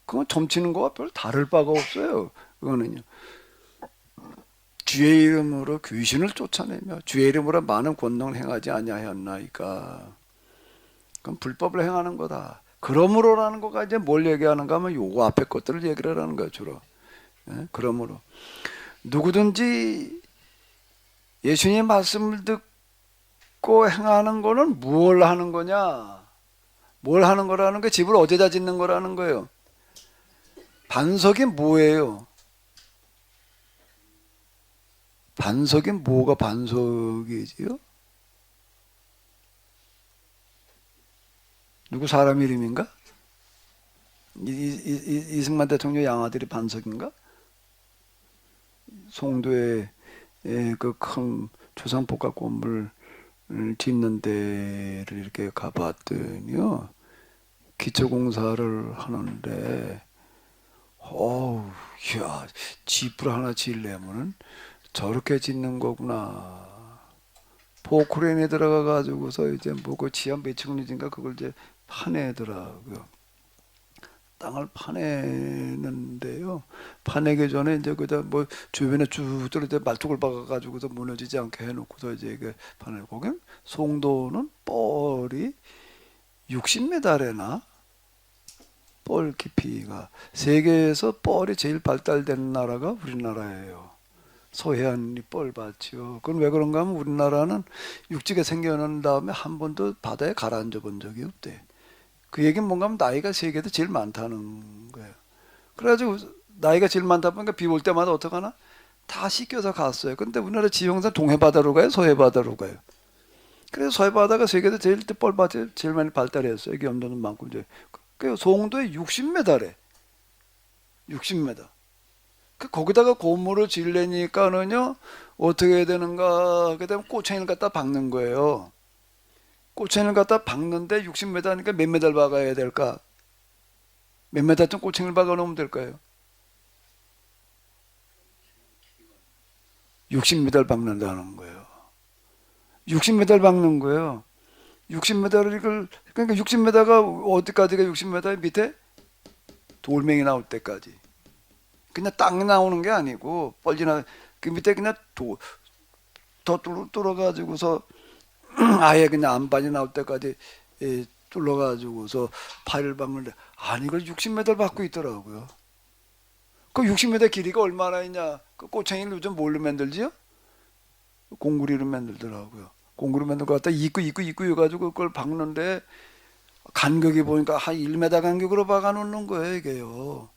S1: 그건 점치는 거와 별 다를 바가 없어요. 그거는요. 주의 이름으로 귀신을 쫓아내며 주의 이름으로 많은 권능을 행하지 아니하였나이까. 그럼 불법을 행하는 거다. 그러므로라는 거가 이제 뭘 얘기하는가 하면 요거 앞에 것들을 얘기를 하는 거야 주로. 예? 그러므로 누구든지 예수님의 말씀을 듣고 행하는 거는 무엇을 하는 거냐? 뭘 하는 거라는 게 집을 어디다 짓는 거라는 거예요. 반석이 뭐예요? 반석이 뭐가 반석이지요? 누구 사람 이름인가? 이승만 대통령 양아들이 반석인가? 송도에 그 큰 조상복합 건물 짓는 데를 이렇게 가봤더니요. 기초공사를 하는데 야, 집을 하나 지으려면은 저렇게 짓는 거구나. 포크레인에 들어가 가지고서 이제 뭐 그 지하 몇층 인가 그걸 이제 파내더라고요. 땅을 파내는데요. 파내기 전에 이제 그다 뭐 주변에 쭉 이제 말뚝을 박아 가지고서 무너지지 않게 해놓고서 이제 이게 파내고 거기 송도는 뻘이 60m래나 뻘 깊이가 세계에서 뻘이 제일 발달된 나라가 우리나라예요. 서해안이 뻘밭이요. 그건 왜 그런가 하면 우리나라는 육지가 생겨난 다음에 한 번도 바다에 가라앉아 본 적이 없대. 그 얘기는 뭔가 하면 나이가 세계에서 제일 많다는 거예요. 그래가지고 나이가 제일 많다 보니까 비 올 때마다 어떡하나? 다 씻겨서 갔어요. 근데 우리나라 지형상 동해바다로 가요? 서해바다로 가요? 그래서 서해바다가 세계에서 제일 뻘밭이 제일 많이 발달했어요. 여기 염도는 많고 이제. 그 송도에 60m래. 60m. 거기다가 고무를 지으려니까는요 어떻게 해야 되는가? 그다음 꼬챙이를 갖다 박는 거예요. 꼬챙이를 갖다 박는데 60m니까 몇 메달 박아야 될까? 몇 메달쯤 꼬챙이를 박아 놓으면 될까요? 60m 박는다는 거예요. 60m 박는 거예요. 60m를 그러니까 60m가 어디까지가 60m 밑에 돌멩이 나올 때까지. 그냥 땅이 나오는 게 아니고 뻘지나 그 밑에 그냥 더 뚫어가지고서 아예 그냥 안반이 나올 때까지 뚫어가지고서 파를 박는데 아니 이걸 60m 받고 있더라고요. 그 60m 길이가 얼마나 있냐? 그 꼬챙이를 요즘 뭘로 만들지요? 공구리로 만들더라고요. 공구리 만들고 갖다 이꾸 해가지고 그걸 박는데 간격이 보니까 한 1m 간격으로 박아놓는 거예요 이게요.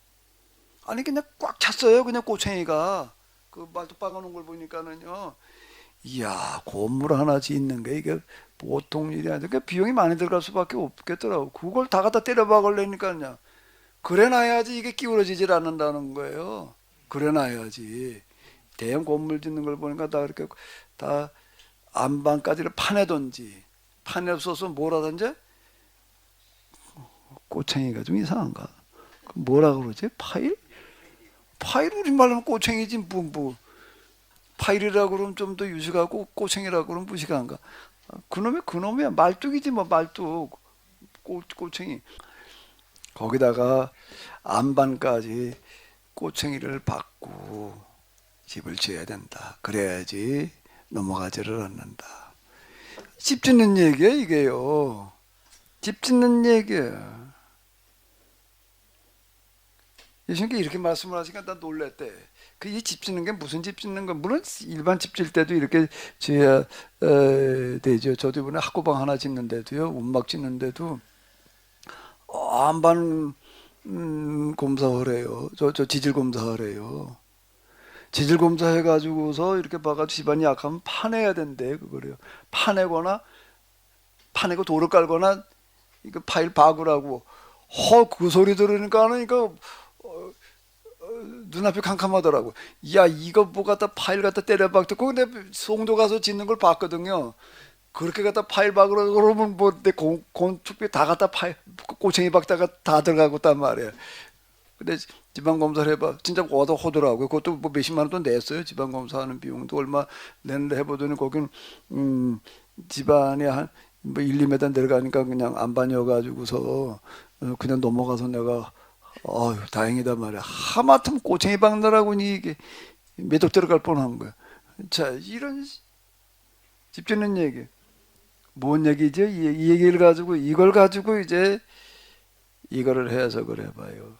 S1: 아니 그냥 꽉 찼어요 그냥 꼬챙이가 그 말뚝 박아놓은 걸 보니까는요 이야, 건물 하나 짓는 게 이게 보통 일이 아니라 비용이 많이 들어갈 수밖에 없겠더라고. 그걸 다 갖다 때려 박으려니까요. 그래놔야지 이게 기울어지질 않는다는 거예요. 그래놔야지. 대형 건물 짓는 걸 보니까 다 이렇게 다 안방까지를 파내든지, 판에 없어서 뭐라든지, 꼬챙이가 좀 이상한가? 뭐라 그러지? 파일? 파일 우리말로는 꼬챙이지 뭐 파일이라고 그러면 좀 더 유식하고 꼬챙이라고 그러면 무식한가? 그놈이야 말뚝이지 뭐 말뚝 꼬챙이. 거기다가 안반까지 꼬챙이를 박고 집을 지어야 된다. 그래야지 넘어가지를 않는다. 집 짓는 얘기야 이게요. 집 짓는 얘기야. 예수님께 이렇게 말씀을 하시니까 나 놀랬대. 그 이 집 짓는 게 무슨 집 짓는 거? 물론 일반 집 질 때도 이렇게 지어야 되죠. 저도 이번에 학고방 하나 짓는데도요, 운막 짓는데도 안반 검사하래요. 저 지질 검사하래요. 지질 검사해가지고서 이렇게 봐가지고 집안이 약하면 파내야 된대. 그거래요. 파내고 돌을 깔거나 이거 파일 박으라고. 그 소리 들으니까는 이거 눈앞이 캄캄하더라고. 야, 이거 뭐 갖다 파일 갖다 때려 박고 근데 송도 가서 짓는 걸 봤거든요. 그렇게 갖다 파일 박으러 그러면 뭐 내 건축비 다 갖다 파일 꼬챙이 박다가 다 들어가고 있단 말이에요. 근데 지방 검사를 해봐. 진짜 얻어호더라고요. 그것도 뭐 몇십만 원 돈 냈어요. 지방 검사하는 비용도 얼마 냈는데 해보더니 거긴 집안이 한 뭐 1, 2m 내려가니까 그냥 안반이어가지고서 그냥 넘어가서 내가 다행이다 말이야. 하마터면 꼬챙이 박느라고 이게 매덕 들어갈 뻔한 거야. 자, 이런 집 짓는 얘기. 뭔 얘기죠? 이 얘기를 가지고 이걸 가지고 이제 이거를 해석을 해봐요.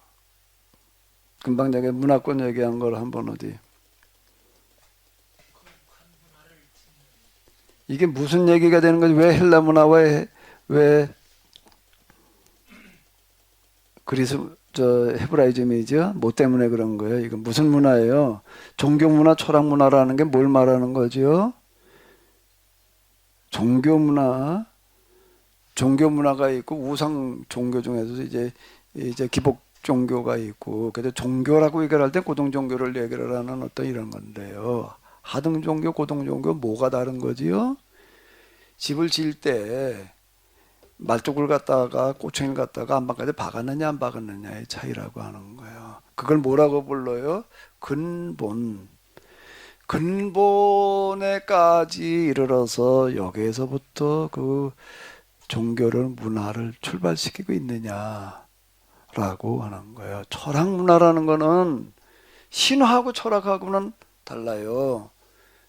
S1: 금방 전에 문화권 얘기한 걸 한번 어디. 이게 무슨 얘기가 되는 거지? 왜 헬라 문화와 왜 헤브라이즘이죠? 뭐 때문에 그런 거예요? 이건 무슨 문화예요? 종교 문화, 철학 문화라는 게 뭘 말하는 거죠? 종교 문화가 있고 우상 종교 중에서 이제 기복 종교가 있고, 그래서 종교라고 얘기를 할 때 고등 종교를 얘기를 하는 어떤 이런 건데요. 하등 종교, 고등 종교 뭐가 다른 거지요? 집을 지을 때 말뚝을 갖다가 꼬챙이를 갖다가 안방까지 박았느냐 안 박았느냐의 차이라고 하는 거예요. 그걸 뭐라고 불러요? 근본에까지 이르러서 여기에서부터 그 종교를 문화를 출발시키고 있느냐라고 하는 거예요. 철학 문화라는 거는 신화하고 철학하고는 달라요.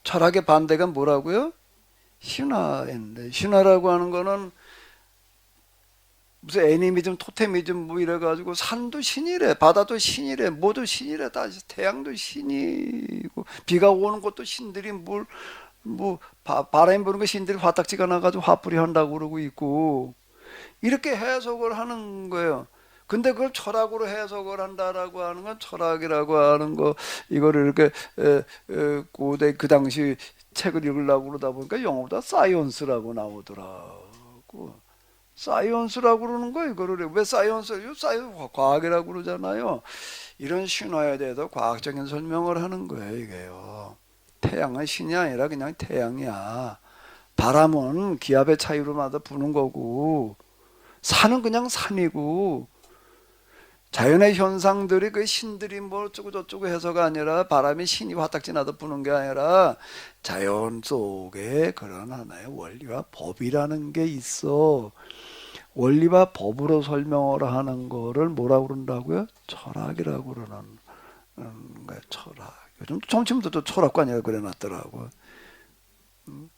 S1: 철학의 반대가 뭐라고요? 신화인데, 신화라고 하는 거는 무슨 애니미즘, 토테미즘 뭐 이래가지고 산도 신이래, 바다도 신이래, 뭐도 신이래, 다 태양도 신이고, 비가 오는 것도 신들이 바람이 부는 거 신들이 화딱지가 나가지고 화풀이 한다고 그러고 있고, 이렇게 해석을 하는 거예요. 근데 그걸 철학으로 해석을 한다라고 하는 건, 철학이라고 하는 거, 이거를 이렇게 고대 그 당시 책을 읽으려고 그러다 보니까 영어보다 사이언스라고 나오더라고. 사이언스라고 그러는 거예요. 이거를 왜 사이언스예요? 과학이라고 그러잖아요. 이런 신화에 대해서 과학적인 설명을 하는 거예요. 이게요. 태양은 신이 아니라 그냥 태양이야. 바람은 기압의 차이로마다 부는 거고, 산은 그냥 산이고, 자연의 현상들이 그 신들이 뭐 어쩌고 저쩌고 해서가 아니라, 바람이 신이 화딱지 나다 부는 게 아니라 자연 속에 그런 하나의 원리와 법이라는 게 있어. 원리와 법으로 설명을 하는 거를 뭐라고 그런다고요? 철학이라고 그러는 거예요. 철학. 요즘 점심부터 철학관이라고 그래놨더라고.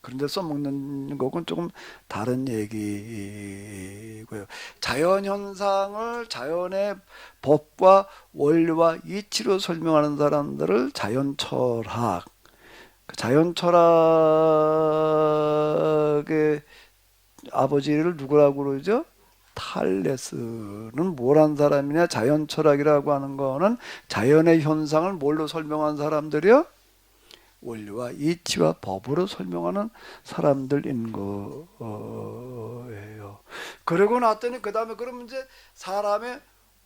S1: 그런데 써먹는 거는 조금 다른 얘기고요. 자연 현상을 자연의 법과 원리와 이치로 설명하는 사람들을 자연 철학. 자연 철학의 아버지를 누구라고 그러죠? 탈레스는 뭘 한 사람이냐? 자연 철학이라고 하는 거는 자연의 현상을 뭘로 설명한 사람들이요? 원리와 이치와 법으로 설명하는 사람들인 거예요. 그러고 났더니 그 다음에 그러면 이제 사람이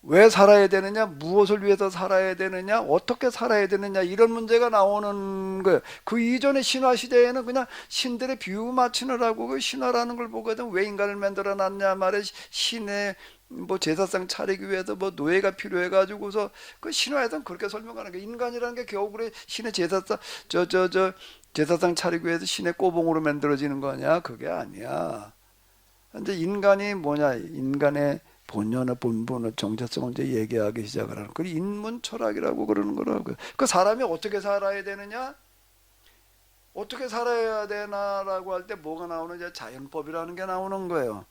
S1: 왜 살아야 되느냐, 무엇을 위해서 살아야 되느냐, 어떻게 살아야 되느냐, 이런 문제가 나오는 거예요. 그 이전의 신화 시대에는 그냥 신들의 비유 맞추느라고 그 신화라는 걸 보거든. 왜 인간을 만들어 놨냐 말에 신의 뭐 제사상 차리기 위해서 뭐 노예가 필요해 가지고서 그 신화에서는 그렇게 설명하는 게, 인간이라는 게 겨우 그래 신의 제사상 제사상 차리기 위해서 신의 꼬봉으로 만들어지는 거냐? 그게 아니야. 근데 인간이 뭐냐, 인간의 본연의 본분의 정체성을 이제 얘기하기 시작을 하는, 그 인문 철학이라고 그러는 거라고요. 그 사람이 어떻게 살아야 되느냐, 어떻게 살아야 되나라고 할 때 뭐가 나오느냐, 자연법이라는 게 나오는 거예요.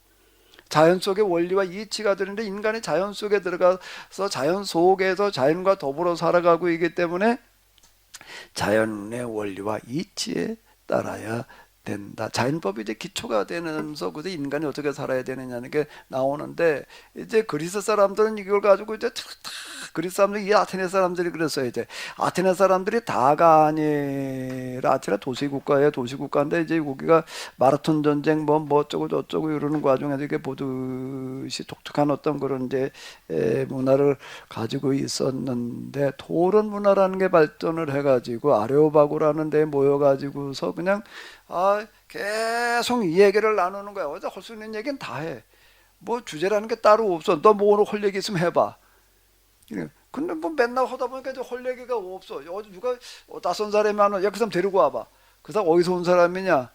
S1: 자연 속의 원리와 이치가 되는데, 인간이 자연 속에 들어가서 자연 속에서 자연과 더불어 살아가고 있기 때문에 자연의 원리와 이치에 따라야 된다. 자연법이 이제 기초가 되면서 그래서 인간이 어떻게 살아야 되느냐는 게 나오는데, 이제 그리스 사람들은 이걸 가지고 이제 다 그리스 사람들이, 이 아테네 사람들이 그랬어요. 이제 아테네 사람들이 다가 아니라, 아테네 도시국가예요. 도시국가인데 이제 거기가 마라톤 전쟁 뭐 어쩌고 저쩌고 이러는 과정에서 이게 보듯이 독특한 어떤 그런 이제 문화를 가지고 있었는데, 토론 문화라는 게 발전을 해가지고 아레오바고라는 데 모여가지고서 그냥 계속 이 얘기를 나누는 거야. 어제 할 수 있는 얘기는 다 해. 뭐 주제라는 게 따로 없어. 너 뭐 오늘 할 얘기 있으면 해봐. 근데 뭐 맨날 하다 보니까 이제 할 얘기가 없어. 어제 누가 낯선 사람이 하는, 야, 그 사람 데리고 와봐. 그 사람 어디서 온 사람이냐?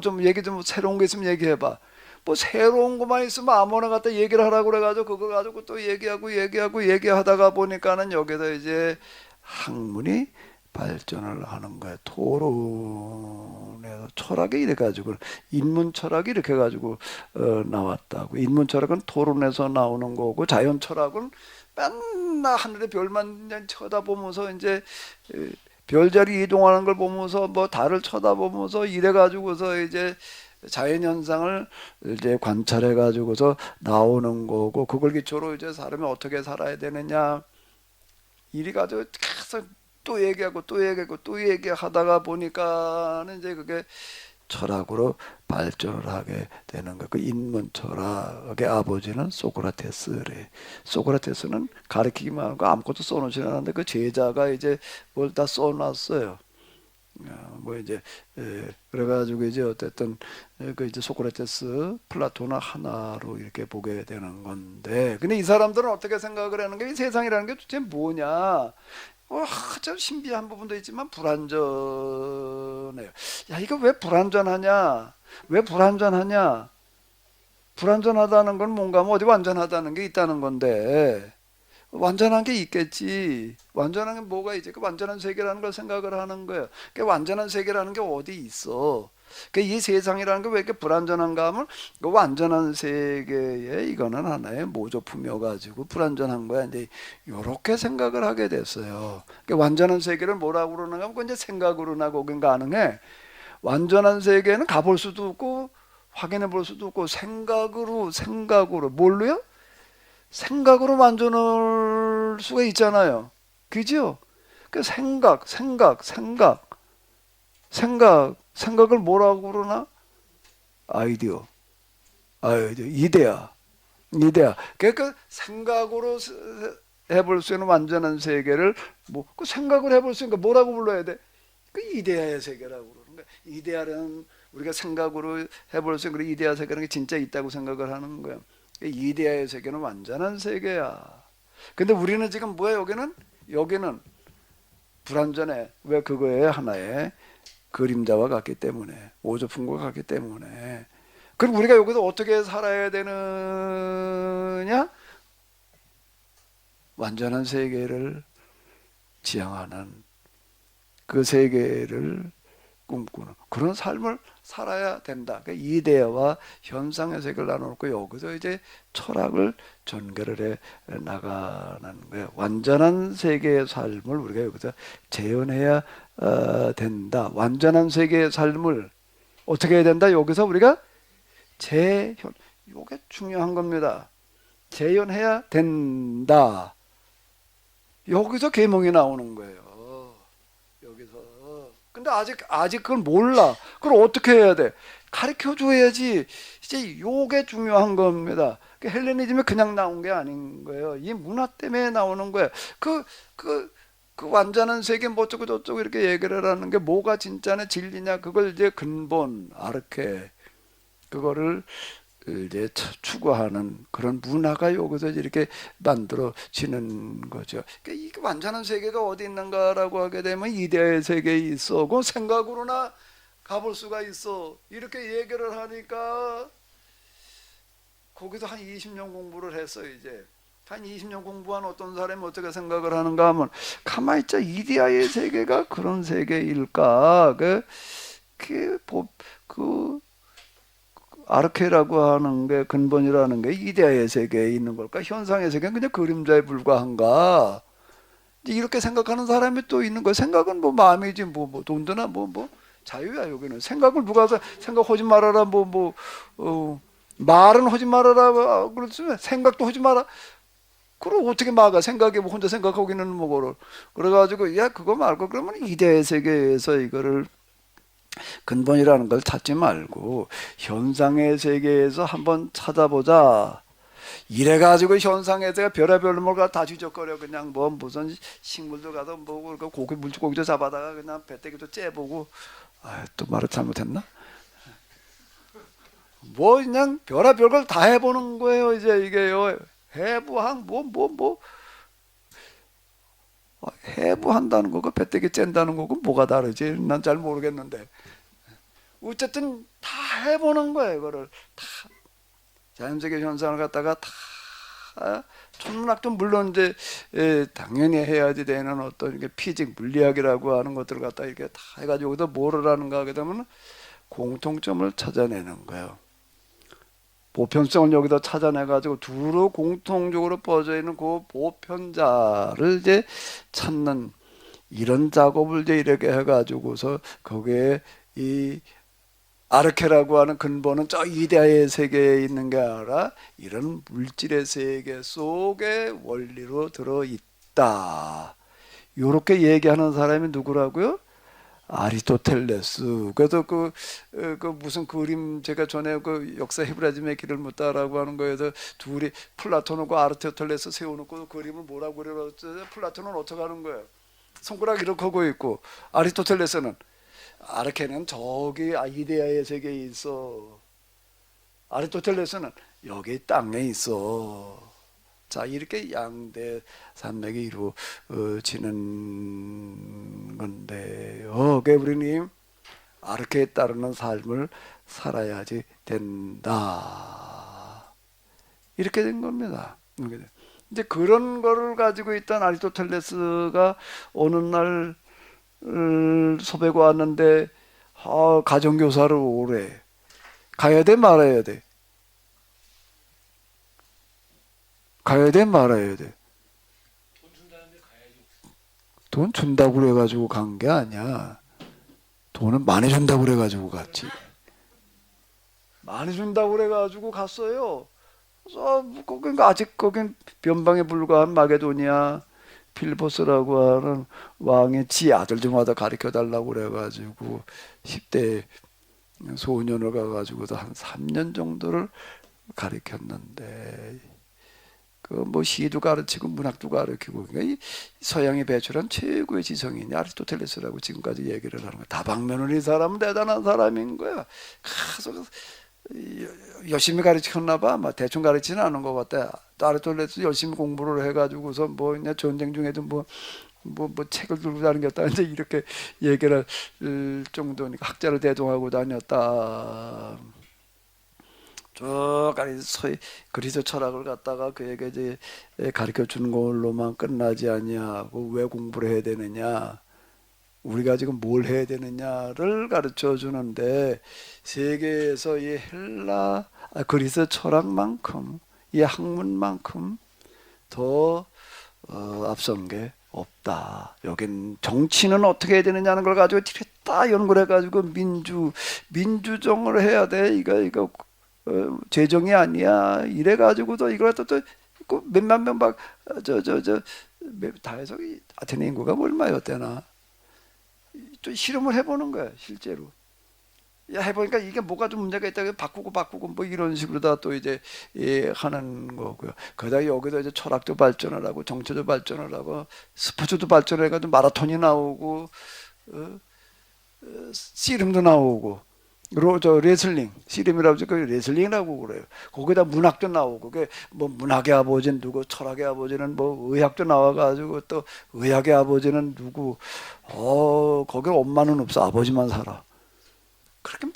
S1: 좀 얘기 좀 새로운 게 있으면 얘기해봐. 뭐 새로운 것만 있으면 아무나 갖다 얘기를 하라고 그래가지고 그거 가지고 또 얘기하다가 보니까는 여기서 이제 학문이 발전을 하는 거야. 토론에서 철학이 이래 가지고, 인문 철학이 이렇게 가지고 나왔다고. 인문 철학은 토론에서 나오는 거고, 자연 철학은 맨날 하늘의 별만 쳐다보면서 이제 별자리 이동하는 걸 보면서 뭐 달을 쳐다보면서 이래 가지고서 이제 자연 현상을 이제 관찰해 가지고서 나오는 거고, 그걸 기초로 이제 사람이 어떻게 살아야 되느냐 이리 가지고 계속 또 얘기하다가 보니까는 이제 그게 철학으로 발전을 하게 되는 거. 그 인문 철학의 아버지는 소크라테스래. 소크라테스는 가르치기만 하고 아무것도 써놓지 않았는데 그 제자가 이제 뭘 다 써놨어요. 뭐 이제 그래가지고 이제 어쨌든 그 이제 소크라테스, 플라톤을 하나로 이렇게 보게 되는 건데, 근데 이 사람들은 어떻게 생각을 하는 게, 이 세상이라는 게 도대체 뭐냐? 좀 신비한 부분도 있지만 불완전해요. 야, 이거 왜 불완전하냐? 왜 불완전하냐? 불완전하다는 건 뭔가 뭐 어디 완전하다는 게 있다는 건데, 완전한 게 있겠지. 완전한 게 뭐가 있지? 그 완전한 세계라는 걸 생각을 하는 거예요. 그 완전한 세계라는 게 어디 있어? 이 세상이라는 게 왜 이렇게 불완전한가 하면, 그 완전한 세계에 이거는 하나의 모조품이어가지고 불완전한 거야. 이제 이렇게 생각을 하게 됐어요. 완전한 세계를 뭐라고 그러는가 하면, 그건 이제 생각으로나 거긴 가능해. 완전한 세계는 가볼 수도 없고 확인해 볼 수도 없고, 생각으로 뭘로요? 생각으로 만져놓을 수가 있잖아요. 그죠? 그 생각을 뭐라고 그러나? 아이디어, 이데아. 그러니까 생각으로 해볼 수 있는 완전한 세계를 그 생각을 해볼 수 있는 거 뭐라고 불러야 돼? 그 이데아의 세계라고 그러는 거야. 이데아는 우리가 생각으로 해볼 수 있는 그 이데아 세계라는 게 진짜 있다고 생각을 하는 거야. 이데아의 세계는 완전한 세계야. 근데 우리는 지금 뭐야? 여기는 불완전해. 왜? 그거에 하나의 그림자와 같기 때문에, 오조품과 같기 때문에. 그럼 우리가 여기서 어떻게 살아야 되느냐? 완전한 세계를 지향하는, 그 세계를 꿈꾸는 그런 삶을 살아야 된다. 그러니까 이데아와 현상의 세계를 나눠놓고 여기서 이제 철학을 전개를 해 나가는 거예요. 완전한 세계의 삶을 우리가 여기서 재현해야 된다. 완전한 세계의 삶을 어떻게 해야 된다? 여기서 우리가 이게 중요한 겁니다. 재현해야 된다. 여기서 계명이 나오는 거예요. 여기서. 근데 아직 그걸 몰라. 그걸 어떻게 해야 돼? 가르쳐 줘야지. 이제 요게 중요한 겁니다. 헬레니즘이 그냥 나온 게 아닌 거예요. 이 문화 때문에 나오는 거예요. 그 완전한 세계 뭐 어쩌고 저쩌고 이렇게 얘기를 하는 게 뭐가 진짜냐 진리냐 그걸 이제 근본 아르케 그거를 이제 추구하는 그런 문화가 여기서 이렇게 만들어지는 거죠. 그러니까 이 완전한 세계가 어디 있는가라고 하게 되면 이데아의 세계에 있어. 그 생각으로나 가볼 수가 있어. 이렇게 얘기를 하니까 거기서 한 20년 공부를 했어. 이제 한 20년 공부한 어떤 사람이 어떻게 생각을 하는가 하면 가만히 있자. 이데아의 세계가 그런 세계일까? 그 아르케라고 하는 게 근본이라는 게 이데아의 세계에 있는 걸까? 현상의 세계는 그냥 그림자에 불과한가? 이렇게 생각하는 사람이 또 있는 거야. 생각은 뭐 마음이지 뭐 돈 드나 뭐 자유야. 여기는 생각을 누가 생각하지 말아라 말은 하지 말아라 그렇지만 생각도 하지 마라. 그럼 어떻게 막아? 생각이 뭐 혼자 생각하기는 뭐고를. 그래가지고 야 그거 말고 그러면 이데아의 세계에서 이거를 근본이라는 걸 찾지 말고 현상의 세계에서 한번 찾아보자. 이래가지고 현상에서 별의별 걸 다 뒤적거려. 그냥 뭐 무슨 식물도 가서 뭐 고기 물고기도 잡아다가 그냥 배때기도 째보고 또 말을 잘못했나? 뭐 그냥 별의별 걸 다 해보는 거예요. 이제 이게요. 해부한 해부한다는 거고 배때기 쨘다는 거고 뭐가 다르지? 난 잘 모르겠는데 어쨌든 다 해보는 거예요. 이거를 다 자연세계 현상을 갖다가 다 천문학도 물론 이제 당연히 해야지 되는 어떤 이게 피직 물리학이라고 하는 것들을 갖다 이렇게 다 해가지고 여기서 뭐를 하는가 하게 되면 공통점을 찾아내는 거예요. 보편성을 여기다 찾아내가지고 두루 공통적으로 퍼져 있는 그 보편자를 이제 찾는 이런 작업을 이제 이렇게 해가지고서 거기에 이 아르케라고 하는 근본은 저 이데아의 세계에 있는 게 아니라 이런 물질의 세계 속에 원리로 들어있다. 이렇게 얘기하는 사람이 누구라고요? 아리스토텔레스. 그래서 그 무슨 그림 제가 전에 그 역사 헤브라즘의 길을 묻다라고 하는 거에서 둘이 플라톤하고 아리스토텔레스 세워놓고 그림을 뭐라고 그려놨죠? 플라톤은 어떻게 하는 거예요? 손가락 이렇게 하고 있고 아리스토텔레스는 아르케는 저기 이데아의 세계에 있어. 아리스토텔레스는 여기 땅에 있어. 자 이렇게 양대 산맥이 이루어지는 건데요. 게브리님 아르케에 따르는 삶을 살아야지 된다. 이렇게 된 겁니다. 이제 그런 거를 가지고 있던 아리스토텔레스가 어느 날 소배가 왔는데 가정교사를 오래 가야 돼 말아야 돼? 가야 돼 말아야 돼? 돈 준다고 그래가지고 간 게 아니야. 돈은 많이 준다고 그래가지고 갔지. 많이 준다고 그래가지고 갔어요. 그래서 거긴 아직 거긴 변방에 불과한 마게도니아 필리포스라고 하는 왕의 지 아들 좀 하다 가르쳐 달라고 그래가지고 10대 소년을 가가지고도 한 3년 정도를 가르쳤는데 그 뭐 시도 가르치고 문학도 가르치고 그러니까 이 서양이 배출한 최고의 지성인이 아리스토텔레스라고 지금까지 얘기를 하는 거야. 다방면으로 이 사람은 대단한 사람인 거야. 가서 열심히 가르쳤나 봐. 막 대충 가르치지는 않은 것 같아. 아리스토텔레스 열심히 공부를 해가지고서 뭐 그냥 전쟁 중에도 뭐 책을 들고 다녔다 이제 이렇게 얘기를 할 정도니까 학자를 대동하고 다녔다. 쭉 그리스 철학을 갖다가 그에게 이제 가르쳐 주는 걸로만 끝나지 아니하고 왜 공부를 해야 되느냐, 우리가 지금 뭘 해야 되느냐를 가르쳐 주는데 세계에서 이 그리스 철학만큼 이 학문만큼 더 앞선 게 없다. 여긴 정치는 어떻게 해야 되느냐는 걸 가지고 다 연구를 해가지고 민주정을 해야 돼. 이거 재정이 아니야. 이래가지고도 이걸 또 몇만 명 막 다 해서 아테네 인구가 얼마였대나? 또 실험을 해보는 거야 실제로. 야 해보니까 이게 뭐가 좀 문제가 있다. 바꾸고 뭐 이런 식으로 다 또 이제 하는 거고요. 그러다 여기서 이제 철학도 발전을 하고 정치도 발전을 하고 스포츠도 발전해가지고 마라톤이 나오고 씨름도 나오고 저 레슬링 씨름이라고 그 레슬링이라고 그래요. 거기다 문학도 나오고 그게 뭐 문학의 아버지는 누구, 철학의 아버지는 뭐 의학도 나와가지고 또 의학의 아버지는 누구. 거기 엄마는 없어 아버지만 살아. 그렇게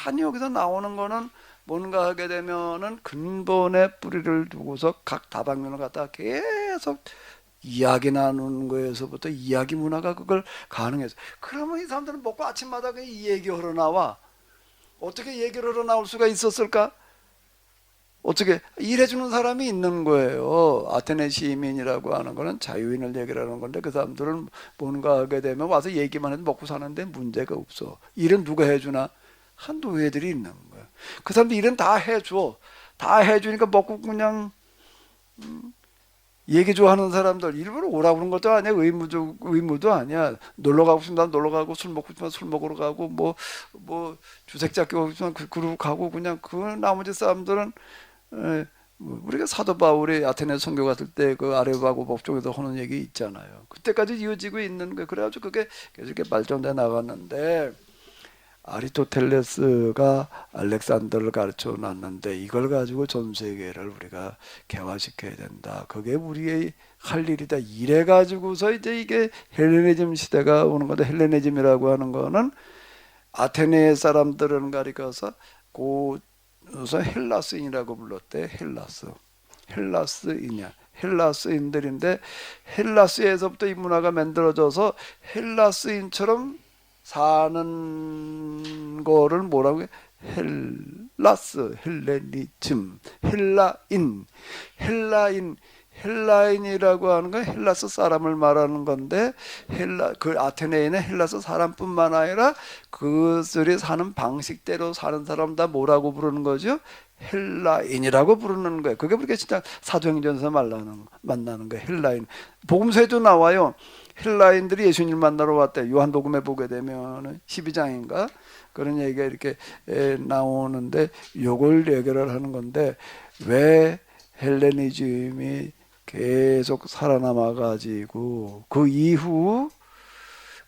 S1: 많이 여기서 나오는 거는 뭔가 하게 되면은 근본의 뿌리를 두고서 각 다방면을 갖다가 계속 이야기 나누는 거에서부터 이야기 문화가 그걸 가능해서 그러면 이 사람들은 먹고 아침마다 그냥 이 얘기 흘러나와. 어떻게 얘기를 흘러나올 수가 있었을까? 어떻게 일해주는 사람이 있는 거예요. 아테네 시민이라고 하는 거는 자유인을 얘기를 하는 건데 그 사람들은 뭔가 하게 되면 와서 얘기만 해도 먹고 사는데 문제가 없어. 일은 누가 해주나? 한 노예들이 있는 거야. 그 사람들 일은 다 해줘. 다 해주니까 먹고 그냥 얘기 좋아하는 사람들 일부러 오라고 그런 것도 아니야. 의무도 아니야. 놀러 가고 싶으면 놀러 가고 술 먹고 싶으면 술 먹으러 가고 뭐 주색 잡고 싶으면 그러고 가고 그냥 그 나머지 사람들은 우리가 사도 바울이 아테네 선교 갔을 때 그 아레오바고 법정에서 하는 얘기 있잖아요. 그때까지 이어지고 있는 거예요. 그래가지고 그게 계속 이렇게 발전돼 나갔는데 아리스토텔레스가 알렉산더를 가르쳐 놨는데 이걸 가지고 전 세계를 우리가 개화시켜야 된다. 그게 우리의 할 일이다. 이래 가지고서 이제 이게 헬레니즘 시대가 오는 건데 헬레니즘이라고 하는 거는 아테네 사람들은 가리켜서 고서 헬라스인이라고 불렀대. 헬라스인이야. 헬라스인들인데 헬라스에서부터 이 문화가 만들어져서 헬라스인처럼 사는 거를 뭐라고 해? 헬라스, 헬레니즘, 헬라인이라고 하는 건 헬라스 사람을 말하는 건데 그 아테네에 있는 헬라스 사람뿐만 아니라 그들이 사는 방식대로 사는 사람 다 뭐라고 부르는 거죠? 헬라인이라고 부르는 거예요. 그게 그렇게 진짜 사도행전에서 만나는 거예요. 헬라인. 복음서에도 나와요. 헬라인들이 예수님을 만나러 왔대. 요한복음에 보게 되면 12장인가 그런 얘기가 이렇게 나오는데 요걸 얘기를 하는 건데 왜 헬레니즘이 계속 살아남아 가지고 그 이후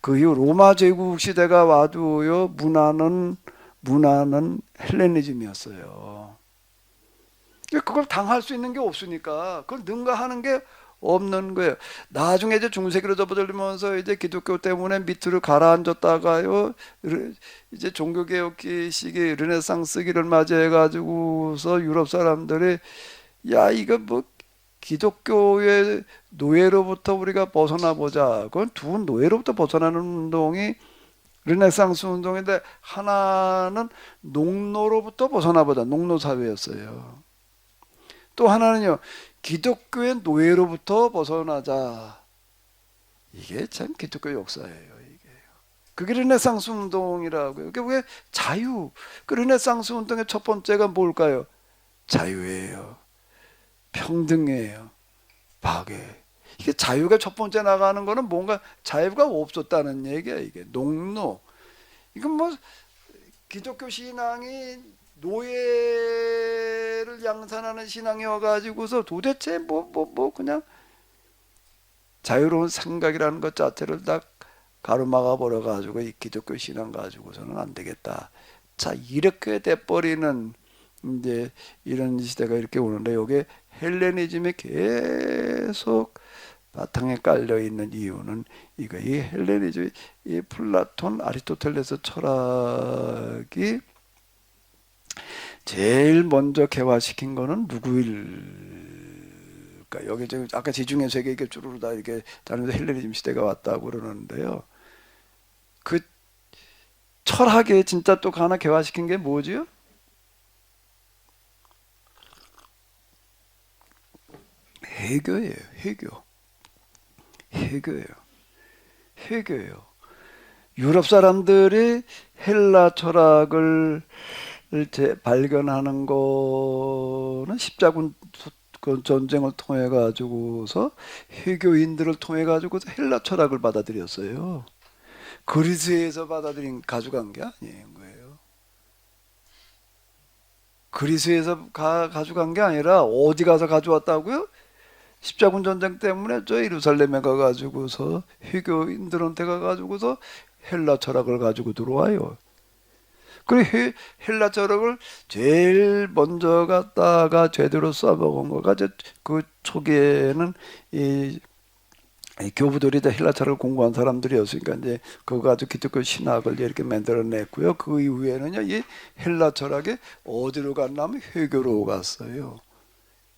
S1: 로마 제국 시대가 와도요 문화는 헬레니즘이었어요. 그걸 당할 수 있는 게 없으니까 그걸 능가하는 게 없는 거예요. 나중에 이제 중세기로 접어들면서 이제 기독교 때문에 밑으로 가라앉았다가요. 이제 종교개혁기 시기 르네상스기를 맞이해 가지고서 유럽 사람들이 야 이거 뭐 기독교의 노예로부터 우리가 벗어나 보자. 그건 두 노예로부터 벗어나는 운동이 르네상스 운동인데 하나는 농노로부터 벗어나 보자. 농노 사회였어요. 또 하나는요. 기독교의 노예로부터 벗어나자. 이게 참 기독교 역사예요. 이게. 그게 르네상스 운동이라고요. 그게 왜 자유. 그 르네상스 운동의 첫 번째가 뭘까요? 자유예요. 평등이에요. 박애. 이게 자유가 첫 번째 나가는 거는 뭔가 자유가 없었다는 얘기야. 이게 농노. 이건 뭐 기독교 신앙이 노예를 양산하는 신앙이어가지고서 도대체 그냥 자유로운 생각이라는 것 자체를 다 가로막아 버려가지고 이 기독교 신앙 가지고서는 안 되겠다. 자 이렇게 돼버리는 이제 이런 시대가 이렇게 오는데 여기에 헬레니즘이 계속 바탕에 깔려 있는 이유는 이거 이 헬레니즘 이 플라톤 아리스토텔레스 철학이 제일 먼저 개화시킨 거는 누구일까? 여기 지금 아까 지중해 세계 이렇게 주르르 다 이렇게 다니면서 헬레니즘 시대가 왔다고 그러는데요. 그 철학에 진짜 또 하나 개화시킨 게 뭐지요? 해교예요. 해교예요. 유럽 사람들이 헬라 철학을 발견하는 거는 십자군 전쟁을 통해 가지고서 해교인들을 통해 가지고서 헬라 철학을 받아들였어요. 그리스에서 받아들인 가져간 게 아닌 거예요. 그리스에서 가져간 게 아니라 어디 가서 가져왔다고요? 십자군 전쟁 때문에 저 예루살렘에 가가지고서 회교인들한테 가가지고서 헬라 철학을 가지고 들어와요. 그리고 헬라 철학을 제일 먼저 갖다가 제대로 써먹은 거가 그 초기에는 이 교부들이 다 헬라 철학을 공부한 사람들이었으니까 이제 그거 가지고 기독교 신학을 이렇게 만들어냈고요. 그 이후에는요, 이 헬라 철학이 어디로 갔냐면 회교로 갔어요.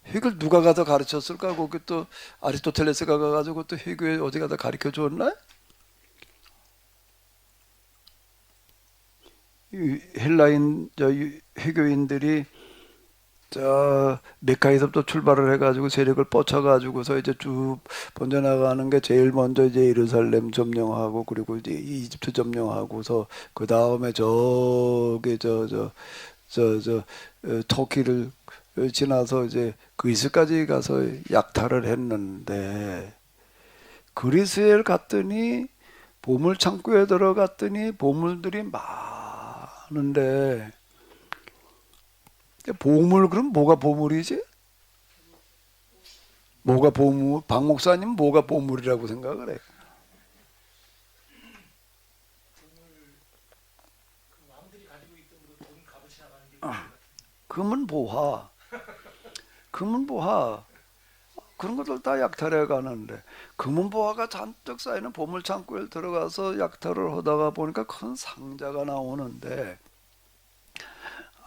S1: 회교를 누가 가서 가르쳤을까? 거기 또 아리스토텔레스가 가가지고 또 회교에 어디 가서 가르쳐 줬나? 헬라인 회교인들이 저 메카에서부터 출발을 해가지고 세력을 뻗쳐가지고서 이제 쭉 번져나가는 게 제일 먼저 이제 예루살렘 점령하고 그리고 이제 이집트 점령하고서 그 다음에 저기 터키를 지나서 이제 그리스까지 가서 약탈을 했는데 그리스에 갔더니 보물 창고에 들어갔더니 보물들이 많은데 보물 그럼 뭐가 보물이지? 뭐가 보물? 박 목사님 뭐가 보물이라고 생각을 해? 금은 보화, 금은 보화 그런 것들 다 약탈해 가는데 금은 보화가 잔뜩 쌓이는 보물 창고에 들어가서 약탈을 하다가 보니까 큰 상자가 나오는데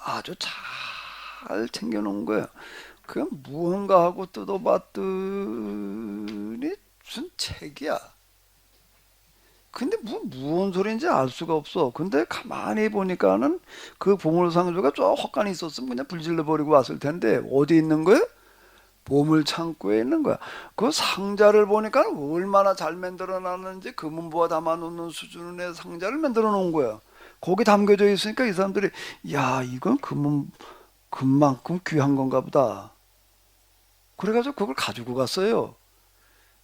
S1: 아주 잘 챙겨놓은 거예요. 그냥 무언가 하고 뜯어봤더니 무슨 책이야. 근데 무슨 소리인지 알 수가 없어. 근데 가만히 보니까는 그 보물상자가 저 헛간에 있었으면 그냥 불질러 버리고 왔을 텐데 어디 있는 거예요? 보물 창고에 있는 거야. 그 상자를 보니까 얼마나 잘 만들어 놨는지 금은보화 담아놓는 수준의 상자를 만들어 놓은 거야. 거기 담겨져 있으니까 이 사람들이 야 이건 금만큼 귀한 건가 보다. 그래가지고 그걸 가지고 갔어요.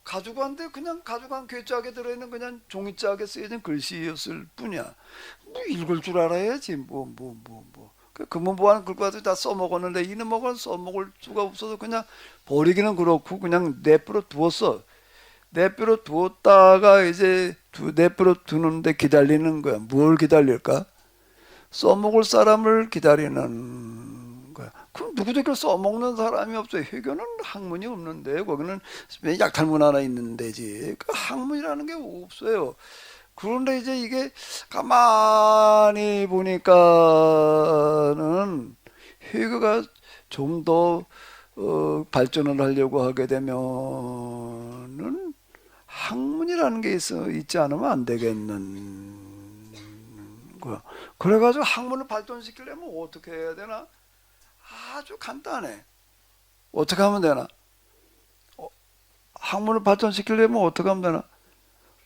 S1: 가지고 왔는데 그냥 가져간 괴짝에 들어있는 그냥 종이짝에 쓰여진 글씨였을 뿐이야. 뭐 읽을 줄 알아야지 뭐. 그 금은보화는 그걸 가지고 다 써먹었는데 이놈은 써먹을 수가 없어서 그냥 버리기는 그렇고 그냥 내버려 두었어. 내버려 두었다가 이제 내버려 두는데 기다리는 거야. 뭘 기다릴까? 써먹을 사람을 기다리는 거야. 그럼 누구도 그걸 써먹는 사람이 없어요. 회교는 학문이 없는데 거기는 약탈문 하나 있는 데지. 그 학문이라는 게 없어요. 그런데 이제 이게 가만히 보니까는 회교가 좀 더 발전을 하려고 하게 되면은 학문이라는 게 있지 않으면 안 되겠는 거야. 그래가지고 학문을 발전시키려면 어떻게 해야 되나? 아주 간단해. 어떻게 하면 되나? 학문을 발전시키려면 어떻게 하면 되나?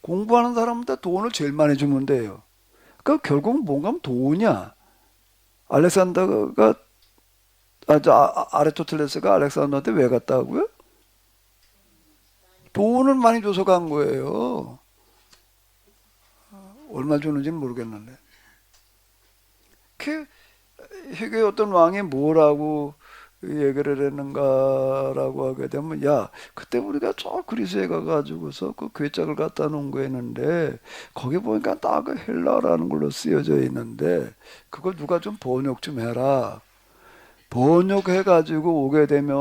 S1: 공부하는 사람한테 돈을 제일 많이 주면 돼요. 그러니까 결국 뭔가 하면 돈이야. 알렉산더가 아리스토텔레스가 알렉산더한테 왜 갔다고요? 돈을 많이 줘서 간 거예요. 얼마 주는지는 모르겠는데. 회개의 어떤 왕이 뭐라고 얘기를 했는가라고 하게 되면 야 그때 우리가 저 그리스에 가가지고서 그 괴짝을 갖다 놓은 거 했는데 거기 보니까 딱 그 헬라라는 걸로 쓰여져 있는데 그걸 누가 좀 번역 좀 해라. 번역해가지고 오게 되면은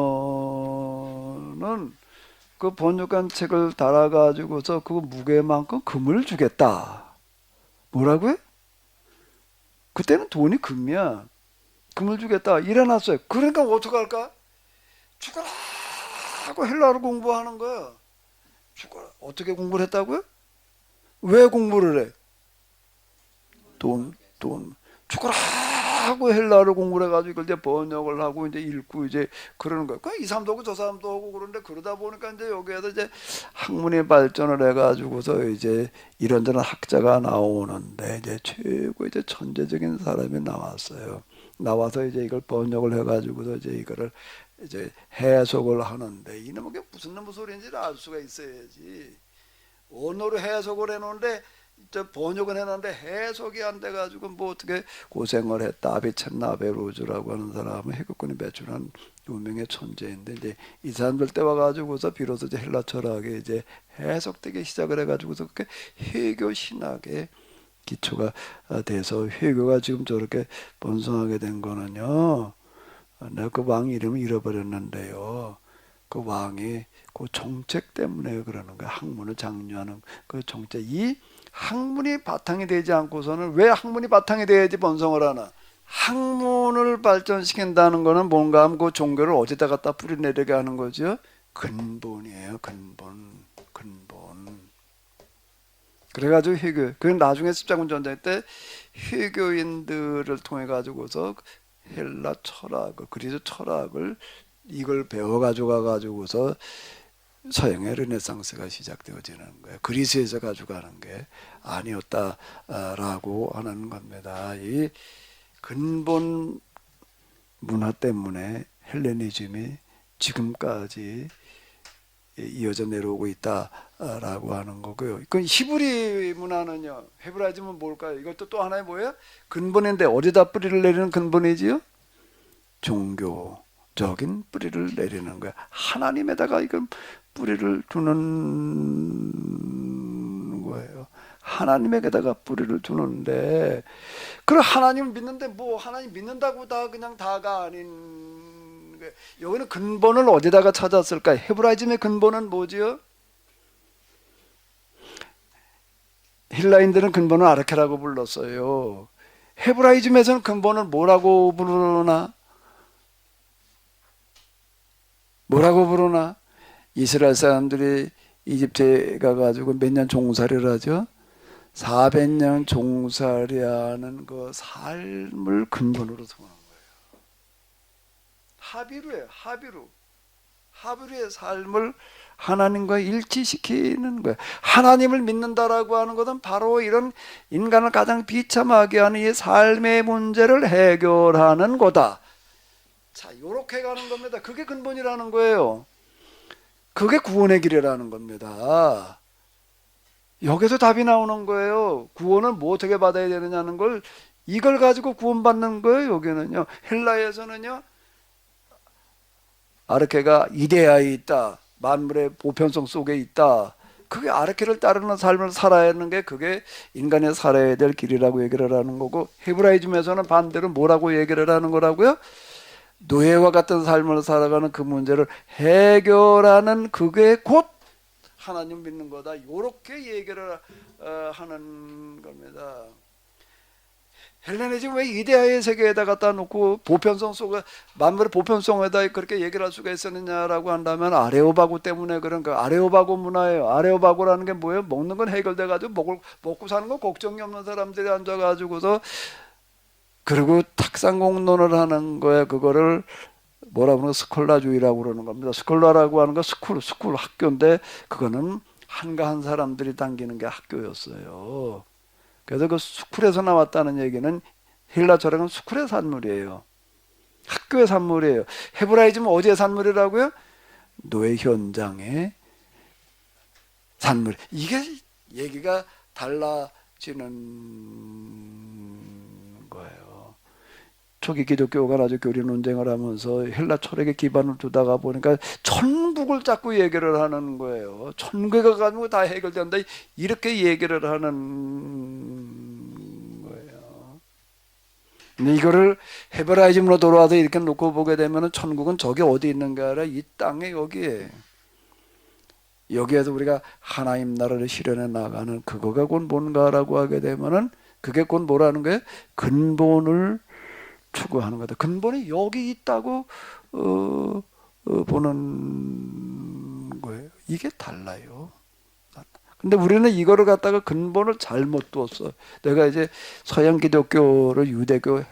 S1: 그 번역한 책을 달아가지고서 그 무게만큼 금을 주겠다. 뭐라고요? 그때는 돈이 금이야. 금을 주겠다. 일어났어요. 그러니까 어떡할까? 죽어라 하고 헬라어를 공부하는 거야. 죽어라. 어떻게 공부를 했다고요? 왜 공부를 해? 돈. 죽어라 하고 헬라어를 공부를 해가지고 이걸 이제 번역을 하고 이제 읽고 이제 그러는 거야. 이 사람도 하고 저 사람도 하고 그런데 그러다 보니까 이제 여기에서 이제 학문의 발전을 해가지고서 이제 이런저런 학자가 나오는데 이제 최고 이제 천재적인 사람이 나왔어요. 나와서 이제 이걸 번역을 해가지고서 이제 이거를 이제 해석을 하는데 이놈의 무슨 소리인지를 알 수가 있어야지. 언어로 해석을 해놓는데 저 번역은 해놨는데 해석이 안 돼가지고 뭐 어떻게 고생을 했다. 아비첸 나베로즈라고 하는 사람은 해극군이 배출한 유명의 천재인데 이제 이 사람들 때 와가지고서 비로소 이제 헬라 철학에 이제 해석되기 시작을 해가지고서 그렇게 회교 신학의 기초가 돼서 회교가 지금 저렇게 번성하게 된 거는요. 내가 그 왕 이름을 잃어버렸는데요. 그 왕이 그 정책 때문에 그러는 거야. 학문을 장려하는 그 정책. 이 학문이 바탕이 되지 않고서는 왜 학문이 바탕이 돼야지 번성을 하나? 학문을 발전시킨다는 거는 뭔가 하면 그 종교를 어디다 갖다 뿌리내리게 하는 거죠. 근본이에요. 근본. 그래가지고 회교. 그 나중에 십자군 전쟁 때 회교인들을 통해 가지고서 헬라 철학을 그리스 철학을 이걸 배워가지고 가가지고서 서양의 르네상스가 시작되어지는 거예요. 그리스에서 가져가는 게 아니었다라고 하는 겁니다. 이 근본 문화 때문에 헬레니즘이 지금까지 이어져 내려오고 있다라고 하는 거고요. 그 히브리 문화는요. 헤브라이즘은 뭘까요? 이것도 또 하나의 뭐예요? 근본인데 어디다 뿌리를 내리는 근본이지요? 종교적인 뿌리를 내리는 거야. 하나님에다가 이걸 뿌리를 두는 거예요. 하나님에게다가 뿌리를 두는데 그럼 하나님 믿는데 뭐 하나님 믿는다고 다 그냥 다가 아닌 거예요. 여기는 근본을 어디다가 찾았을까? 헤브라이즘의 근본은 뭐지요? 헬라인들은 근본을 아르케라고 불렀어요. 헤브라이즘에서는 근본을 뭐라고 부르나? 뭐라고 부르나? 이스라엘 사람들이 이집트에 가가지고 몇 년 종살이를 하죠? 400년 종살이하는 그 삶을 근본으로 삼는 거예요. 하비루예요. 하비루의 삶을 하나님과 일치시키는 거예요. 하나님을 믿는다라고 하는 것은 바로 이런 인간을 가장 비참하게 하는 이 삶의 문제를 해결하는 거다. 자, 요렇게 가는 겁니다. 그게 근본이라는 거예요. 그게 구원의 길이라는 겁니다. 여기서 답이 나오는 거예요. 구원은 뭐 어떻게 받아야 되느냐는 걸 이걸 가지고 구원받는 거예요. 여기는요. 헬라에서는요. 아르케가 이데아에 있다. 만물의 보편성 속에 있다. 그게 아르케를 따르는 삶을 살아야 하는 게 그게 인간이 살아야 될 길이라고 얘기를 하는 거고 헤브라이즘에서는 반대로 뭐라고 얘기를 하는 거라고요? 노예와 같은 삶을 살아가는 그 문제를 해결하는 그게 곧 하나님 믿는 거다. 이렇게 얘기를 하는 겁니다. 헬레니즘 왜 이데아의 세계에다 갖다 놓고 보편성 속에 만물의 보편성에다 그렇게 얘기를 할 수가 있었느냐라고 한다면 아레오바고 때문에 그런 거. 아레오바고 문화예요. 아레오바고라는 게 뭐예요? 먹는 건 해결돼 가지고 먹고 사는 거 걱정이 없는 사람들이 앉아 가지고서 그리고 탁상공론을 하는 거야. 그거를 뭐라 그러는 스콜라주의라고 그러는 겁니다. 스콜라라고 하는 거 스쿨 학교인데 그거는 한가한 사람들이 다니는 게 학교였어요. 그래서 그 스쿨에서 나왔다는 얘기는 헬라 철학은 스쿨의 산물이에요. 학교의 산물이에요. 헤브라이즘은 어디의 산물이라고요? 노예 현장의 산물. 이게 얘기가 달라지는 거예요. 초기 기독교가 아주 교리 논쟁을 하면서 헬라 철학에 기반을 두다가 보니까 천국을 자꾸 얘기를 하는 거예요. 천국에 가지고 다 해결된다. 이렇게 얘기를 하는 거예요. 근데 이거를 헤브라이즘으로 돌아와서 이렇게 놓고 보게 되면 천국은 저기 어디 있는가 아니라 이 땅에 여기에. 여기에서 우리가 하나님 나라를 실현해 나가는 그거가 곧 뭔가라고 하게 되면은 그게 곧 뭐라는 거예요? 근본을 추구하는 거다. 근본이 여기 있다고 보는 거예요. 이게 달라요. 근데 우리는 이거를 갖다가 근본을 잘못 두었어. 내가 이제 서양 기독교를 유대교,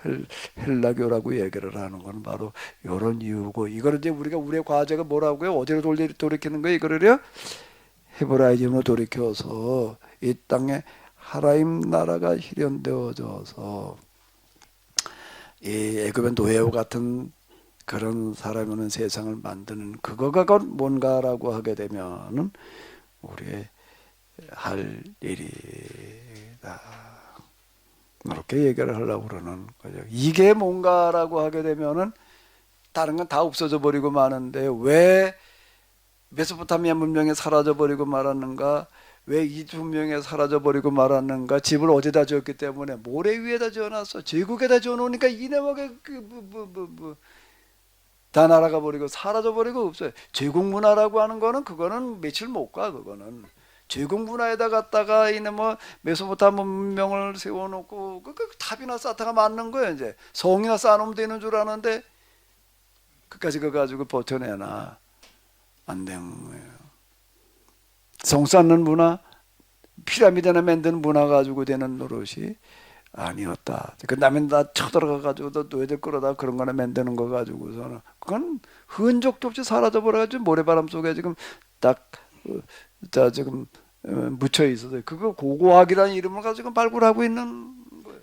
S1: 헬라교라고 얘기를 하는 건 바로 이런 이유고, 이거를 이제 우리의 과제가 뭐라고요? 어디로 돌이키는 거예요? 이거를요? 헤브라이즘으로 돌이켜서 이 땅에 하나님 나라가 실현되어져서 이 애굽의 노예와 같은 그런 사람이 오는 세상을 만드는 그거가 뭔가라고 하게 되면은 우리의 할 일이 것이다. 이렇게 얘기를 하려고 그러는 거죠. 이게 뭔가라고 하게 되면은 다른 건 다 없어져 버리고 마는데 왜 메소포타미아 문명이 사라져 버리고 말았는가? 왜 이집트 문명이 사라져 버리고 말았는가? 집을 어디다 지었기 때문에 모래 위에다 지어놨어. 제국에다 지어놓으니까 이네먹에 다 날아가 버리고 사라져 버리고 없어요. 제국 문화라고 하는 거는 그거는 며칠 못 가. 그거는 제국 문화에다 갖다가 이네 뭐 메소포타미아 문명을 세워놓고 그 탑이나 쌓다가 맞는 거예요. 이제 성이나 쌓아놓으면 되는 줄 아는데 그까지 그거 가지고 버텨내나 안 되는 거예요. 성 쌓는 문화, 피라미드나 만드는 문화 가지고 되는 노릇이 아니었다. 그 다음에 다 쳐들어가 가지고 또 너희들 끌어다 그런 거나 만드는 거 가지고서는 그건 흔적도 없이 사라져 버려가지고 모래바람 속에 지금 딱 지금 묻혀 있어서 그거 고고학이라는 이름을 가지고 발굴하고 있는 거예요.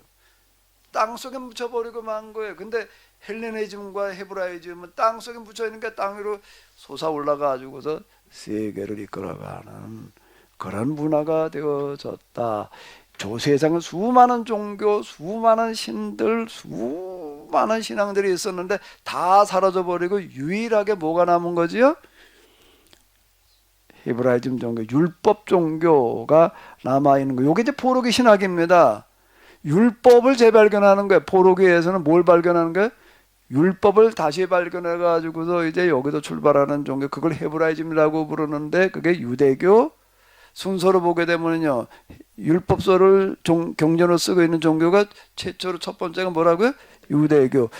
S1: 땅 속에 묻혀버리고 만 거예요. 근데 헬레니즘과 헤브라이즘은 땅 속에 묻혀 있는 게 땅 위로 솟아 올라가지고서 세계를 이끌어가는 그런 문화가 되어졌다. 저 세상에 수많은 종교, 수많은 신들, 수많은 신앙들이 있었는데 다 사라져버리고 유일하게 뭐가 남은 거지요? 헤브라이즘 종교, 율법 종교가 남아있는 거예요. 이게 이제 포로기 신학입니다. 율법을 재발견하는 거예요. 포로기에서는 뭘 발견하는 거예요? 율법을 다시 발견해 가지고서 이제 여기서 출발하는 종교, 그걸 헤브라이즘이라고 부르는데 그게 유대교. 순서로 보게 되면요, 율법서를 경전으로 쓰고 있는 종교가 최초로 첫 번째가 뭐라고요? 유대교.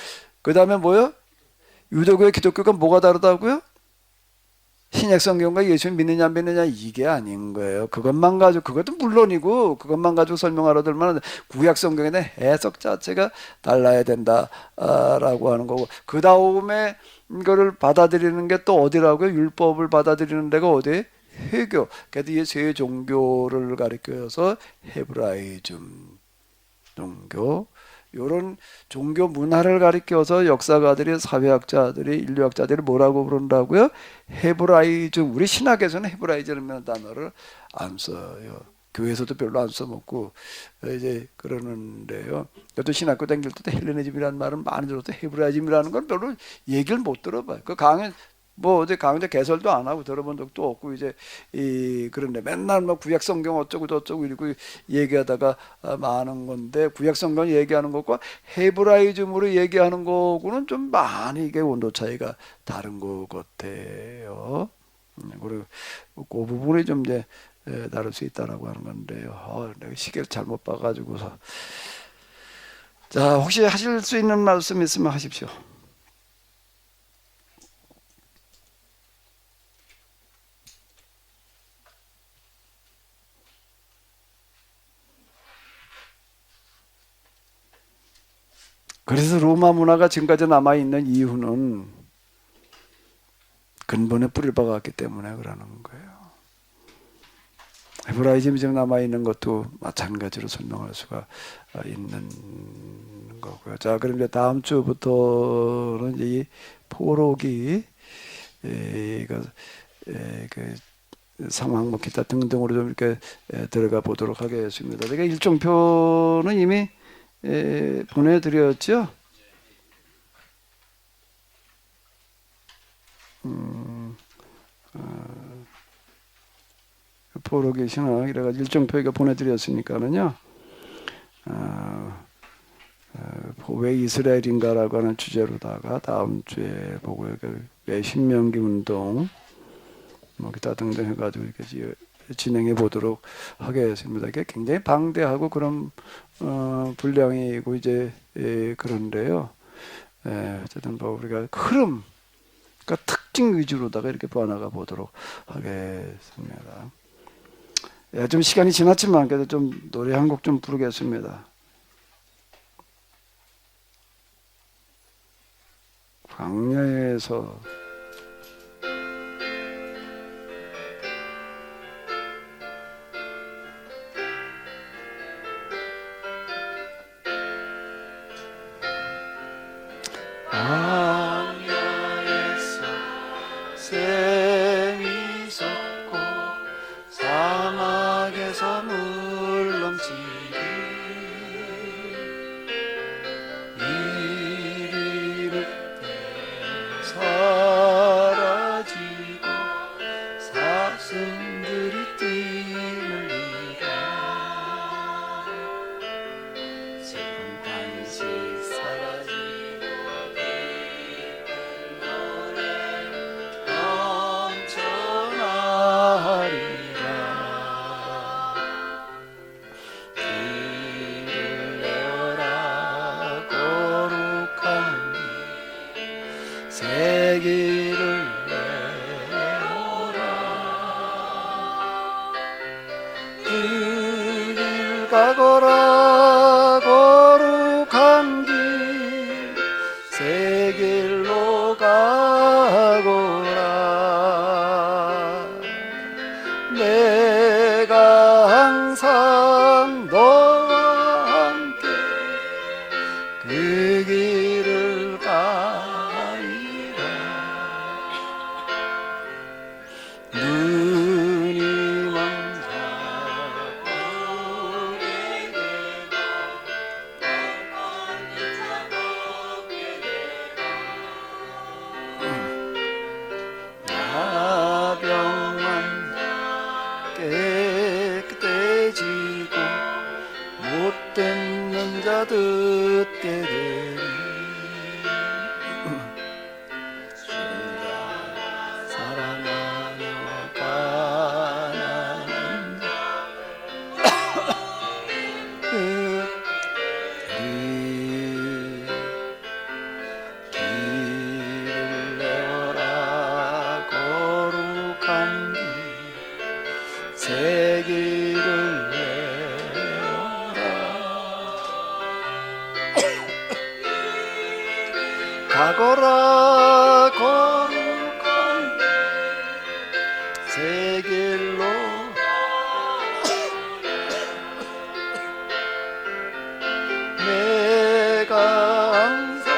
S1: 그 다음에 뭐요? 유대교와 기독교가 뭐가 다르다고요? 신약 성경과 예수 믿느냐 안 믿느냐 이게 아닌 거예요. 그것만 가지고, 그것도 물론이고 그것만 가지고 설명하려 들면 구약 성경에 대한 해석 자체가 달라야 된다라고 하는 거고, 그 다음에 이거를 받아들이는 게 또 어디라고요? 율법을 받아들이는 데가 어디? 회교. 그래도 이 세 종교를 가리켜서 헤브라이즘 종교, 이런 종교 문화를 가리켜서 역사가들이, 사회학자들이, 인류학자들이 뭐라고 부른다고요? 헤브라이즘. 우리 신학에서는 헤브라이즘이라는 단어를 안 써요. 교회에서도 별로 안 써먹고 이제 그러는데요. 또 신학교 다닐 때도 헬레니즘이라는 말은 많이 들어도 헤브라이즘이라는 건 별로 얘기를 못 들어봐요. 그 강의 뭐 어디 강의도 개설도 안 하고 들어본 적도 없고, 이제 그런데 맨날 막 구약 성경 어쩌고 저쩌고 이러고 얘기하다가 많은 건데, 구약 성경 얘기하는 것과 헤브라이즘으로 얘기하는 거고는 좀 많이 이게 온도 차이가 다른 것 같아요. 그리고 그 부분이 좀 이제 다를 수 있다라고 하는 건데요. 내가 시계를 잘못 봐가지고서. 자, 혹시 하실 수 있는 말씀 있으면 하십시오. 그래서 로마 문화가 지금까지 남아있는 이유는 근본에 뿌리를 박았기 때문에 그러는 거예요. 헤브라이즘이 지금 남아있는 것도 마찬가지로 설명할 수가 있는 거고요. 자, 그럼 이제 다음 주부터는 이제 이 포로기, 그 상황, 뭐 기타 등등으로 좀 이렇게 들어가 보도록 하겠습니다. 그러니까 일정표는 이미 보내드렸죠. 포로기 신학 이래가지고 일정표가 보내드렸으니까는요. 왜 이스라엘인가라고 하는 주제로다가 다음 주에 보고, 왜 신명기 운동 뭐 기타 등등 해가지고 이렇게 진행해 보도록 하겠습니다. 이게 굉장히 방대하고 그런 분량이고 이제 그런데요. 어쨌든 뭐 우리가 흐름, 그러니까 특징 위주로다가 이렇게 보아나가 보도록 하겠습니다. 좀 시간이 지났지만 그래도 좀 노래 한 곡 좀 부르겠습니다. 광야에서 광야에서 샘이 솟고 사막에서 물 넘치고 듣는 자 듣게 되리 사랑하며 가난한 그들이 길을 내어라 거룩한 길 새 길을 내어라 가거라 거룩한 새 길로 내가 항상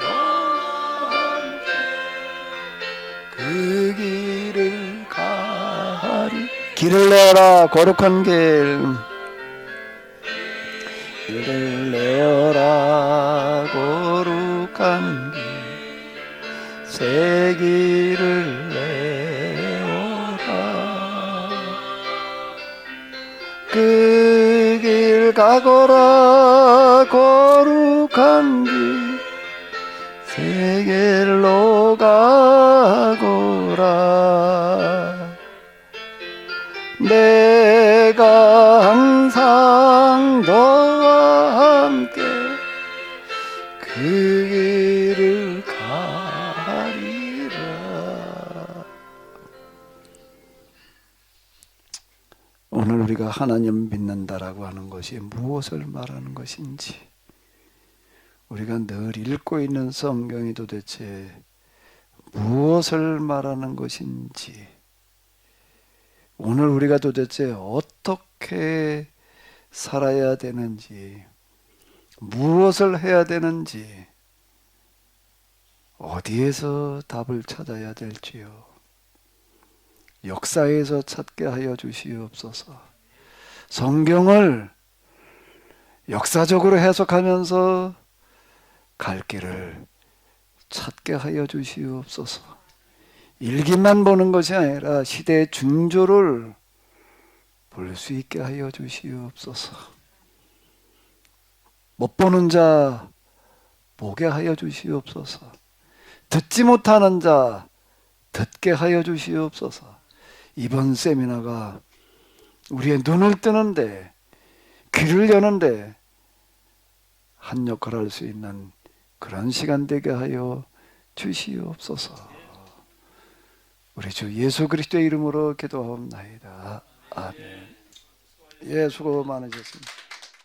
S1: 너와 함께 그 길을 가리 길을 내어라 거룩한 길을 내어라 거룩한 길 새 길을 내어라 그 길 가거라 거룩한 길 새 길로 가거라 내가 항상 너와 함께 그 길을 가리라. 오늘 우리가 하나님 믿는다라고 하는 것이 무엇을 말하는 것인지, 우리가 늘 읽고 있는 성경이 도대체 무엇을 말하는 것인지, 오늘 우리가 도대체 어떻게 살아야 되는지, 무엇을 해야 되는지, 어디에서 답을 찾아야 될지요. 역사에서 찾게 하여 주시옵소서. 성경을 역사적으로 해석하면서 갈 길을 찾게 하여 주시옵소서. 일기만 보는 것이 아니라 시대의 중조를 볼 수 있게 하여 주시옵소서. 못 보는 자 보게 하여 주시옵소서. 듣지 못하는 자 듣게 하여 주시옵소서. 이번 세미나가 우리의 눈을 뜨는데, 귀를 여는데 한 역할을 할 수 있는 그런 시간 되게 하여 주시옵소서. 우리 주 예수 그리스도의 이름으로 기도하옵나이다. 아멘. 예, 수고 많으셨습니다.